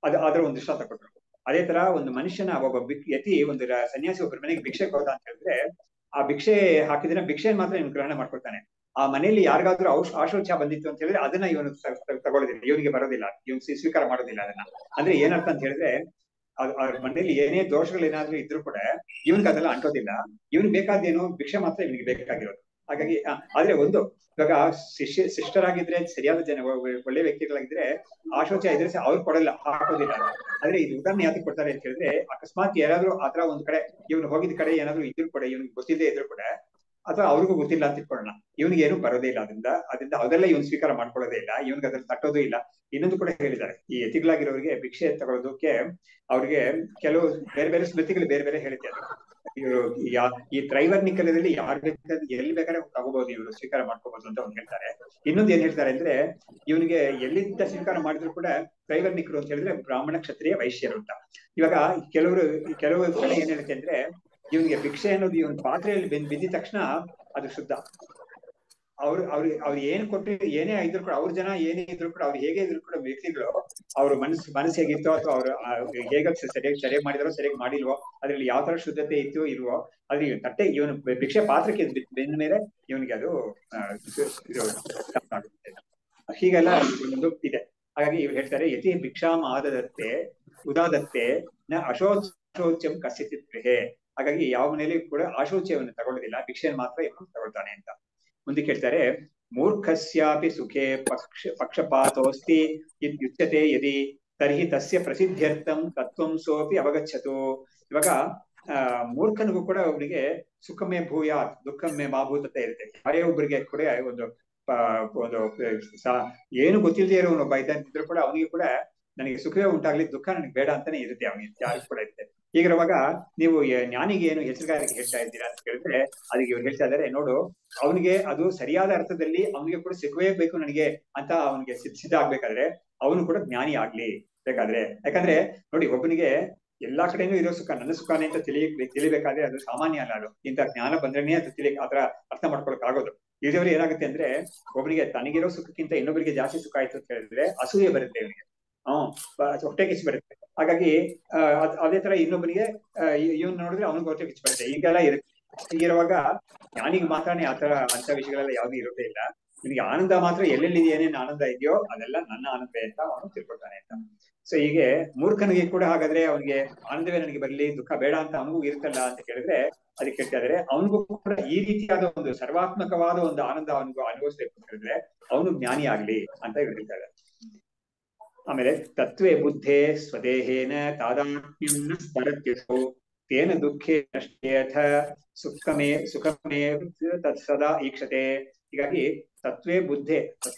ಅದು ಅದರ ಒಂದು ದೃಷ್ಟಾಂತ ಕೊಟ್ಟರು. ಅದೇ ತರ ಒಂದು ಮನುಷ್ಯನ ಒಬ್ಬ ಯತಿ ಒಂದು ಸನ್ಯಾಸಿ ಒಬ್ಬರ ಮನೆಗೆ ಭಿಕ್ಷೆ ಹೋದ ಅಂತ ಹೇಳಿದ್ರೆ ಆ ಭಿಕ್ಷೆ ಹಾಕಿದ್ರೆ ಭಿಕ್ಷೆಯನ್ನು ಮಾತ್ರ ಇವನು ಗ್ರಹಣ ಮಾಡ್ಕೊಳ್ತಾನೆ. ಆ ಮನೆಯಲ್ಲಿ ಯಾರಿಗಾದ್ರೂ ಆಶೋಚ ಬಂದಿತ್ತು ಅಂತ ಹೇಳಿದ್ರೆ ಅದನ್ನ ಇವನು ತಗೊಳ್ಳೋದಿಲ್ಲ, ಇವನಿಗೆ ಬರೋದಿಲ್ಲ, ಇವನು ಸ್ವೀಕಾರ ಮಾಡೋದಿಲ್ಲ ಅದನ್ನ. ಅಂದ್ರೆ ಏನರ್ಥ ಅಂತ ಹೇಳಿದ್ರೆ ಅವ್ರ ಮನೆಯಲ್ಲಿ ಏನೇ ದೋಷಗಳು ಏನಾದ್ರೂ ಇದ್ರು ಕೂಡ ಇವನ್ಗೆ ಅದೆಲ್ಲ ಅಂಟೋದಿಲ್ಲ, ಇವನ್ ಬೇಕಾದೇನು ಭಿಕ್ಷೆ ಮಾತ್ರ ಇವನಿಗೆ ಬೇಕಾಗಿರೋದು. ಹಾಗಾಗಿ ಆದ್ರೆ ಒಂದು ಇವಾಗ ಶಿಷ್ಟರಾಗಿದ್ರೆ ಸರಿಯಾದ ಜನ ಒಳ್ಳೆ ವ್ಯಕ್ತಿಗಳಾಗಿದ್ರೆ ಆಶೋಚ ಇದ್ರೆ ಅವ್ರು ಕೊಡಲ್ಲ, ಹಾಕೋದಿಲ್ಲ. ಆದ್ರೆ ಇದು ಉದಾಹರಣೆ ಯಾಕೆ ಕೊಡ್ತಾರೆ ಅಂತ ಹೇಳಿದ್ರೆ, ಅಕಸ್ಮಾತ್ ಯಾರಾದ್ರೂ ಆತರ ಒಂದ್ ಕಡೆ ಇವನು ಹೋಗಿದ ಕಡೆ ಏನಾದ್ರು ಇದ್ರು ಕೂಡ ಇವನಿಗೆ ಗೊತ್ತಿಲ್ಲದೆ ಇದ್ರು ಕೂಡ ಅಥವಾ ಅವ್ರಿಗೂ ಗೊತ್ತಿಲ್ಲ ಅಂತ ಇಟ್ಕೊಳ್ಳೋಣ, ಇವನಿಗೆ ಏನು ಬರೋದೇ ಇಲ್ಲ ಅದರಿಂದ ಅದೆಲ್ಲ ಇವನು ಸ್ವೀಕಾರ ಮಾಡ್ಕೊಳ್ಳೋದೇ ಇಲ್ಲ, ಇವನ್ಗೆ ಅದ್ರಲ್ಲಿ ತಟ್ಟೋದು ಇಲ್ಲ. ಇನ್ನೊಂದು ಕೂಡ ಹೇಳಿದ್ದಾರೆ, ಈ ಯತಿಗಳಾಗಿರೋರಿಗೆ ಭಿಕ್ಷೆ ತಗೊಳ್ಳೋದಕ್ಕೆ ಅವ್ರಿಗೆ ಕೆಲವು ಬೇರೆ ಬೇರೆ ಸ್ಮೃತಿಗಳು ಬೇರೆ ಬೇರೆ ಹೇಳ್ತಾರೆ. ಇವರು ಈ ತ್ರೈವರ್ಣಿಕಲದಲ್ಲಿ ಯಾರು ಬೇಕಾದ್ರೆ ಎಲ್ಲಿ ಬೇಕಾದ್ರೆ ತಗೋಬಹುದು, ಇವರು ಸ್ವೀಕಾರ ಮಾಡ್ಕೋಬಹುದು ಅಂತ ಅವ್ರು ಹೇಳ್ತಾರೆ. ಇನ್ನೊಂದು ಏನ್ ಹೇಳ್ತಾರೆ ಅಂದ್ರೆ, ಇವನಿಗೆ ಎಲ್ಲಿಂದ ಸ್ವೀಕಾರ ಮಾಡಿದ್ರು ಕೂಡ ತ್ರೈವರ್ಣಿಕರು ಅಂತ ಹೇಳಿದ್ರೆ ಬ್ರಾಹ್ಮಣ, ಕ್ಷತ್ರಿಯ, ವೈಶ್ಯರು ಅಂತ. ಇವಾಗ ಕೆಲವು ಕಡೆ ಏನ್ ಹೇಳುತ್ತೆ ಅಂದ್ರೆ, ಇವನಿಗೆ ಭಿಕ್ಷೆ ಅನ್ನೋದು ಇವನ್ ಪಾತ್ರೆಯಲ್ಲಿ ಬಿದ್ದಿದ ತಕ್ಷಣ ಅದು ಶುದ್ಧ. ಅವ್ರು ಏನ್ ಕೊಟ್ಟರು, ಏನೇ ಇದ್ರು ಕೂಡ, ಅವ್ರ ಜನ ಏನೇ ಇದ್ರು ಕೂಡ, ಅವ್ರು ಹೇಗೆ ಇದ್ರು ಕೂಡ ವ್ಯಕ್ತಿಗಳು, ಅವ್ರ ಮನಸ್ಸು ಹೇಗಿತ್ತೋ ಅಥವಾ ಅವ್ರು ಹೇಗ ಸರಿಯಾಗಿ ಮಾಡಿದಾರೋ ಸರಿಯಾಗಿ ಮಾಡಿಲ್ವೋ, ಅದ್ರಲ್ಲಿ ಯಾವ ತರ ಶುದ್ಧತೆ ಇತ್ತು ಇಲ್ವೋ, ಅದ್ರ ತಟ್ಟೆ ಇವನು ಭಿಕ್ಷೆ ಪಾತ್ರಕ್ಕೆ ಬೆಂದ ಮೇಲೆ ಇವನಿಗೆ ಅದು ಆಗುತ್ತೆ. ಹೀಗೆಲ್ಲ ಒಂದು ಇದೆ. ಹಾಗಾಗಿ ಇವ್ರು ಹೇಳ್ತಾರೆ, ಯತಿ ಭಿಕ್ಷಾಂ ಆದದತ್ತೆ ಉದಾದತ್ತೆ ನ ಅಶೋಚೋಚ್ಯಂ ಕಸ್ಯಚಿತ್ ಗೃಹೆ. ಹಾಗಾಗಿ ಯಾವ ಮನೆಯಲ್ಲಿ ಕೂಡ ಆಶೋಚ್ಯವನ್ನು ತಗೊಳ್ಳೋದಿಲ್ಲ, ಭಿಕ್ಷೆಯನ್ನು ಮಾತ್ರ ಇವನು ತಗೊಳ್ತಾನೆ ಅಂತ. ಮುಂದಕ್ಕೆ ಹೇಳ್ತಾರೆ, ಮೂರ್ಖಸ್ಯಾಪಿ ಸುಖೇ ಪಕ್ಷಪಾತೋಸ್ತಿ ಇತ್ಯುಚ್ಯತೆ ಯದಿ ತರ್ಹಿ ತಸ್ಯ ಪ್ರಸಿದ್ಧ್ಯರ್ಥಂ ತತ್ವಂ ಸೋಪಿ ಅವಗಚ್ಚತು. ಇವಾಗ ಮೂರ್ಖನಿಗೂ ಕೂಡ ಅವನಿಗೆ ಸುಖಮೇ ಭೂಯಾತ್ ದುಃಖಮೇ ಮಾಭೂತತೆ ಇರುತ್ತೆ. ಯಾರೇ ಒಬ್ಬರಿಗೆ ಕೂಡ ಒಂದು ಏನು ಗೊತ್ತಿಲ್ಲದೆ ಇರೋ ಒಬ್ಬ ಇದ್ದಂತಿದ್ರು ಕೂಡ ಅವನಿಗೆ ಕೂಡ ನನಗೆ ಸುಖವೇ ಉಂಟಾಗ್ಲಿ, ದುಃಖ ನನಗೆ ಬೇಡ ಅಂತಾನೆ ಇರುತ್ತೆ, ಅವನಿಗೆ ಯಾರಿಗೂ ಕೂಡ ಇರುತ್ತೆ. ಹೀಗಿರುವಾಗ ನೀವು ಜ್ಞಾನಿಗೆ ಏನು ಹೆಸರುಗಾರಿಕೆ ಹೇಳ್ತಾ ಇದ್ದೀರಾ ಅಂತ ಕೇಳಿದ್ರೆ, ಅದಕ್ಕೆ ಇವ್ರು ಹೇಳ್ತಾ ಇದ್ದಾರೆ, ನೋಡು ಅವನಿಗೆ ಅದು ಸರಿಯಾದ ಅರ್ಥದಲ್ಲಿ ಅವನಿಗೆ ಕೂಡ ಸಿಕ್ಕವೇ ಬೇಕು ನನಗೆ ಅಂತ ಅವನಿಗೆ ಸಿದ್ಧ ಆಗ್ಬೇಕಾದ್ರೆ ಅವನು ಕೂಡ ಜ್ಞಾನಿ ಆಗ್ಲಿ ಬೇಕಾದ್ರೆ. ಯಾಕಂದ್ರೆ ನೋಡಿ, ಒಬ್ಬನಿಗೆ ಎಲ್ಲಾ ಕಡೆನೂ ಇರೋ ಸುಖ ನನ್ನ ಸುಖನೇ ಅಂತ ತಿಳಿಬೇಕಾದ್ರೆ ಅದು ಸಾಮಾನ್ಯ ಅಲ್ಲ. ಅದು ಇಂಥ ಜ್ಞಾನ ಬಂದ್ರೇನೆ ಅದು ಆತರ ಅರ್ಥ ಮಾಡ್ಕೊಳಕ್ ಆಗೋದು. ಇಲ್ಲಿವರೆ ಏನಾಗುತ್ತೆ ಅಂದ್ರೆ, ಒಬ್ಬನಿಗೆ ತನಗಿರೋ ಸುಖಕ್ಕಿಂತ ಇನ್ನೊಬ್ಬರಿಗೆ ಜಾಸ್ತಿ ಸುಖ ಆಯ್ತು ಅಂತ ಹೇಳಿದ್ರೆ ಅಸೂಯೆ ಬರುತ್ತೆ ಇವನಿಗೆ, ಹೊಟ್ಟೆ ಕಿಚ್ಚು ಬರುತ್ತೆ. ಹಾಗಾಗಿ ಅದೇ ತರ ಇನ್ನೊಬ್ಬನಿಗೆ ಇವನ್ ನೋಡಿದ್ರೆ ಅವನಿಗೆ ಹೊಟ್ಟೆ ಕಿಚ್ಚು ಬರುತ್ತೆ, ಈಗೆಲ್ಲ ಇರುತ್ತೆ. ಹೀಗಿರುವಾಗ ಜ್ಞಾನಿಗೆ ಮಾತ್ರನೇ ಆತರ ಅಂತ ವಿಷಯಗಳೆಲ್ಲ ಯಾವ್ದು ಇರೋದೇ ಇಲ್ಲ. ನಿನಗೆ ಆನಂದ ಮಾತ್ರ ಎಲ್ಲೆಲ್ಲಿ ಏನೇನು ಆನಂದ ಇದೆಯೋ ಅದೆಲ್ಲ ನನ್ನ ಆನಂದ ಅಂತ ಅವನು ತಿಳ್ಕೊಳ್ತಾನೆ ಅಂತ. ಸೊ ಹೀಗೆ ಮೂರ್ಖನಿಗೆ ಕೂಡ ಹಾಗಾದ್ರೆ ಅವನಿಗೆ ಆನಂದವೇ ನನಗೆ ಬರಲಿ, ದುಃಖ ಬೇಡ ಅಂತ ಅವನಿಗೂ ಇರುತ್ತಲ್ಲ ಅಂತ ಕೇಳಿದ್ರೆ, ಅದಕ್ಕೆ ಹೇಳ್ತಾ ಇದ್ರೆ ಅವನಿಗೂ ಕೂಡ ಈ ರೀತಿಯಾದ ಒಂದು ಸರ್ವಾತ್ಮಕವಾದ ಒಂದು ಆನಂದ ಅವನಿಗೂ ಅನುಭವಿಸ್ಬೇಕು ಅಂತ ಹೇಳಿದ್ರೆ ಅವನು ಜ್ಞಾನಿ ಆಗ್ಲಿ ಅಂತ ಹೇಳ್ತಾರೆ. ಆಮೇಲೆ ತತ್ವೇ ಬುದ್ಧೇ ಸ್ವದೇಹೇನ ತಾದಾತ್ಮ್ಯಂ ನ ಸ್ಮರತ್ಯಸೌ ತೇನ ದುಃಖೇ ನಷ್ಟೇಥ ಸುಖಮೇ ತತ್ ಸದಾ ಈಕ್ಷತೆ. ಹೀಗಾಗಿ ತತ್ವೇ ಬುದ್ಧೇ,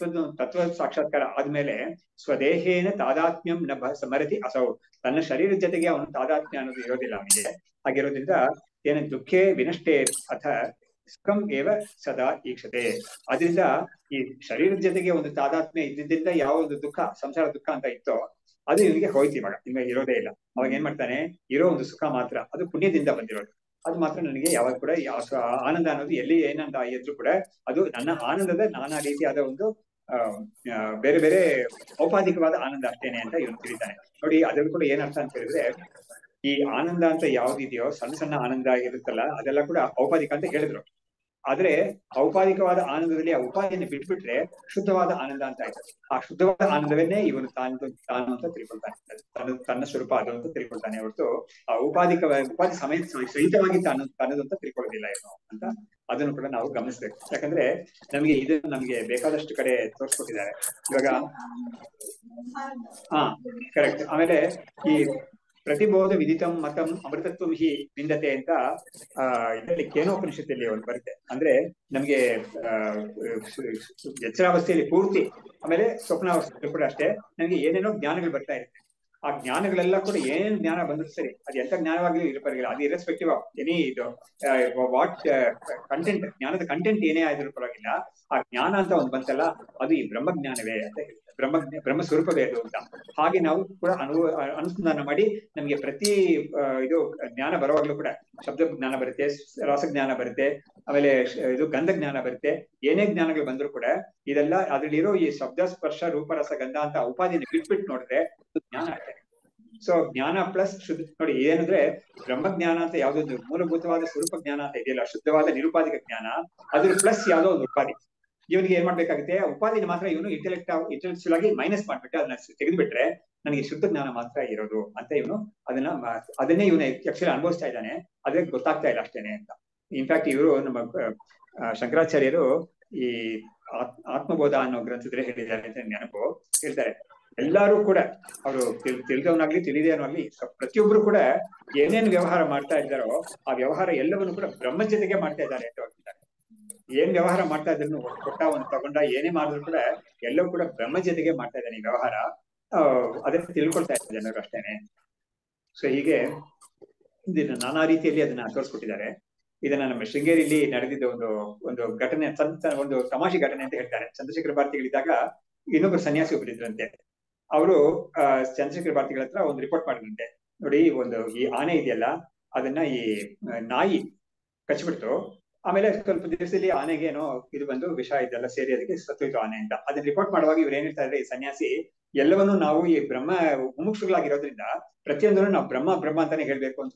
ತತ್ವ ಸಾಕ್ಷಾತ್ಕಾರ ಆದ್ಮೇಲೆ ಸ್ವದೇಹೇನ ತಾದಾತ್ಮ್ಯಂ ನ ಸ್ಮರತಿ ಅಸೌ, ತನ್ನ ಶರೀರದ ಜೊತೆಗೆ ಅವನು ತಾದಾತ್ಮ್ಯ ಅನ್ನೋದು ಇರೋದಿಲ್ಲ ಅವನಿಗೆ. ಹಾಗಿರೋದ್ರಿಂದ ತೇನ ದುಃಖೇ ವಿನಷ್ಟೇ ಅಥ ಸುಖಂ ಏವ ಸದಾ ಈಕ್ಷತೆ. ಅದರಿಂದ ಈ ಶರೀರದ ಜೊತೆಗೆ ಒಂದು ತಾದಾತ್ಮ್ಯ ಇದ್ದಿದ್ದರಿಂದ ಯಾವ ಒಂದು ದುಃಖ, ಸಂಸಾರ ದುಃಖ ಅಂತ ಇತ್ತೋ ಅದು ಇವನಿಗೆ ಹೋಯ್ತು, ಇವಾಗ ನಿಮಗೆ ಇರೋದೇ ಇಲ್ಲ. ಅವಾಗ ಏನ್ ಮಾಡ್ತಾನೆ, ಇರೋ ಒಂದು ಸುಖ ಮಾತ್ರ, ಅದು ಪುಣ್ಯದಿಂದ ಬಂದಿರೋದು, ಅದು ಮಾತ್ರ ನನಗೆ ಯಾವಾಗ ಕೂಡ ಆನಂದ ಅನ್ನೋದು ಎಲ್ಲಿ ಏನಂತ ಇದ್ರು ಕೂಡ ಅದು ನನ್ನ ಆನಂದದ ನಾನಾ ರೀತಿಯಾದ ಒಂದು ಬೇರೆ ಬೇರೆ ಔಪಾಧಿಕವಾದ ಆನಂದ ಅಷ್ಟೇನೆ ಅಂತ ಇವನು ತಿಳಿತಾನೆ. ನೋಡಿ, ಅದ್ರಲ್ಲಿ ಕೂಡ ಏನ್ ಅರ್ಥ ಅಂತ ಹೇಳಿದ್ರೆ, ಈ ಆನಂದ ಅಂತ ಯಾವ್ದಿದೆಯೋ ಸಣ್ಣ ಸಣ್ಣ ಆನಂದ ಇರುತ್ತಲ್ಲ ಅದೆಲ್ಲ ಕೂಡ ಔಪಾಧಿಕ ಅಂತ ಹೇಳಿದ್ರು. ಆದ್ರೆ ಔಪಾಧಿಕವಾದ ಆನಂದದಲ್ಲಿ ಆ ಉಪಾಧಿಯನ್ನು ಬಿಟ್ಬಿಟ್ರೆ ಶುದ್ಧವಾದ ಆನಂದ ಅಂತ ಆಯ್ತು. ಆ ಶುದ್ಧವಾದ ಆನಂದವನ್ನೇ ಇವನು ತಾನು ಅಂತ ತಿಳ್ಕೊಳ್ತಾನೆ, ತನ್ನ ಸ್ವರೂಪ ಅದು ಅಂತ ತಿಳ್ಕೊಳ್ತಾನೆ ಹೊರತು ಆ ಉಪಾಧಿ ಸಹಿತವಾಗಿ ತನ್ನದು ಅಂತ ತಿಳ್ಕೊಳ್ಳೋದಿಲ್ಲ ಇವನು ಅಂತ. ಅದನ್ನು ಕೂಡ ನಾವು ಗಮನಿಸ್ಬೇಕು. ಯಾಕಂದ್ರೆ ನಮಗೆ ಬೇಕಾದಷ್ಟು ಕಡೆ ತೋರಿಸ್ಕೊಟ್ಟಿದ್ದಾರೆ ಇವಾಗ. ಕರೆಕ್ಟ್. ಆಮೇಲೆ ಈ ಪ್ರತಿಬೋಧ ವಿದಿತಂ ಮತಂ ಅಮೃತತ್ವಂ ಹಿ ವಿಂದತೆ ಅಂತ ಇದರಲ್ಲಿ ಕೇನೋಪನಿಷತ್ತಲ್ಲಿ ಒಂದು ಬರುತ್ತೆ. ಅಂದ್ರೆ ನಮ್ಗೆ ಎಚ್ಚರಾವಸ್ಥೆಯಲ್ಲಿ ಪೂರ್ತಿ, ಆಮೇಲೆ ಸ್ವಪ್ನಾವಸ್ಥೆಯಲ್ಲಿ ಕೂಡ ಅಷ್ಟೇ, ನಮ್ಗೆ ಏನೇನೋ ಜ್ಞಾನಗಳು ಬರ್ತಾ ಇರುತ್ತೆ. ಆ ಜ್ಞಾನಗಳೆಲ್ಲ ಕೂಡ ಏನೇನು ಜ್ಞಾನ ಬಂದ್ರು ಸರಿ, ಅದು ಎಂತ ಜ್ಞಾನವಾಗ್ಲೂ ಇರಬಾರಿಲ್ಲ, ಅದು ಇರೆಸ್ಪೆಕ್ಟಿವ್ ಆಫ್ ಎನಿ ಇದು ವಾಟ್ ಕಂಟೆಂಟ್, ಜ್ಞಾನದ ಕಂಟೆಂಟ್ ಏನೇ ಆಗಿದ್ರು ಪರವಾಗಿಲ್ಲ, ಆ ಜ್ಞಾನ ಅಂತ ಒಂದು ಬಂತಲ್ಲ ಅದು ಈ ಬ್ರಹ್ಮಜ್ಞಾನವೇ ಅಂತ ಹೇಳ್ತಾರೆ. ಬ್ರಹ್ಮ ಸ್ವರೂಪವೇ ಅದು ಅಂತ. ಹಾಗೆ ನಾವು ಕೂಡ ಅನುಸಂಧಾನ ಮಾಡಿ ನಮ್ಗೆ ಪ್ರತಿ ಇದು ಜ್ಞಾನ ಬರುವಾಗ್ಲೂ ಕೂಡ ಶಬ್ದ ಜ್ಞಾನ ಬರುತ್ತೆ, ರಸಜ್ಞಾನ ಬರುತ್ತೆ, ಆಮೇಲೆ ಇದು ಗಂಧ ಜ್ಞಾನ ಬರುತ್ತೆ. ಏನೇ ಜ್ಞಾನಗಳು ಬಂದ್ರು ಕೂಡ ಇದೆಲ್ಲ ಅದ್ರಲ್ಲಿರೋ ಈ ಶಬ್ದ ಸ್ಪರ್ಶ ರೂಪ ರಸ ಗಂಧ ಅಂತ ಉಪಾಧಿನ ಬಿಟ್ಬಿಟ್ಟು ನೋಡಿದ್ರೆ ಜ್ಞಾನ ಆಗ್ತದೆ. ಸೊ ಜ್ಞಾನ ಪ್ಲಸ್ ಶುದ್ಧ. ನೋಡಿ ಏನಂದ್ರೆ ಬ್ರಹ್ಮಜ್ಞಾನ ಅಂತ ಯಾವ್ದೊಂದು ಮೂಲಭೂತವಾದ ಸ್ವರೂಪ ಜ್ಞಾನ ಅಂತ ಇದೆಯಲ್ಲ, ಶುದ್ಧವಾದ ನಿರುಪಾಧಿಕ ಜ್ಞಾನ, ಅದ್ರ ಪ್ಲಸ್ ಯಾವ್ದೋ ಒಂದು ಉಪಾಧಿ. ಇವನಿಗೆ ಏನ್ ಮಾಡ್ಬೇಕಾಗುತ್ತೆ, ಉಪಾಧಿನ ಮಾತ್ರ ಇವನು ಇಂಟೆಲೆಕ್ಚುಯಲ್ ಆಗಿ ಮೈನಸ್ ಮಾಡ್ಬಿಟ್ಟು ಅದನ್ನ ತೆಗೆದುಬಿಟ್ರೆ ನನಗೆ ಶುದ್ಧ ಜ್ಞಾನ ಮಾತ್ರ ಇರೋದು ಅಂತ ಇವನು ಅದನ್ನೇ ಇವನು ಆಕ್ಚುಲಿ ಅನುಭವಿಸ್ತಾ ಇದ್ದಾನೆ, ಅದೇ ಗೊತ್ತಾಗ್ತಾ ಇಲ್ಲ ಅಷ್ಟೇನೆ ಅಂತ. ಇನ್ಫ್ಯಾಕ್ಟ್ ಇವರು ನಮ್ಮ ಶಂಕರಾಚಾರ್ಯರು ಈ ಆತ್ಮಬೋಧ ಅನ್ನೋ ಗ್ರಂಥದಲ್ಲಿ ಹೇಳಿದ್ದಾರೆ ಅಂತ ನೆನಪು. ಹೇಳ್ತಾರೆ, ಎಲ್ಲಾರು ಕೂಡ ಅವರು ತಿಳಿದವನಾಗ್ಲಿ ತಿಳಿದೇವನಾಗ್ಲಿ ಪ್ರತಿಯೊಬ್ರು ಕೂಡ ಏನೇನು ವ್ಯವಹಾರ ಮಾಡ್ತಾ ಇದ್ದಾರೋ ಆ ವ್ಯವಹಾರ ಎಲ್ಲವನ್ನು ಕೂಡ ಬ್ರಹ್ಮ ಜೊತೆಗೆ ಮಾಡ್ತಾ ಇದ್ದಾರೆ ಅಂತ ಹೇಳ್ತಾರೆ. ಏನ್ ವ್ಯವಹಾರ ಮಾಡ್ತಾ ಇದ್ರು ಕೊಟ್ಟ ಒಂದು ತಗೊಂಡ ಏನೇ ಮಾಡಿದ್ರು ಕೂಡ ಎಲ್ಲವೂ ಕೂಡ ಬ್ರಹ್ಮ ಜೊತೆಗೆ ಮಾಡ್ತಾ ಇದ್ದಾನೆ ಈ ವ್ಯವಹಾರ. ಅದನ್ನ ತಿಳ್ಕೊಳ್ತಾ ಇದ್ದಾರೆ ಜನರು ಅಷ್ಟೇನೆ. ಸೊ ಹೀಗೆ ಇದನ್ನ ನಾನಾ ರೀತಿಯಲ್ಲಿ ಅದನ್ನ ತೋರಿಸ್ಕೊಟ್ಟಿದ್ದಾರೆ. ಇದನ್ನ ನಮ್ಮ ಶೃಂಗೇರಿಯಲ್ಲಿ ನಡೆದಿದ್ದ ಒಂದು ಒಂದು ಘಟನೆ, ಒಂದು ತಮಾಷೆ ಘಟನೆ ಅಂತ ಹೇಳ್ತಾರೆ. ಚಂದ್ರಶೇಖರ ಭಾರತಿಗಳಿದ್ದಾಗ ಇನ್ನೊಬ್ಬರು ಸನ್ಯಾಸಿ ಒಬ್ಬರಿದ್ರಂತೆ. ಅವರು ಚಂದ್ರಶೇಖರ ಭಾರತಿಗಳ ಹತ್ರ ಒಂದು ರಿಪೋರ್ಟ್ ಮಾಡಿದ್ರಂತೆ. ನೋಡಿ, ಈ ಆನೆ ಇದೆಯಲ್ಲ, ಅದನ್ನ ಈ ನಾಯಿ ಕಚ್ಬಿಡ್ತು. ಆಮೇಲೆ ಸ್ವಲ್ಪ ದಿವಸದಲ್ಲಿ ಆನೆಗೇನೋ ಇದು ಬಂದು ವಿಷ ಇದೆಲ್ಲ ಸೇರಿ ಅದಕ್ಕೆ ಸತ್ತೋಯ್ತು ಆನೆ ಅಂತ. ಅದನ್ನ ರಿಪೋರ್ಟ್ ಮಾಡುವಾಗ ಇವ್ರು ಏನ್ ಹೇಳ್ತಾ ಇದ್ರೆ, ಈ ಸನ್ಯಾಸಿ, ಎಲ್ಲವನ್ನೂ ನಾವು ಈ ಬ್ರಹ್ಮ ಮುಮುಕ್ಷುಗಳಾಗಿರೋದ್ರಿಂದ ಪ್ರತಿಯೊಂದನ್ನು ನಾವು ಬ್ರಹ್ಮ ಬ್ರಹ್ಮ ಅಂತಾನೆ ಹೇಳ್ಬೇಕು ಅಂತ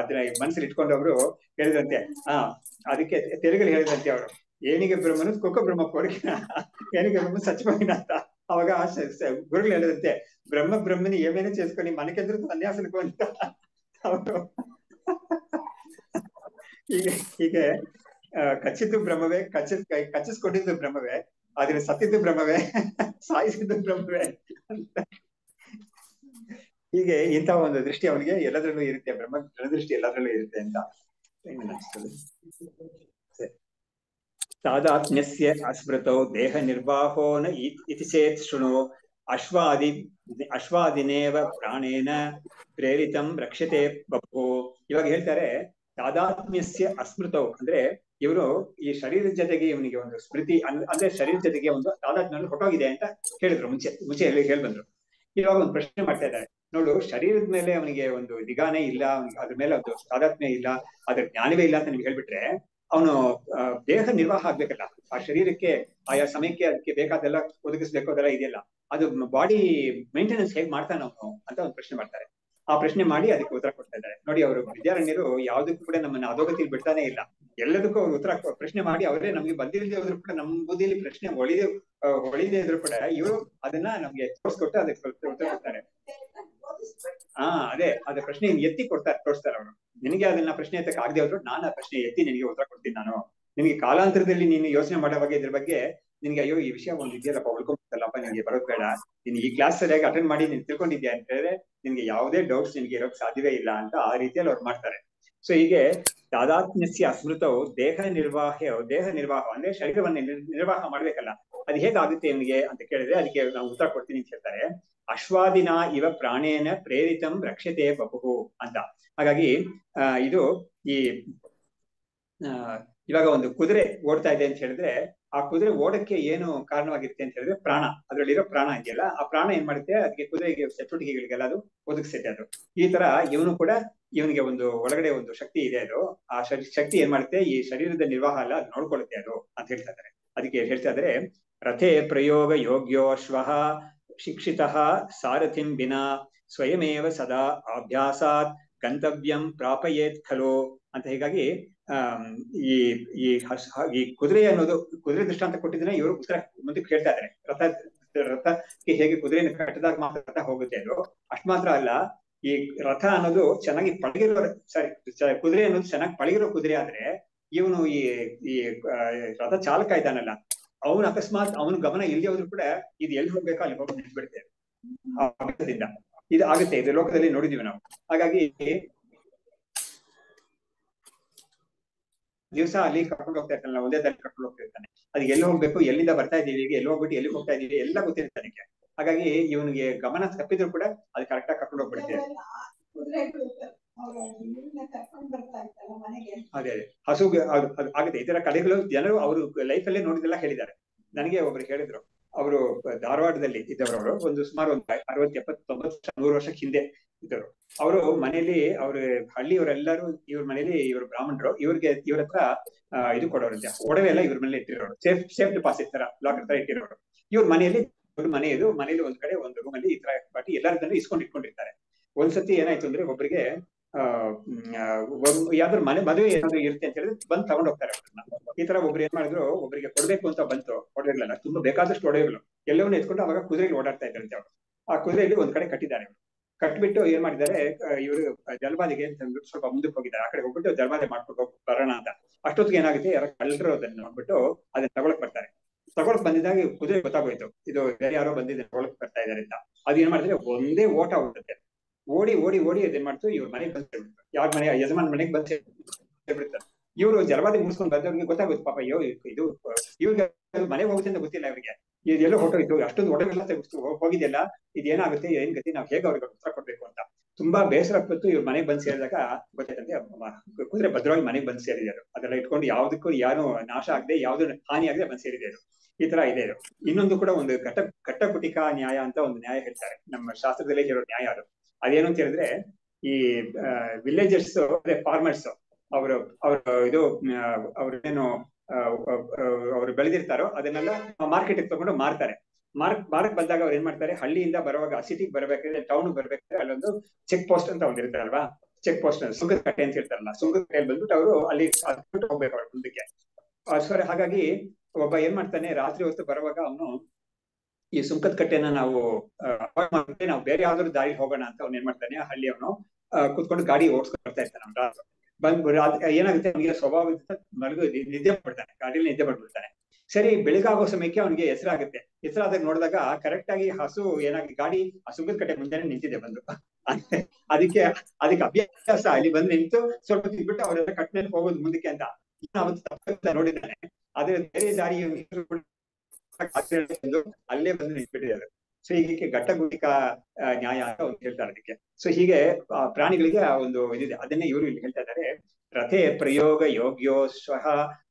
ಅದನ್ನ ಮನಸ್ಸಲ್ಲಿ ಇಟ್ಕೊಂಡವ್ರು ಹೇಳಿದಂತೆ. ಅದಕ್ಕೆ ತೆಲುಗಲ್ಲಿ ಹೇಳಿದಂತೆ ಅವರು, ಏನಿಗೆ ಬ್ರಹ್ಮನು ಕುಕ್ಕ ಬ್ರಹ್ಮ ಕೋರಿಕೆ ಏನಿಗೆ ಬ್ರಹ್ಮ ಸಚ್ಚಿನ ಅಂತ. ಅವಾಗ ಗುರುಗಳು ಹೇಳಿದಂತೆ, ಬ್ರಹ್ಮ ಬ್ರಹ್ಮನಿ ಏನೇನೇ చేసుకొని మనకెందుకు ಸನ್ಯಾಸನಿಗೂ ಅಂತ ಅವರು. ಹೀಗೆ ಕಚ್ಚಿದ್ದು ಬ್ರಹ್ಮವೇ, ಕಚ್ಚಿಸ್ಕೊಂಡಿದ್ದು ಬ್ರಹ್ಮವೇ, ಆದ್ರೆ ಸತ್ತಿದ್ದು ಬ್ರಹ್ಮವೇ, ಸಾಯಿಸಿದ್ದು ಬ್ರಹ್ಮವೇ ಅಂತ. ಹೀಗೆ ಇಂಥ ಒಂದು ದೃಷ್ಟಿ ಅವನಿಗೆ ಎಲ್ಲದರಲ್ಲೂ ಇರುತ್ತೆ, ಬ್ರಹ್ಮ ದೃಷ್ಟಿ ಎಲ್ಲದರಲ್ಲೂ ಇರುತ್ತೆ ಅಂತ ಅನಿಸ್ತದೆ. ತಾದಾತ್ಮ್ಯಸ್ಯ ಅಸ್ಮೃತೌ ದೇಹ ನಿರ್ವಾಹೋ ನ ಇತಿ ಚೇತ್ ಶೃಣು ಅಶ್ವಾದಿನೇವ ಪ್ರಾಣೇನ ಪ್ರೇರಿತಂ ರಕ್ಷತೆ ಬಭು. ಇವಾಗ ಹೇಳ್ತಾರೆ, ತಾದಾತ್ಮ್ಯಸ್ಯ ಅಸ್ಮೃತೌ ಅಂದ್ರೆ ಇವರು ಈ ಶರೀರದ ಜೊತೆಗೆ ಇವನಿಗೆ ಒಂದು ಸ್ಮೃತಿ ಅಂದ್ರೆ ಶರೀರದ ಜೊತೆಗೆ ಒಂದು ತಾದಾತ್ಮ್ಯ ಹೊಟ್ಟೋಗಿದೆ ಅಂತ ಹೇಳಿದ್ರು. ಮುಂಚೆ ಹೇಳಿ ಬಂದ್ರು. ಇವಾಗ ಒಂದು ಪ್ರಶ್ನೆ ಮಾಡ್ತಾ ಇದ್ದಾರೆ, ನೋಡು, ಶರೀರದ ಮೇಲೆ ಅವನಿಗೆ ಒಂದು ನಿಗಾನೇ ಇಲ್ಲ, ಅದ್ರ ಮೇಲೆ ಒಂದು ತಾದಾತ್ಮ್ಯ ಇಲ್ಲ, ಅದ್ರ ಜ್ಞಾನವೇ ಇಲ್ಲ ಅಂತ ನಿಮ್ಗೆ ಹೇಳ್ಬಿಟ್ರೆ, ಅವನು ದೇಹ ನಿರ್ವಾಹ ಆಗ್ಬೇಕಲ್ಲ, ಆ ಶರೀರಕ್ಕೆ ಆಯಾ ಸಮಯಕ್ಕೆ ಅದಕ್ಕೆ ಬೇಕಾದೆಲ್ಲ ಒದಗಿಸ್ಬೇಕು, ಅದೆಲ್ಲ ಇದೆಯಲ್ಲ, ಅದು ಬಾಡಿ ಮೇಂಟೆನೆನ್ಸ್ ಹೇಗ್ ಮಾಡ್ತಾನೆ ಅವನು ಅಂತ ಒಂದು ಪ್ರಶ್ನೆ ಮಾಡ್ತಾರೆ. ಆ ಪ್ರಶ್ನೆ ಮಾಡಿ ಅದಕ್ಕೆ ಉತ್ತರ ಕೊಡ್ತಾ ಇದ್ದಾರೆ. ನೋಡಿ, ಅವರು ವಿದ್ಯಾರಣ್ಯರು ಯಾವ್ದಕ್ಕೂ ಕೂಡ ನಮ್ಮನ್ನ ಅಧೋಗತಿಯಲ್ಲಿ ಬಿಡ್ತಾನೆ ಇಲ್ಲ. ಎಲ್ಲದಕ್ಕೂ ಅವ್ರು ಪ್ರಶ್ನೆ ಮಾಡಿ, ಅವರೇ ನಮ್ಗೆ ಬಂದಿಲ್ಲದೆ ಹೋದ್ರು ಕೂಡ ನಮ್ಮ ಬುದ್ಧಿಯಲ್ಲಿ ಪ್ರಶ್ನೆ ಹೊಳಿದೇ ಇದ್ರು ಕೂಡ ಇವರು ಅದನ್ನ ನಮ್ಗೆ ತೋರಿಸ್ಕೊಟ್ಟು ಅದಕ್ಕೆ ಉತ್ತರ ಕೊಡ್ತಾರೆ. ಅದೇ ಪ್ರಶ್ನೆ ಎತ್ತಿ ತೋರಿಸ್ತಾರೆ ಅವರು. ನಿನಗೆ ಅದನ್ನ ಪ್ರಶ್ನೆ ಎತ್ತಕ್ಕೆ ಆಗದೆ ಹೋದ್ರು ನಾನು ಆ ಪ್ರಶ್ನೆ ಎತ್ತಿ ನಿನಗೆ ಉತ್ತರ ಕೊಡ್ತೀನಿ. ನಾನು ನಿನಗೆ ಕಾಲಾಂತರದಲ್ಲಿ ನೀನು ಯೋಚನೆ ಮಾಡುವಾಗ ಇದ್ರ ಬಗ್ಗೆ ನಿನ್ಗೆ ಅಯ್ಯೋ ಈ ವಿಷಯ ಒಂದು ಇದೆಯಲ್ಲಪ್ಪ, ಉಳ್ಕೊಂಡ್ಬಿಟ್ಟಲ್ಲಪ್ಪ, ನಿನ್ಗೆ ಬರೋದ್ ಬೇಡ, ನೀನ್ ಈ ಕ್ಲಾಸ್ ಸರಿಯಾಗಿ ಅಟೆಂಡ್ ಮಾಡಿ ನೀನ್ ತಿಳ್ಕೊಂಡಿದ್ಯಾ ಅಂತ ಹೇಳಿದ್ರೆ ನಿನ್ಗೆ ಯಾವುದೇ ಡೌಟ್ಸ್ ನಿನ್ಗೆ ಇರೋಕ್ ಸಾಧ್ಯವೇ ಇಲ್ಲ ಅಂತ ಆ ರೀತಿಯಲ್ಲಿ ಅವ್ರು ಮಾಡ್ತಾರೆ. ಸೊ ಹೀಗೆ ತಾದಾತ್ಮ್ಯಸ್ಯ ಅಸ್ಮೃತವು ದೇಹ ನಿರ್ವಾಹ ಅಂದ್ರೆ ಶರೀರವನ್ನ ನಿರ್ವಾಹ ಮಾಡ್ಬೇಕಲ್ಲ, ಅದು ಹೇಗಾಗುತ್ತೆ ಇವನಿಗೆ ಅಂತ ಕೇಳಿದ್ರೆ ಅದಕ್ಕೆ ನಾವು ಉತ್ತರ ಕೊಡ್ತೀನಿ ಅಂತ ಹೇಳ್ತಾರೆ. ಅಶ್ವಾದಿನ ಇವ ಪ್ರಾಣೇನ ಪ್ರೇರಿತಂ ರಕ್ಷತೆ ಬಪುಹು ಅಂತ. ಹಾಗಾಗಿ ಇದು ಈ ಇವಾಗ ಒಂದು ಕುದುರೆ ಓಡ್ತಾ ಇದೆ ಅಂತ ಹೇಳಿದ್ರೆ, ಆ ಕುದುರೆ ಓಡಕ್ಕೆ ಏನು ಕಾರಣವಾಗಿರುತ್ತೆ ಅಂತ ಹೇಳಿದ್ರೆ ಪ್ರಾಣ, ಅದ್ರಲ್ಲಿರೋ ಪ್ರಾಣ ಇದೆಯಲ್ಲ, ಆ ಪ್ರಾಣ ಏನ್ ಮಾಡುತ್ತೆ, ಅದಕ್ಕೆ ಕುದುರೆಗೆ ಚಟುವಟಿಕೆಗಳಿಗೆಲ್ಲ ಅದು ಒದಗಿಸುತ್ತೆ. ಅದು ಈ ತರ ಇವನು ಕೂಡ, ಇವನಿಗೆ ಒಂದು ಒಳಗಡೆ ಒಂದು ಶಕ್ತಿ ಇದೆ, ಅದು ಆ ಶಕ್ತಿ ಏನ್ ಮಾಡುತ್ತೆ, ಈ ಶರೀರದ ನಿರ್ವಾಹ ಎಲ್ಲ ಅದು ನೋಡ್ಕೊಳ್ಳುತ್ತೆ ಅದು ಅಂತ ಹೇಳ್ತಾ ಇದ್ದಾರೆ. ಅದಕ್ಕೆ ಹೇಳ್ತಾ ಇದ್ರೆ, ರಥೇ ಪ್ರಯೋಗ ಯೋಗ್ಯೋ ಶ್ವಃ ಶಿಕ್ಷಿತಃ ಸಾರಥಿಂ ವಿನಾ ಸ್ವಯಮೇವ ಸದಾ ಅಭ್ಯಾಸಾತ್ ಗಂತವ್ಯಂ ಪ್ರಾಪಯೇತ್ ಖಲು ಅಂತ. ಹೀಗಾಗಿ ಈ ಕುದುರೆ ಅನ್ನೋದು, ಕುದುರೆ ದೃಷ್ಟಾಂತ ಕೊಟ್ಟಿದ್ರೆ ಇವರು ಉತ್ತರ ಮುಂದಕ್ಕೆ ಹೇಳ್ತಾ ಇದ್ದಾರೆ. ರಥಕ್ಕೆ ಹೇಗೆ ಕುದುರೆಯನ್ನು ಕಟ್ಟಿದಾಗ ಮಾತ್ರ ರಥ ಹೋಗುತ್ತೆ ಅದು, ಅಷ್ಟು ಮಾತ್ರ ಅಲ್ಲ, ಈ ರಥ ಅನ್ನೋದು ಚೆನ್ನಾಗಿ ಪಳಗಿರೋ ಕುದುರೆ ಅನ್ನೋದು ಚೆನ್ನಾಗಿ ಪಳಗಿರೋ ಕುದುರೆ ಆದ್ರೆ, ಇವನು ಈ ರಥ ಚಾಲಕ ಇದ್ದಾನಲ್ಲ, ಅವನು ಅಕಸ್ಮಾತ್ ಅವನು ಗಮನ ಇಲ್ಲದೆ ಹೋದ್ರು ಕೂಡ ಇದು ಎಲ್ಲಿ ಹೋಗ್ಬೇಕೋ ಅಲ್ಲಿ ಹೋಗಿ ನಿಂತ್ಬಿಡ್ತೇವೆ. ಇದು ಆಗುತ್ತೆ, ಇದು ಲೋಕದಲ್ಲಿ ನೋಡಿದೀವಿ ನಾವು. ಹಾಗಾಗಿ ದಿವಸ ಅಲ್ಲಿ ಕರ್ಕೊಂಡು ಹೋಗ್ತಾ ಇರ್ತಾನೆ, ಒಂದೇ ದಾರಿ ಕರ್ಕೊಂಡು ಹೋಗ್ತಾ ಇರ್ತಾನೆ. ಅದಕ್ಕೆ ಎಲ್ಲಿ ಹೋಗ್ಬೇಕು, ಎಲ್ಲಿಂದ ಬರ್ತಾ ಇದೀವಿ, ಈಗ ಎಲ್ಲಿ ಹೋಗ್ಬಿಟ್ಟು ಎಲ್ಲಿ ಹೋಗ್ತಾ ಇದೀವಿ ಎಲ್ಲ ಗೊತ್ತಿರುತ್ತೆ ಅದಕ್ಕೆ. ಹಾಗಾಗಿ ಇವನಿಗೆ ಗಮನ ತಪ್ಪಿದ್ರು ಕೂಡ ಅದು ಕರೆಕ್ಟ್ ಆಗಿ ಕರ್ಕೊಂಡು ಹೋಗ್ಬಿಡ್ತೇವೆ. ಅದೇ ಹಸು ಅದು ಆಗುತ್ತೆ. ಈ ತರ ಕಡೆಗಳು ಜನರು ಅವರು ಲೈಫ್ ಅಲ್ಲೇ ನೋಡಿದೆಲ್ಲ ಹೇಳಿದ್ದಾರೆ. ನನಗೆ ಒಬ್ರು ಹೇಳಿದ್ರು, ಅವರು ಧಾರವಾಡದಲ್ಲಿ ಇದ್ದವರು, ಒಂದು ಸುಮಾರು ಒಂದು 60, 70, 90, 100 ವರ್ಷಕ್ಕೆ ಹಿಂದೆ ಇದ್ದವರು. ಅವರು ಮನೆಯಲ್ಲಿ, ಅವ್ರ ಹಳ್ಳಿಯವರೆಲ್ಲರೂ ಇವ್ರ ಮನೇಲಿ, ಇವ್ರ ಬ್ರಾಹ್ಮಣರು, ಇವ್ರ ಹತ್ರ ಇದು ಕೊಡೋರಂತೆ, ಒಡವೆ ಎಲ್ಲ ಇವ್ರ ಮನೇಲಿ ಇಟ್ಟಿರೋರು, ಸೇಫ್ ಡಿಪಾಸಿಟ್ ತರ ಲಾಕರ್ ತರ ಇಟ್ಟಿರೋರು. ಇವ್ರ ಮನೆಯಲ್ಲಿ ಮನೆಯಲ್ಲಿ ಒಂದ್ ಕಡೆ ಒಂದು ರೂಮ್ ಅಲ್ಲಿ ಈ ತರ ಪಾಟಿ ಎಲ್ಲಾರ್ದನ್ನು ಇಟ್ಕೊಂಡಿರ್ತಾರೆ. ಒಂದ್ಸತಿ ಏನಾಯ್ತು ಅಂದ್ರೆ, ಒಬ್ಬರಿಗೆ ಯಾವ್ದಾದ್ರು ಮದುವೆ ಏನಾದ್ರು ಇರುತ್ತೆ ಅಂತ ಹೇಳಿದ್ರೆ ಬಂದು ತಗೊಂಡ್ ಹೋಗ್ತಾರೆ ಅವ್ರನ್ನ. ಈ ತರ ಒಬ್ರು ಏನ್ ಮಾಡಿದ್ರು, ಒಬ್ಬರಿಗೆ ಕೊಡ್ಬೇಕು ಅಂತ ಬಂತು ಒಡವೆಗಳನ್ನ, ತುಂಬಾ ಬೇಕಾದಷ್ಟು ಒಡವೆಗಳು ಎಲ್ಲವನ್ನೂ ಎತ್ಕೊಂಡು ಅವಾಗ ಕುದುರೆಗೆ ಓಡಾಡ್ತಾ ಇದ್ದಾರಂತೆ ಅವರು. ಆ ಕುದುರೆಯಲ್ಲಿ ಒಂದ್ ಕಡೆ ಕಟ್ಟಿದ್ದಾರೆ. ಕಟ್ಬಿಟ್ಟು ಏನ್ ಮಾಡಿದ್ದಾರೆ, ಇವರು ಜಲಬಾಧೆಗೆ ಅಂತ ಅಂದ್ಬಿಟ್ಟು ಸ್ವಲ್ಪ ಮುಂದಕ್ಕೆ ಹೋಗಿದ್ದಾರೆ. ಆ ಕಡೆ ಹೋಗ್ಬಿಟ್ಟು ಜಲಬಾಧೆ ಮಾಡ್ಕೊಂಡು ಬರೋಣ ಅಂತ. ಅಷ್ಟೊತ್ತಿಗೆ ಏನಾಗುತ್ತೆ, ಯಾರೋ ಕಳ್ಳರು ಅದನ್ನ ನೋಡ್ಬಿಟ್ಟು ಅದನ್ನ ತಗೊಳಕ್ ಬರ್ತಾರೆ. ತಗೊಳಕ್ ಬಂದಿದ್ದಾಗ ಕುದುರೆ ಗೊತ್ತಾಗೋಯ್ತು, ಇದು ಬೇರೆ ಯಾರೋ ಬಂದಿದೆ ತಗೊಳಕ್ ಬರ್ತಾ ಇದಾರೆ ಅಂತ. ಅದು ಏನ್ ಮಾಡಿದ್ರೆ ಒಂದೇ ಓಟ ಹೋಗುತ್ತೆ. ಓಡಿ ಅದೇನ್ ಮಾಡ್ತು, ಇವ್ರ ಮನೆಗೆ ಬಂದು ಯಾರ ಮನೆ, ಯಜಮಾನ್ ಮನೆಗೆ ಬಂದು ಬಿಡ್ತಾರೆ. ಇವರು ಜಲಬಾಧೆ ಮುಗಿಸ್ಕೊಂಡು ಬಂದವ್ರಿಗೆ ಗೊತ್ತಾಗುತ್ತೆ, ಪಾಪ ಅಯ್ಯೋ ಇದು ಇವ್ರಿಗೆ ಮನೆಗೆ ಹೋಗುತ್ತೆ ಅಂತ ಗೊತ್ತಿಲ್ಲ ಇವರಿಗೆ, ಇದೆಲ್ಲೋ ಹೊಟ್ಟೋಯ್ತು, ಅಷ್ಟೊಂದು ಒಡವೆಲ್ಲ ಹೋಗಿದೆಯಲ್ಲ, ಇದೇನಾಗುತ್ತೆ, ಏನ್ ಗತಿ, ನಾವ್ ಹೇಗೆ ಅವ್ರಿಗೆ ಉತ್ತರ ಕೊಡ್ಬೇಕು ಅಂತ. ತುಂಬಾ ಬೇಸರ ಪಟ್ಟು ಇವ್ರ ಮನೆಗೆ ಬಂದು ಸೇರಿದಾಗ ಗೊತ್ತಾಯ್ತಂತೆ ಕುದುರೆ ಭದ್ರವಾಗಿ ಮನೆಗೆ ಬಂದು ಸೇರಿದರು. ಅದೆಲ್ಲ ಇಟ್ಕೊಂಡು ಯಾವ್ದಕ್ಕೂ ಯಾರು ನಾಶ ಆಗದೆ ಯಾವ್ದು ಹಾನಿ ಆಗದೆ ಬಂದು ಸೇರಿದರು. ಈ ತರ ಇದೆ. ಇನ್ನೊಂದು ಕೂಡ ಒಂದು ಘಟ್ಟಕುಟಿಕ ನ್ಯಾಯ ಅಂತ ಒಂದು ನ್ಯಾಯ ಹೇಳ್ತಾರೆ, ನಮ್ಮ ಶಾಸ್ತ್ರದಲ್ಲೇ ಹೇಳೋ ನ್ಯಾಯ ಅದು. ಅದೇನು ಅಂತ ಹೇಳಿದ್ರೆ, ಈ ವಿಲೇಜರ್ಸ್ ಅದೇ ಫಾರ್ಮರ್ಸ್ ಅವರು ಇದು ಅವ್ರೇನು ಅವ್ರು ಬೆಳೆದಿರ್ತಾರೋ ಅದನ್ನೆಲ್ಲ ಮಾರ್ಕೆಟ್ ತಗೊಂಡು ಮಾರ್ತಾರೆ. ಮಾರಕ್ ಬಂದಾಗ ಅವ್ರು ಏನ್ ಮಾಡ್ತಾರೆ, ಹಳ್ಳಿಯಿಂದ ಬರುವಾಗ ಸಿಟಿಗೆ ಬರ್ಬೇಕಾದ್ರೆ, ಟೌನ್ ಬರ್ಬೇಕಾದ್ರೆ ಅಲ್ಲೊಂದು ಚೆಕ್ ಪೋಸ್ಟ್ ಅಂತ ಒಂದು ಇರ್ತಾರಲ್ವಾ, ಚೆಕ್ ಪೋಸ್ಟ್ ಸುಂಕದ ಕಟ್ಟೆ ಅಂತ ಇರ್ತಾರಲ್ಲ, ಸುಂಕದ ಕಟ್ಟೆಯಲ್ಲಿ ಬಂದ್ಬಿಟ್ಟು ಅವರು ಅಲ್ಲಿ ಹೋಗ್ಬೇಕು ಅವ್ರ ಮುಂದಕ್ಕೆ. ಹಾಗಾಗಿ ಒಬ್ಬ ಏನ್ ಮಾಡ್ತಾನೆ, ರಾತ್ರಿ ಹೊತ್ತು ಬರುವಾಗ ಅವನು ಈ ಸುಂಕದ ಕಟ್ಟೆನ ನಾವು ನಾವು ಬೇರೆ ಯಾವ್ದಾದ್ರು ದಾರಿ ಹೋಗೋಣ ಅಂತ ಅವ್ನು ಏನ್ ಮಾಡ್ತಾನೆ, ಹಳ್ಳಿ ಅವನು ಕುತ್ಕೊಂಡು ಗಾಡಿ ಓಡಿಸ್ಕೊಂಡು ಬರ್ತಾ ಇರ್ತಾನೆ. ಏನಾಗುತ್ತೆ, ಅವನಿಗೆ ಸ್ವಭಾವ ನಿದ್ದೆ ಮಾಡ್ಬಿಡ್ತಾನೆ, ಗಾಡಿಯಲ್ಲಿ ನಿದ್ದೆ ಮಾಡ್ಬಿಡ್ತಾನೆ. ಸರಿ, ಬೆಳಗಾಗೋ ಸಮಯಕ್ಕೆ ಅವನಿಗೆ ಹೆಸರಾಗುತ್ತೆ. ಹೆಸರಾದಾಗ ನೋಡಿದಾಗ ಕರೆಕ್ಟ್ ಆಗಿ ಹಸು ಏನಾಗಿ ಗಾಡಿ ಆ ಸುಂಕದ ಕಟ್ಟೆ ಮುಂದೆನೆ ನಿಂತಿದೆ ಬಂದು. ಅದಕ್ಕೆ ಅಭ್ಯಾಸ ಅಲ್ಲಿ ಬಂದು ನಿಂತು ಸ್ವಲ್ಪ ತಿನ್ಬಿಟ್ಟು ಅವರೆಲ್ಲ ಕಟ್ ಮೇಲೆ ಹೋಗೋದು ಮುಂದಕ್ಕೆ ಅಂತ ಅವತ್ತು ತಪ್ಪ ನೋಡಿದ್ದಾನೆ. ಆದ್ರೆ ಬೇರೆ ದಾರಿ ಅಲ್ಲೇ ಬಂದು ನಿಂತ್ಬಿಟ್ಟಿದ್ದಾರೆ. ಸೊ ಹೀಗೆ ಘಟ್ಟಗುಟಿಕ ನ್ಯಾಯ ಅಂತ ಒಂದು ಹೇಳ್ತಾರೆ ಅದಕ್ಕೆ. ಸೊ ಹೀಗೆ ಪ್ರಾಣಿಗಳಿಗೆ ಒಂದು ಇದಿದೆ, ಅದನ್ನೇ ಇವರು ಇಲ್ಲಿ ಹೇಳ್ತಾ ಇದ್ದಾರೆ. ರಥೆ ಪ್ರಯೋಗ ಯೋಗ್ಯೋ ಸ್ವಃ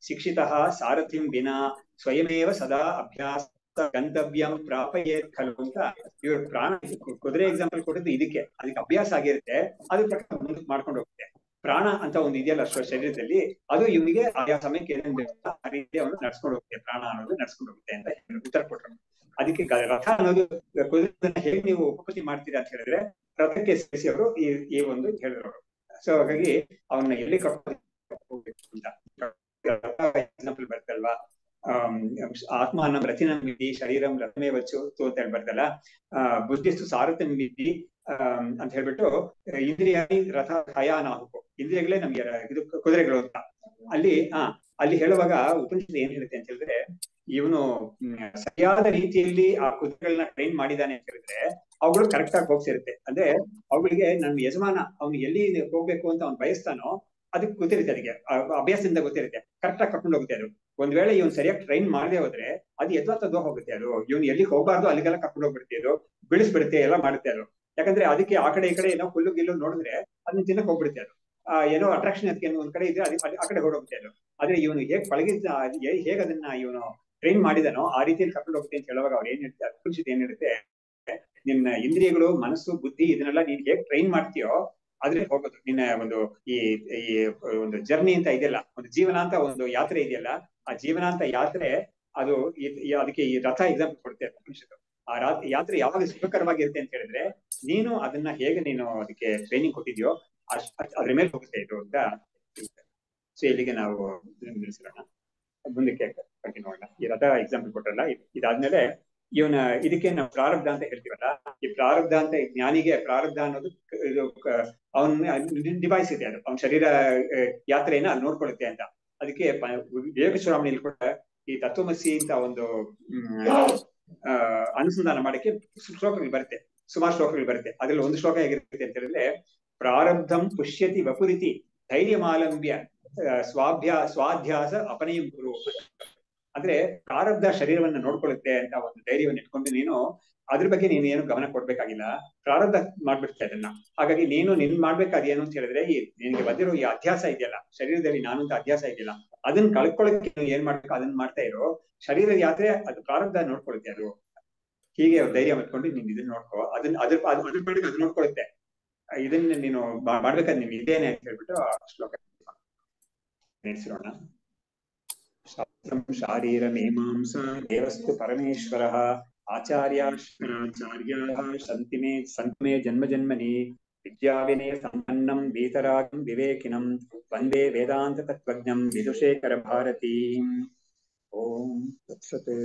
ಶಿಕ್ಷಿತಃ ಸಾರಥಿಂ ವಿನಾ ಸ್ವಯಮೇವ ಸದಾ ಅಭ್ಯಾಸ ಗಂತವ್ಯಂ ಪ್ರಾಪಯೇತ್ ಖಲು ಅಂತ ಇವರು ಕುದುರೆ ಎಕ್ಸಾಂಪಲ್ ಕೊಟ್ಟಿದ್ದು ಇದಕ್ಕೆ. ಅದಕ್ಕೆ ಅಭ್ಯಾಸ ಆಗಿರುತ್ತೆ, ಅದ್ರ ಪ್ರಕಾರ ಮುಂದಕ್ಕೆ ಮಾಡ್ಕೊಂಡು ಹೋಗುತ್ತೆ. ಪ್ರಾಣ ಅಂತ ಒಂದು ಇದೆಯಲ್ಲ ಶರೀರದಲ್ಲಿ, ಅದು ಇವನಿಗೆ ಆಯಾ ಸಮಯಕ್ಕೆ ಆ ರೀತಿ ಅವನು ನಡ್ಸ್ಕೊಂಡು ಹೋಗುತ್ತೆ, ಪ್ರಾಣ ಅನ್ನೋದು ನಡ್ಸ್ಕೊಂಡು ಹೋಗುತ್ತೆ ಅಂತ ಉತ್ತರ ಕೊಟ್ಟರು. ಅದಕ್ಕೆ ರಥ ಅನ್ನೋದು ಕುದುರೆ ಹೇಗೆ ನೀವು ಉಪಪತ್ತಿ ಮಾಡ್ತೀರಾ ಅಂತ ಹೇಳಿದ್ರೆ, ರಥಕ್ಕೆ ಸೇರಿಸಿ ಅವರು ಈ ಒಂದು ಹೇಳಿದ್ರು. ಸೊ ಹಾಗಾಗಿ ಅವನ್ನ ಎಲ್ಲಿ ಕರ್ಕೊಂಡು ಅಂತ ಎಕ್ಸಾಂಪಲ್ ಬರ್ತಲ್ವಾ, ಆತ್ಮಾನಂ ರಥಿನಂ ವಿಧಿ ಶರೀರಂ ರಥಮೇ వచ్చు ಅಂತ ಹೇಳಿ ಬರ್ತಲ್ಲ, ಬುದ್ಧಿಸ್ತು ಸಾರಥ್ಯಂ ವಿಧಿ ಅಂತ ಹೇಳ್ಬಿಟ್ಟು ಇಂದ್ರಿಯ ರಥ ಹಯಾನಾಹುಕು, ಇಂದ್ರಿಯಗಳೇ ನಮ್ಗೆ ಇದು ಕುದುರೆಗಳು ಅಂತ ಅಲ್ಲಿ ಹೇಳುವಾಗ ಉಪನಿಷತ್ ಏನ್ ಹೇಳುತ್ತೆ ಅಂತ ಹೇಳಿದ್ರೆ, ಇವನು ಸರಿಯಾದ ರೀತಿಯಲ್ಲಿ ಆ ಕುದುರೆಗಳನ್ನ ಟ್ರೈನ್ ಮಾಡಿದಾನೆ ಅಂತ ಹೇಳಿದ್ರೆ ಅವುಗಳು ಕರೆಕ್ಟ್ ಆಗಿ ಹೋಗ್ಸಿರುತ್ತೆ. ಅಂದ್ರೆ ಅವುಗಳಿಗೆ ನನ್ನ ಯಜಮಾನ ಅವ್ನು ಎಲ್ಲಿ ಹೋಗ್ಬೇಕು ಅಂತ ಅವ್ನು ಬಯಸ್ತಾನೋ ಅದಕ್ಕೆ ಗೊತ್ತಿರುತ್ತೆ, ಅದಕ್ಕೆ ಅಭ್ಯಾಸದಿಂದ ಗೊತ್ತಿರುತ್ತೆ, ಕರೆಕ್ಟ್ ಆಗಿ ಕರ್ಕೊಂಡು ಹೋಗುತ್ತೆ. ಅದು ಒಂದ್ ವೇಳೆ ಇವನ್ ಸರಿಯಾಗಿ ಟ್ರೈನ್ ಮಾಡದೆ ಹೋದ್ರೆ ಅದು ಎದ್ವಾ ಹೋಗುತ್ತೆ. ಅದು ಇವ್ನು ಎಲ್ಲಿ ಹೋಗ್ಬಾರ್ದು ಅಲ್ಲಿಗೆಲ್ಲ ಕರ್ಕೊಂಡು ಹೋಗ್ಬಿಡುತ್ತೆ, ಅದು ಬಿಡಿಸ್ಬಿಡುತ್ತೆ, ಎಲ್ಲ ಮಾಡುತ್ತೆ ಅದು. ಯಾಕಂದ್ರೆ ಅದಕ್ಕೆ ಆ ಕಡೆ ಈ ಕಡೆ ಏನೋ ಹುಲ್ಲು ಗಿಲ್ಲು ನೋಡಿದ್ರೆ ಅದನ್ನ ತಿನ್ನಕ್ ಹೋಗ್ಬಿಡುತ್ತೆ. ಅದು ಏನೋ ಅಟ್ರಾಕ್ಷನ್ ಅದಕ್ಕೆ ಒಂದ್ ಕಡೆ ಇದ್ರೆ ಆ ಕಡೆ ಹೊರಡೋಗುತ್ತೆ ಅದು. ಆದ್ರೆ ಇವನು ಹೇಗ್ ಪಳಗಿದ್ದ, ಹೇಗ್ ಅದನ್ನ ಇವನು ಟ್ರೈನ್ ಮಾಡಿದಾನೋ ಆ ರೀತಿಯಲ್ಲಿ ಕರ್ಕೊಂಡು ಹೋಗುತ್ತೆ ಅಂತ ಹೇಳುವಾಗ ಅವ್ರು ಏನ್ ಹೇಳ್ತಾರೆ, ಉಪನಿಷತ್ ಏನ್ ಹೇಳುತ್ತೆ, ನಿನ್ನ ಇಂದ್ರಿಯಗಳು, ಮನಸ್ಸು, ಬುದ್ಧಿ ಇದನ್ನೆಲ್ಲ ನೀನ್ ಹೇಗ್ ಟ್ರೈನ್ ಮಾಡ್ತೀಯೋ ಅದ್ರಲ್ಲಿ ಹೋಗೋದು. ನಿನ್ನ ಒಂದು ಈ ಒಂದು ಜರ್ನಿ ಅಂತ ಇದೆಯಲ್ಲ, ಒಂದು ಜೀವನ ಅಂತ ಒಂದು ಯಾತ್ರೆ ಇದೆಯಲ್ಲ, ಆ ಜೀವನ ಅಂತ ಯಾತ್ರೆ ಅದು ಅದಕ್ಕೆ ಈ ರಥ ಎಕ್ಸಾಂಪಲ್ ಕೊಡ್ತೇವೆ ಉಪನಿಷತ್ತು. ಆ ಯಾತ್ರೆ ಯಾವಾಗ ಸುಖಕರವಾಗಿರುತ್ತೆ ಅಂತ ಹೇಳಿದ್ರೆ, ನೀನು ಅದನ್ನ ಹೇಗೆ ನೀನು ಅದಕ್ಕೆ ಟ್ರೈನಿಂಗ್ ಕೊಟ್ಟಿದ್ಯೋ ಅದ್ರ ಮೇಲೆ ಹೋಗುತ್ತೆ ಇದು ಅಂತ. ಸೊ ಇಲ್ಲಿಗೆ ನಾವು ನಿಲ್ಲಿಸೋಣ, ಮುಂದಕ್ಕೆ ಕಂಟಿನ್ಯೂ ಮಾಡೋಣ. ಈ ರಥ ಎಕ್ಸಾಂಪಲ್ ಕೊಟ್ರಲ್ಲ, ಇದಾದ್ಮೇಲೆ ಇವನ ಇದಕ್ಕೆ ನಾವು ಪ್ರಾರಬ್ಧ ಅಂತ ಹೇಳ್ತೀವಲ್ಲ, ಈ ಪ್ರಾರಬ್ಧ ಅಂತ ಜ್ಞಾನಿಗೆ ಪ್ರಾರಬ್ಧ ಅನ್ನೋದು ಇದು ಅವನ ನಿಭಾಯಿಸಿದೆ, ಅದು ಅವನ ಶರೀರ ಯಾತ್ರೆಯನ್ನ ಅದು ನೋಡ್ಕೊಳ್ಳುತ್ತೆ ಅಂತ. ಅದಕ್ಕೆ ವಿವೇಕ ಚೂಡಾಮಣಿಯಲ್ಲಿ ಕೂಡ ಈ ತತ್ವಮಸಿ ಅಂತ ಒಂದು ಅನುಸಂಧಾನ ಮಾಡಕ್ಕೆ ಶ್ಲೋಕಗಳು ಬರುತ್ತೆ, ಸುಮಾರು ಶ್ಲೋಕಗಳು ಬರುತ್ತೆ. ಅದ್ರಲ್ಲಿ ಒಂದು ಶ್ಲೋಕ ಹೇಗಿರುತ್ತೆ ಅಂತ ಹೇಳಿದ್ರೆ, ಪ್ರಾರಬ್ಧಂ ಪುಷ್ಯತಿ ವಪುರಿತಿ ಧೈರ್ಯಮಾಲಂಬ್ಯ ಸ್ವಾಧ್ಯಾಸ ಅಪನಯಂ ಗುರು. ಅಂದ್ರೆ ಪ್ರಾರಬ್ಧ ಶರೀರವನ್ನ ನೋಡ್ಕೊಳ್ಳುತ್ತೆ ಅಂತ ಒಂದು ಧೈರ್ಯವನ್ನು ಇಟ್ಕೊಂಡು ನೀನು ಅದ್ರ ಬಗ್ಗೆ ನೀನು ಏನು ಗಮನ ಕೊಡ್ಬೇಕಾಗಿಲ್ಲ, ಪ್ರಾರಬ್ಧ ಮಾಡ್ಬಿಡ್ತಾ ಅದನ್ನ. ಹಾಗಾಗಿ ನೀನು ಮಾಡ್ಬೇಕಾದ ಏನು ಅಂತ ಹೇಳಿದ್ರೆ, ಈ ನಿನ್ಗೆ ಬಂದಿರೋ ಈ ಅಧ್ಯಾಸ ಇದೆಯಲ್ಲ, ಶರೀರದಲ್ಲಿ ನಾನು ಅಂತ ಅಧ್ಯಾಸ ಇದೆಯಲ್ಲ, ಅದನ್ನ ಕಳ್ಕೊಳ್ಳೋಕೆ ನೀನು ಏನ್ ಮಾಡ್ಬೇಕು ಅದನ್ನ ಮಾಡ್ತಾ ಇರೋ. ಶರೀರದ ಯಾತ್ರೆ ಅದು ಪ್ರಾರಬ್ಧ ನೋಡ್ಕೊಳ್ಳುತ್ತೆ ಅದು. ಹೀಗೆ ಧೈರ್ಯ ಮಾಡ್ಕೊಂಡು ನೀನ್ ಇದನ್ನ ನೋಡ್ಕೋ, ಅದ್ರ ಪಾಡಿಗೆ ಅದು ನೋಡ್ಕೊಳ್ಳುತ್ತೆ. ಇದನ್ನ ನೀನು ಮಾಡ್ಬೇಕಾದ್ರೆ ನೀನ್ ಇದೇನೆ ಅಂತ ಹೇಳ್ಬಿಟ್ಟು ಆ ಶ್ಲೋಕ ನೆನೆಸಿರೋಣ. ಶಾರೀರ ಮೀಮಾಂಸಾ ದೇವಸ್ತು ಪರಮೇಶ್ವರಃ ಆಚಾರ್ಯಾಶ್ವರಾಚಾರ್ಯಾಃ ಸಂತಿಮೇ ಜನ್ಮ ಜನ್ಮನಿ ವಿದ್ಯಾ ವಿನಯ ಸಂಪನ್ನಂ ವೀತರಾಗಂ ವಿವೇಕಿನಂ ವಂದೇ ವೇದಾಂತ ತತ್ವಜ್ಞಂ ವಿದುಷೇಖರ ಭಾರತೀಂ. ಓಂ ತತ್ಸತ್.